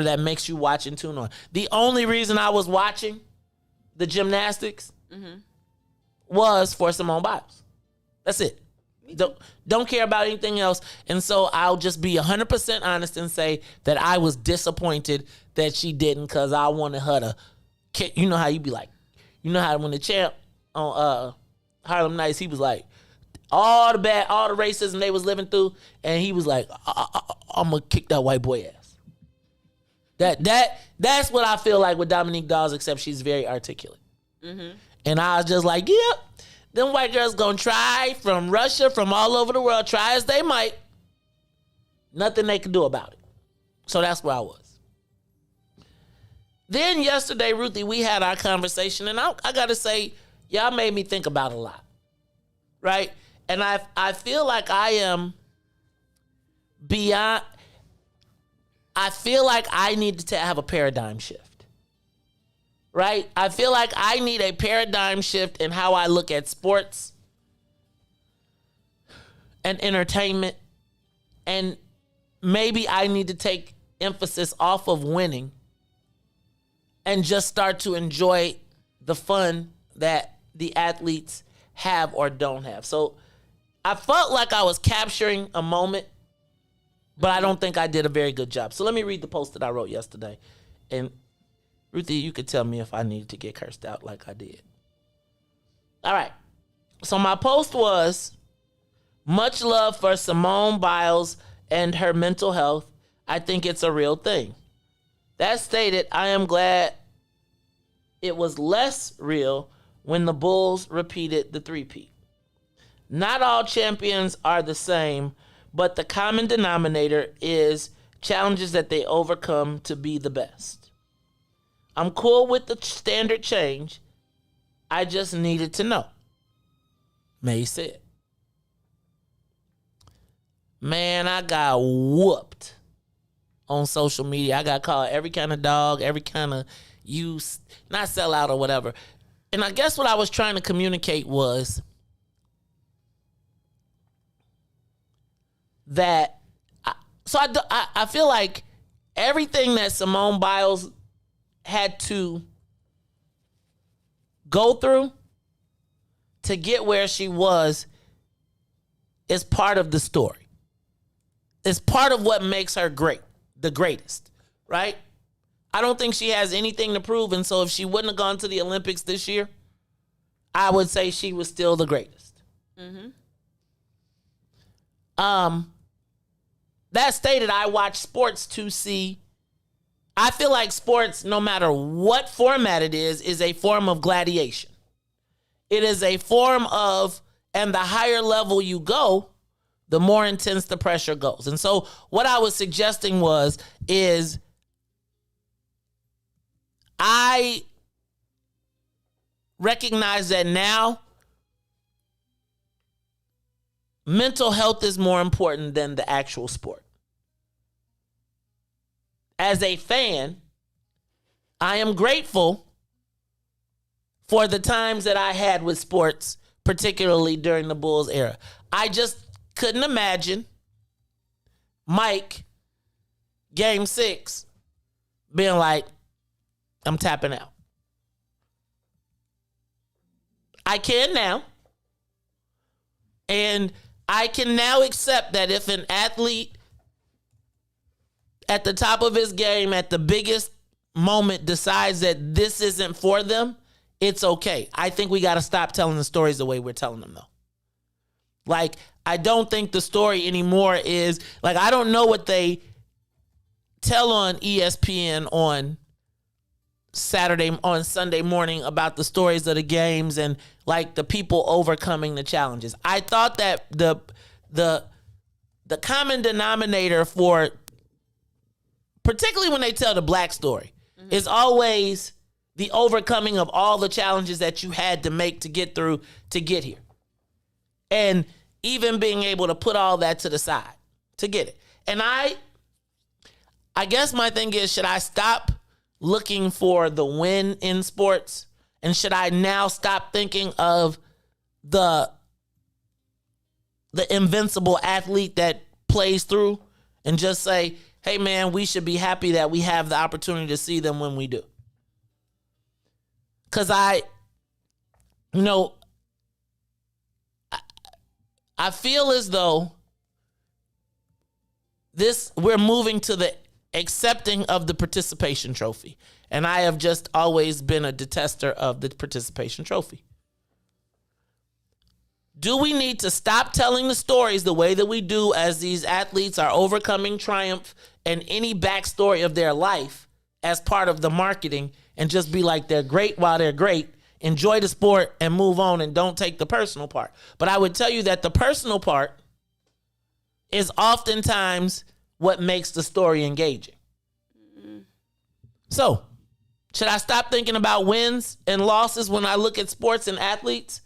that makes you watch and tune on. The only reason I was watching the gymnastics was for Simone Biles. That's it. Don't care about anything else. And so I'll just be 100% honest and say that I was disappointed that she didn't, because I wanted her to, you know how you be like, you know how when the champ on Harlem Nights, he was like, all the racism they was living through, and he was like, I'm gonna kick that white boy ass. That's what I feel like with Dominique Dawes, except she's very articulate. And I was just like, yep, them white girls gonna try from Russia, from all over the world, try as they might. Nothing they can do about it. So that's where I was. Then yesterday, Ruthie, we had our conversation, and I gotta say, y'all made me think about a lot, right? And I feel like I am beyond, I feel like I need to have a paradigm shift, right? I feel like I need a paradigm shift in how I look at sports and entertainment, and maybe I need to take emphasis off of winning and just start to enjoy the fun that the athletes have or don't have. So I felt like I was capturing a moment, but I don't think I did a very good job. So let me read the post that I wrote yesterday. And Ruthie, you could tell me if I needed to get cursed out like I did. All right. So my post was, much love for Simone Biles and her mental health. I think it's a real thing. That stated, I am glad it was less real when the Bulls repeated the three-peat. Not all champions are the same, but the common denominator is challenges that they overcome to be the best. I'm cool with the standard change. I just needed to know. May said. Man, I got whooped on social media. I got called every kind of dog, every kind of use, not sellout or whatever. And I guess what I was trying to communicate was that, I feel like everything that Simone Biles had to go through to get where she was is part of the story. is part of what makes her great, the greatest, right? I don't think she has anything to prove, and so if she wouldn't have gone to the Olympics this year, I would say she was still the greatest. That stated, I watch sports to see. I feel like sports, no matter what format it is a form of gladiation. It is a form of, and the higher level you go, the more intense the pressure goes. And so what I was suggesting is I recognize that now mental health is more important than the actual sport. As a fan, I am grateful for the times that I had with sports, particularly during the Bulls era. I just couldn't imagine Mike, Game 6, being like, I'm tapping out. I can now. And I can now accept that if an athlete at the top of his game, at the biggest moment, decides that this isn't for them, it's okay. I think we got to stop telling the stories the way we're telling them, though. Like, I don't think the story anymore is, like, I don't know what they tell on ESPN on Sunday morning about the stories of the games and, like, the people overcoming the challenges. I thought that the common denominator for, particularly when they tell the black story, is always the overcoming of all the challenges that you had to make to get through to get here. And even being able to put all that to the side to get it. And I guess my thing is, should I stop looking for the win in sports? And should I now stop thinking of the invincible athlete that plays through and just say, hey man, we should be happy that we have the opportunity to see them when we do? Because I feel as though we're moving to the accepting of the participation trophy. And I have just always been a detester of the participation trophy. Do we need to stop telling the stories the way that we do as these athletes are overcoming triumph and any backstory of their life as part of the marketing, and just be like, they're great while they're great, enjoy the sport and move on and don't take the personal part? But I would tell you that the personal part is oftentimes what makes the story engaging. So, should I stop thinking about wins and losses when I look at sports and athletes?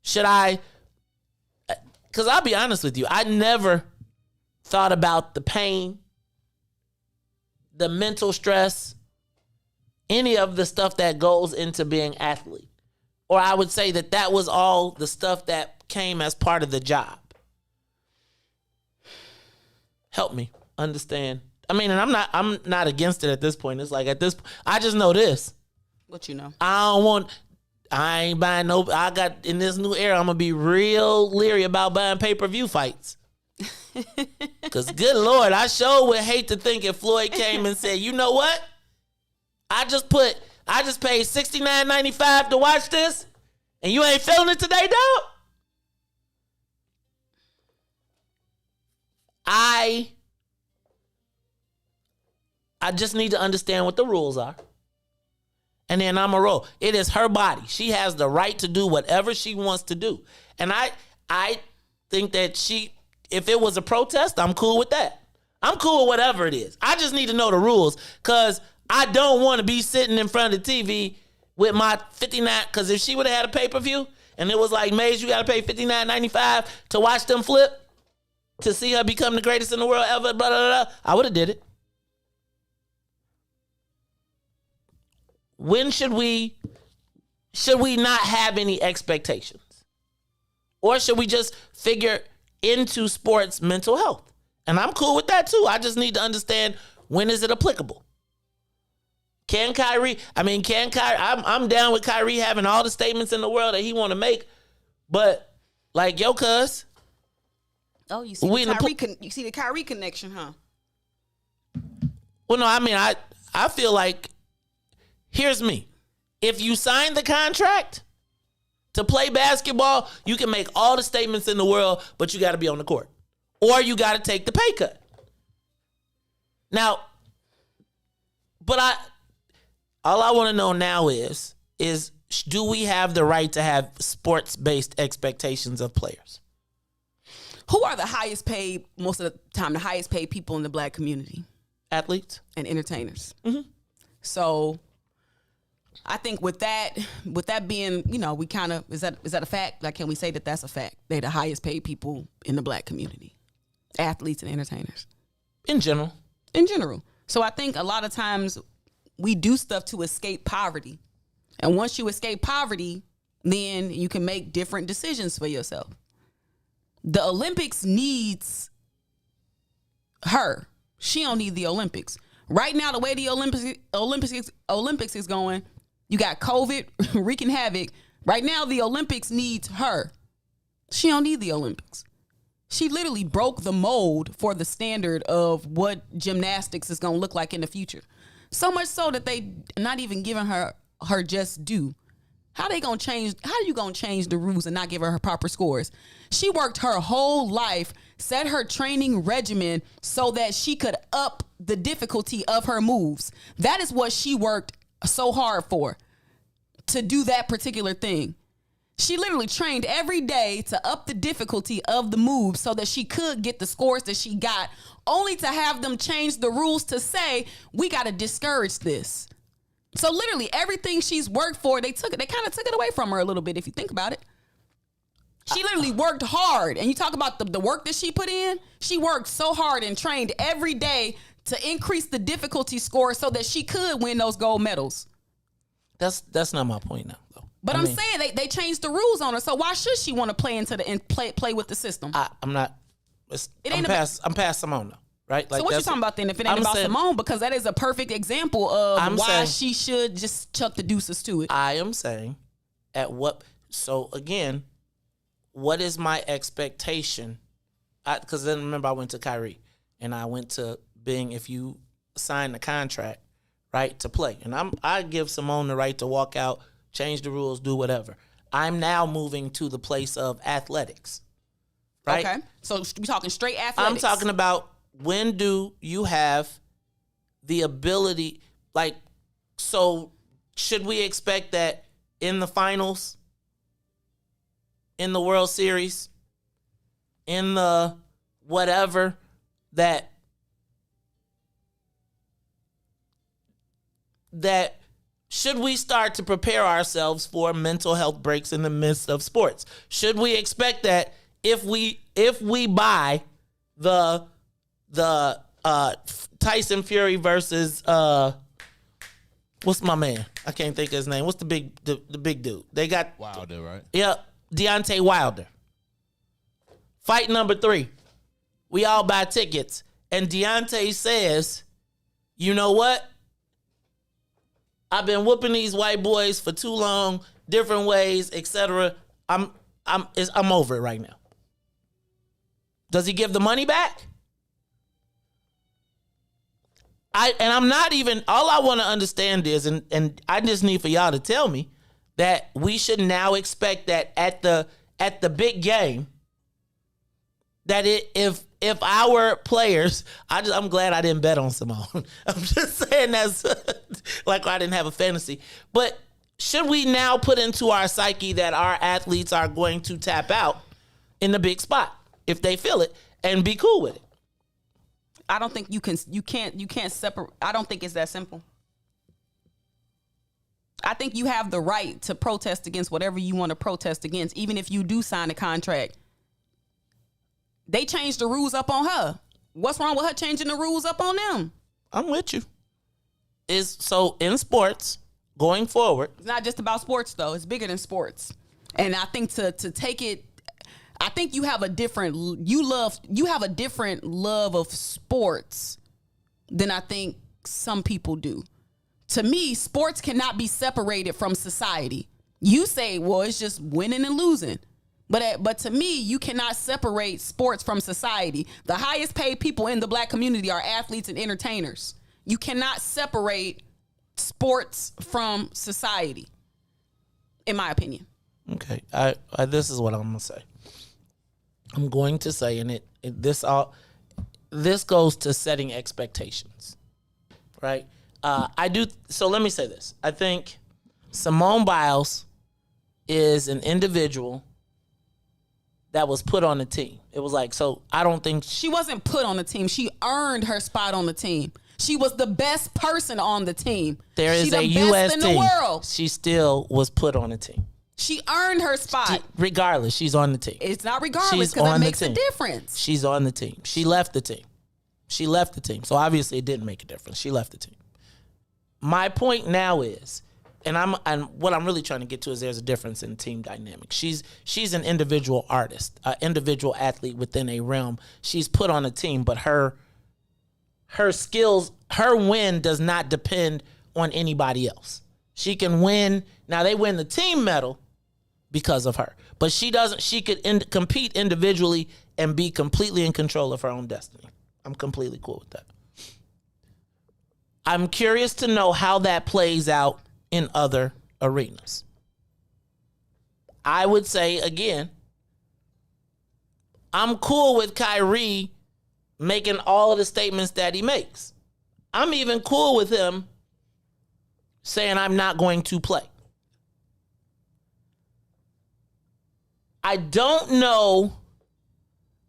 Should I? Because I'll be honest with you, I never thought about the pain, the mental stress, any of the stuff that goes into being an athlete. Or I would say that was all the stuff that came as part of the job. Help me understand. I mean, and I'm not against it at this point. It's like at this point, I just know this. What you know? I ain't buying no, I got, in this new era, I'm going to be real leery about buying pay-per-view fights. Because good Lord, I sure would hate to think if Floyd came and said, you know what? I just paid $69.95 to watch this, and you ain't feeling it today, dog? I just need to understand what the rules are. And then I'm a roll. It is her body. She has the right to do whatever she wants to do. And I think that if it was a protest, I'm cool with that. I'm cool with whatever it is. I just need to know the rules, because I don't want to be sitting in front of the TV with my 59, because if she would have had a pay-per-view and it was like, Maze, you got to pay $59.95 to watch them flip, to see her become the greatest in the world ever, blah, blah, blah, I would have did it. When should we not have any expectations? Or should we just figure into sports mental health? And I'm cool with that too. I just need to understand, when is it applicable? I'm down with Kyrie having all the statements in the world that he want to make, but like, yo, cuz, Oh, you see you see the Kyrie connection, huh? Well, no, I mean, I feel like, here's me. If you sign the contract to play basketball, you can make all the statements in the world, but you got to be on the court. Or you got to take the pay cut. Now, all I want to know now is do we have the right to have sports-based expectations of players? Who are the highest paid, most of the time, the highest paid people in the black community? Athletes. And entertainers. Mm-hmm. So I think with that being, we kind of, is that a fact? Like, can we say that that's a fact? They're the highest paid people in the black community. Athletes and entertainers. In general. So I think a lot of times we do stuff to escape poverty. And once you escape poverty, then you can make different decisions for yourself. The Olympics needs her. She don't need the Olympics. Right now, the way the Olympics is going, you got COVID wreaking havoc. Right now, the Olympics needs her. She don't need the Olympics. She literally broke the mold for the standard of what gymnastics is going to look like in the future. So much so that they not even giving her just due. How you going to change the rules and not give her proper scores? She worked her whole life, set her training regimen so that she could up the difficulty of her moves. That is what she worked so hard for, to do that particular thing. She literally trained every day to up the difficulty of the moves so that she could get the scores that she got, only to have them change the rules to say, we got to discourage this. So literally everything she's worked for, they kind of took it away from her a little bit, if you think about it. She literally worked hard. And you talk about the work that she put in. She worked so hard and trained every day to increase the difficulty score so that she could win those gold medals. That's not my point now, though. But I'm saying they changed the rules on her. So why should she want to play with the system? I'm past Simone, though. Right? Like, so what you talking about then if it ain't about Simone? Because that is a perfect example of why she should just chuck the deuces to it. I am saying so again, what is my expectation? Because then remember I went to Kyrie and I went to Bing, if you sign the contract, right, to play. And I give Simone the right to walk out, change the rules, do whatever. I'm now moving to the place of athletics. Right? Okay. So we're talking straight athletics. I'm talking about, when do you have the ability, so should we expect that in the finals, in the World Series, in the whatever, that should we start to prepare ourselves for mental health breaks in the midst of sports? Should we expect that if we buy the Tyson Fury versus what's my man? I can't think of his name. What's the big dude? They got Wilder, right? Yeah, Deontay Wilder. Fight number 3. We all buy tickets, and Deontay says, "You know what? I've been whooping these white boys for too long, different ways, etc. I'm over it right now." Does he give the money back? I'm not even, all I want to understand is, and I just need for y'all to tell me that we should now expect that at the big game, that if our players, I'm glad I didn't bet on Simone. I'm just saying that's like I didn't have a fantasy. But should we now put into our psyche that our athletes are going to tap out in the big spot if they feel it and be cool with it? I don't think you can't separate. I don't think it's that simple. I think you have the right to protest against whatever you want to protest against, even if you do sign a contract. They changed the rules up on her. What's wrong with her changing the rules up on them? I'm with you. So in sports, going forward, it's not just about sports though. It's bigger than sports. And I think to take it, I think you have a different love of sports than I think some people do. To me, sports cannot be separated from society. You say, well, it's just winning and losing. But to me, you cannot separate sports from society. The highest paid people in the black community are athletes and entertainers. You cannot separate sports from society, in my opinion. Okay, I this is what I'm gonna say. I'm going to say, and this goes to setting expectations, right? I do. So let me say this. I think Simone Biles is an individual that was put on the team. It was like, so I don't think she wasn't put on the team. She earned her spot on the team. She was the best person on the team. There is a U.S. team. In the world. She still was put on the team. She earned her spot. Regardless, she's on the team. It's not regardless because that makes a difference. She's on the team. She left the team. So obviously it didn't make a difference. She left the team. My point now is, and what I'm really trying to get to is there's a difference in team dynamic. She's an individual artist, an individual athlete within a realm. She's put on a team, but her skills, her win does not depend on anybody else. She can win. Now they win the team medal because of her, but she doesn't. She could compete individually and be completely in control of her own destiny. I'm completely cool with that. I'm curious to know how that plays out in other arenas. I would say, again, I'm cool with Kyrie making all of the statements that he makes. I'm even cool with him saying I'm not going to play. I don't know,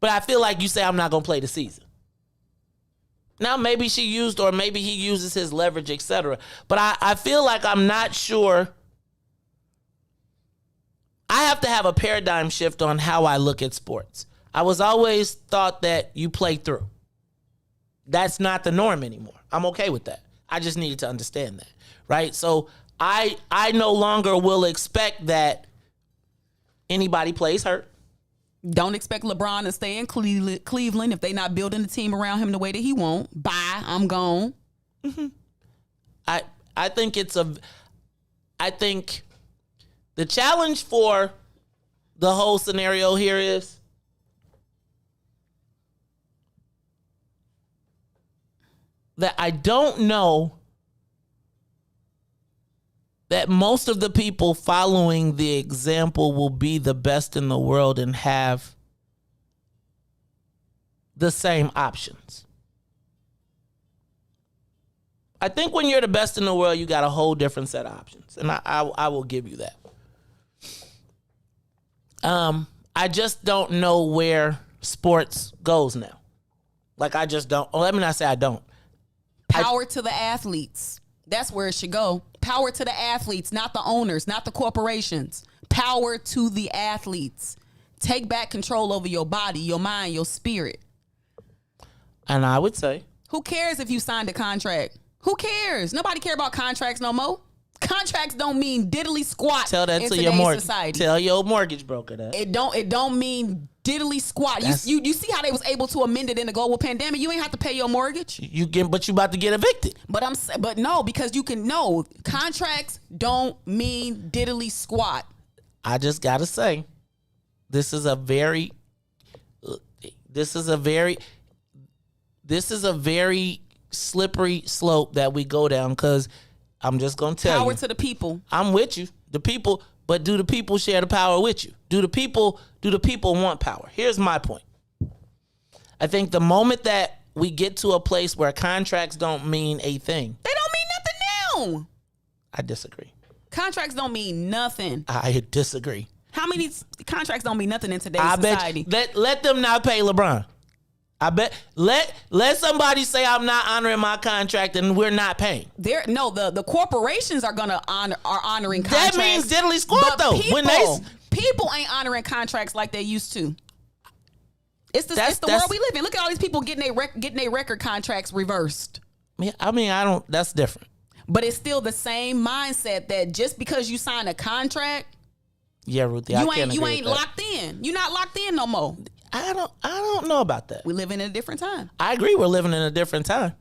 but I feel like you say I'm not going to play the season. Now, maybe she used, or maybe he uses his leverage, etc. But I feel like I'm not sure. I have to have a paradigm shift on how I look at sports. I was always thought that you play through. That's not the norm anymore. I'm okay with that. I just needed to understand that, right? So I no longer will expect that anybody plays hurt. Don't expect LeBron to stay in Cleveland if they not building the team around him the way that he want. Bye, I'm gone. Mm-hmm. I think the challenge for the whole scenario here is that I don't know that most of the people following the example will be the best in the world and have the same options. I think when you're the best in the world, you got a whole different set of options. And I will give you that. I just don't know where sports goes now. Like, I just don't. Let me not say I don't. Power to the athletes. That's where it should go. Power to the athletes, not the owners, not the corporations. Power to the athletes. Take back control over your body, your mind, your spirit. And I would say, who cares if you signed a contract? Who cares? Nobody care about contracts no more. Contracts don't mean diddly squat. Tell that in to your mortgage. Society. Tell your mortgage broker that. It don't mean diddly squat. You see how they was able to amend it in the global pandemic? You ain't have to pay your mortgage. But you about to get evicted. But no, because you can know contracts don't mean diddly squat. I just gotta say, this is a very slippery slope that we go down, because I'm just gonna tell you. Power to the people. I'm with you. The people, but do the people share the power with you? Do the people want power? Here's my point. I think the moment that we get to a place where contracts don't mean a thing. They don't mean nothing now. I disagree. Contracts don't mean nothing. I disagree. How many contracts don't mean nothing in today's society? Let them not pay LeBron. I bet let somebody say I'm not honoring my contract and we're not paying. The corporations are honoring contracts. That means diddly squat though. People ain't honoring contracts like they used to. It's the world we live in. Look at all these people getting their record contracts reversed. That's different. But it's still the same mindset that just because you sign a contract, yeah, Ruthie, you ain't locked in. You're not locked in no more. I don't know about that. We live in a different time. I agree, we're living in a different time.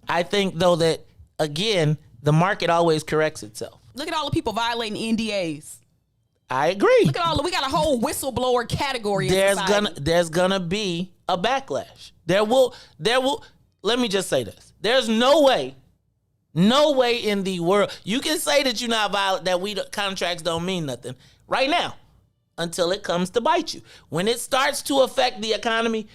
I think though that, again, the market always corrects itself. Look at all the people violating NDAs. I agree. Look at we got a whole whistleblower category in society. There's gonna be a backlash. There will let me just say this. There's no way in the world you can say that you're not violent, that contracts don't mean nothing right now until it comes to bite you. When it starts to affect the economy,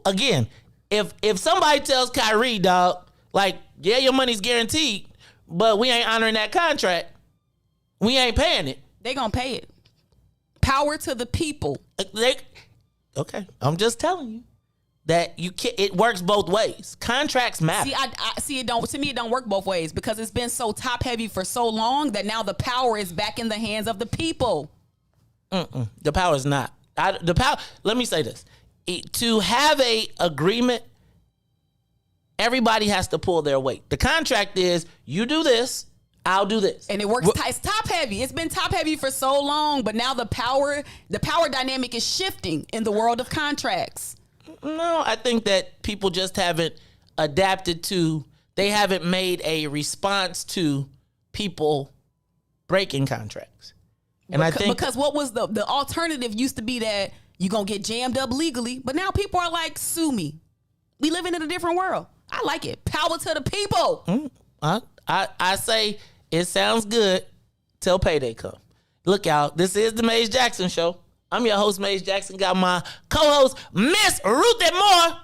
again, if somebody tells Kyrie, dog, like, yeah, your money's guaranteed, but we ain't honoring that contract, we ain't paying it. They gonna pay it. Power to the people. Okay, I'm just telling you that it works both ways. Contracts matter. See, I see it don't. To me, it don't work both ways because it's been so top heavy for so long that now the power is back in the hands of the people. The power is not. The power. Let me say this: to have a agreement, everybody has to pull their weight. The contract is you do this, I'll do this, and it works. It's top heavy. It's been top heavy for so long, but now the power dynamic is shifting in the world of contracts. No, I think that people just haven't adapted to. They haven't made a response to people breaking contracts. And I think because what was the alternative used to be that you're gonna get jammed up legally, but now people are like, sue me. We living in a different world. I like it. Power to the people. I say it sounds good till payday come. Look out, this is the Maze Jackson Show. I'm your host, Maze Jackson. Got my co-host, Miss Ruthie Moore.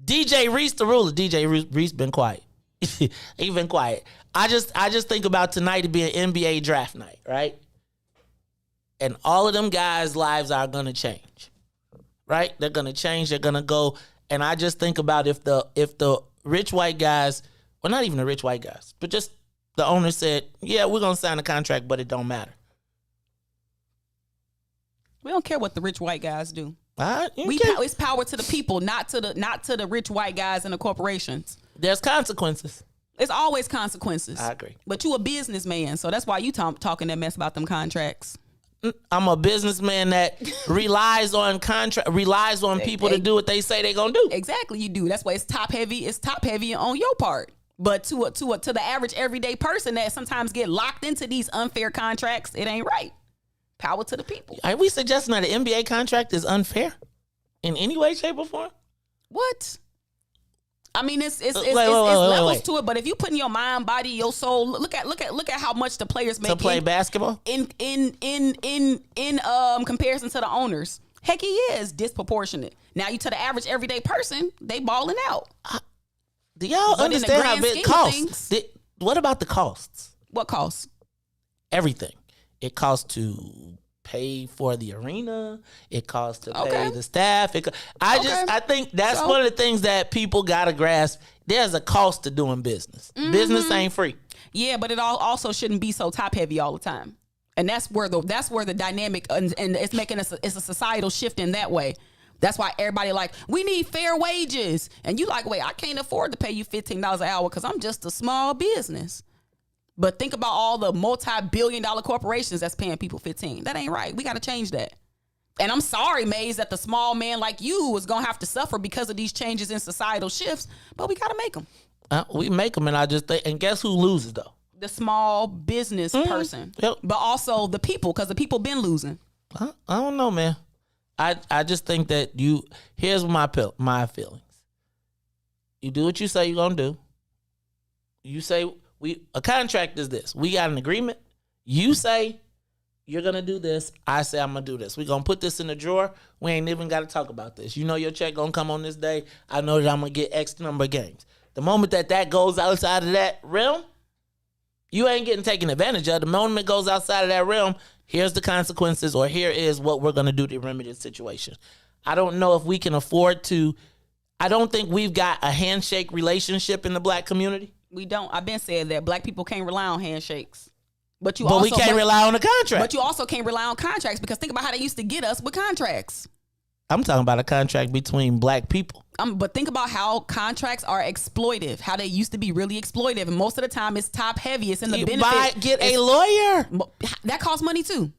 DJ Reese the Ruler. DJ Reese been quiet. He been quiet. I just think about tonight to be an NBA draft night, right? And all of them guys' lives are gonna change, right? They're gonna change. They're gonna go. And I just think about if the rich white guys, well, not even the rich white guys, but just the owner said, yeah, we're gonna sign a contract, but it don't matter. We don't care what the rich white guys do. It's power to the people, not to the rich white guys and the corporations. There's consequences. It's always consequences. I agree. But you a businessman, so that's why you talking that mess about them contracts. I'm a businessman that relies on people to do what they say they're gonna do. Exactly, you do. That's why it's top heavy. It's top heavy on your part. But to the average everyday person that sometimes get locked into these unfair contracts, it ain't right. Power to the people. Are we suggesting that an NBA contract is unfair in any way, shape, or form? What? I mean, it's levels to it. But if you put in your mind, body, your soul, look at how much the players make to play basketball in comparison to the owners. Heck, he is disproportionate. Now you to the average everyday person, they balling out. Do y'all understand how big costs? What about the costs? What costs? Everything. It costs to pay for the arena. It costs to pay the staff. I think that's one of the things that people gotta grasp. There's a cost to doing business. Mm-hmm. Business ain't free. Yeah, but it also shouldn't be so top heavy all the time. And that's where the dynamic and it's making it's a societal shift in that way. That's why everybody like, we need fair wages. And you like, wait, I can't afford to pay you $15 an hour because I'm just a small business. But think about all the multi-billion-dollar corporations that's paying people $15. That ain't right. We got to change that. And I'm sorry, Maze, that the small man like you is going to have to suffer because of these changes in societal shifts, but we got to make them. We make them, and I just think, and guess who loses, though? The small business person. Yep. But also the people, because the people been losing. I don't know, man. I just think that here's my feelings. You do what you say you're going to do. You say, a contract is this. We got an agreement. You say you're going to do this. I say I'm going to do this. We're going to put this in the drawer. We ain't even got to talk about this. You know your check going to come on this day. I know that I'm going to get X number of games. The moment that goes outside of that realm, you ain't getting taken advantage of. The moment it goes outside of that realm, here's the consequences, or here is what we're going to do to remedy the situation. I don't know if we can afford to. I don't think we've got a handshake relationship in the black community. We don't. I've been saying that black people can't rely on handshakes. But we can't rely on a contract. But you also can't rely on contracts because think about how they used to get us with contracts. I'm talking about a contract between black people. But think about how contracts are exploitive, how they used to be really exploitive. And most of the time it's top heavy. It's in the benefit. Get a lawyer. That costs money too.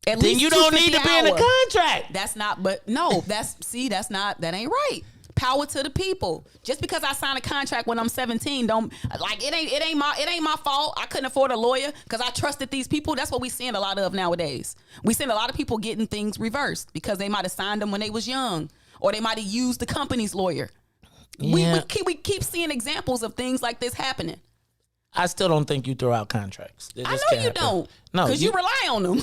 Then you don't need to be in a contract. That's not, but no, that ain't right. Power to the people. Just because I signed a contract when I'm 17, it ain't my fault. I couldn't afford a lawyer because I trusted these people. That's what we seeing a lot of nowadays. We seeing a lot of people getting things reversed because they might have signed them when they was young, or they might have used the company's lawyer. Yeah. We keep seeing examples of things like this happening. I still don't think you throw out contracts. I know you don't. No, because you rely on them.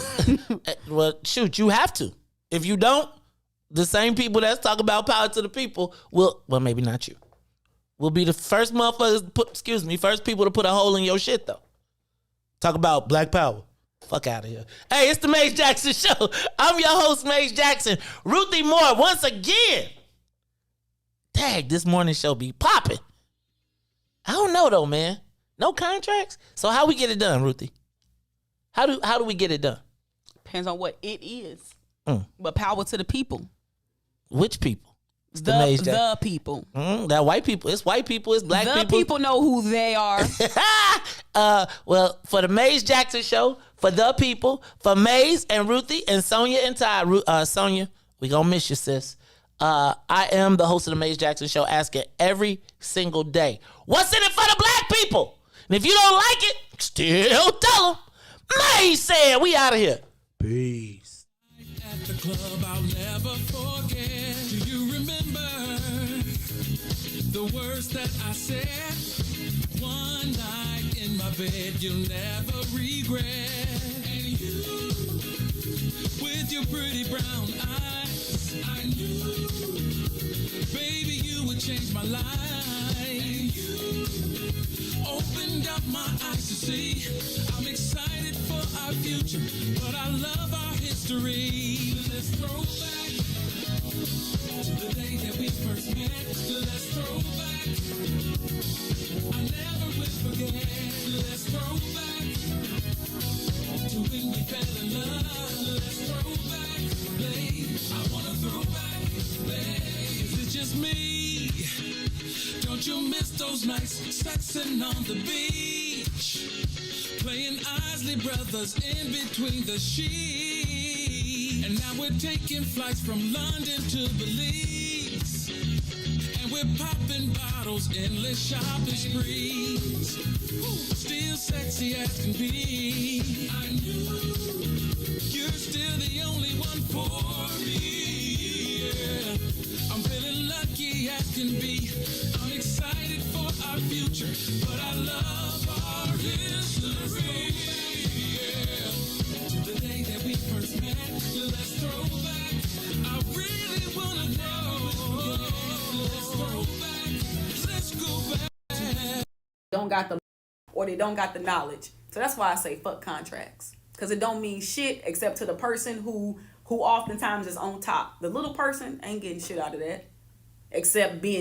Well, shoot, you have to. If you don't, the same people that's talking about power to the people will, well, maybe not you, will be the first motherfuckers, first people to put a hole in your shit, though. Talk about black power. Fuck out of here. Hey, it's the Maze Jackson Show. I'm your host, Maze Jackson. Ruthie Moore, once again. Dang, this morning show be popping. I don't know, though, man. No contracts? So how we get it done, Ruthie? How do we get it done? Depends on what it is. But power to the people. Which people? The people. That white people. It's white people. It's black people. The people know who they are. Well, for the Maze Jackson Show, for the people, for Maze and Ruthie and Sonia and Todd. Sonia, we gonna miss you, sis. I am the host of the Maze Jackson Show, asking every single day, what's in it for the black people? And if you don't like it, still tell them. Maze said, we out of here. Peace. At the club, I'll never forget. Do you remember the words that I said? One night in my bed, you'll never regret. And you, with your pretty brown eyes, I knew, baby, you would change my life. And you opened up my eyes to see. I'm excited for our future, but I love our history. Let's throw back to the day that we first met. Let's throw back. I never will forget. Let's throw back to when we fell in love. Let's throw back, babe. I wanna throw back, babe. Is it just me? Don't you miss those nights sexing on the beach? Playing Isley Brothers in between the sheets. And now we're taking flights from London to Belize. And we're popping bottles, endless shopping sprees. Still sexy as can be. I knew you're still the only one for me. Yeah. I'm feeling lucky as can be. I'm excited for our future, but I love our history. Yeah. To the day that we first met, let's throw back. I really wanna know. Let's throw back. Let's go back. Don't got the, or they don't got the knowledge. So that's why I say fuck contracts, because it don't mean shit except to the person who oftentimes is on top. The little person ain't getting shit out of that, except being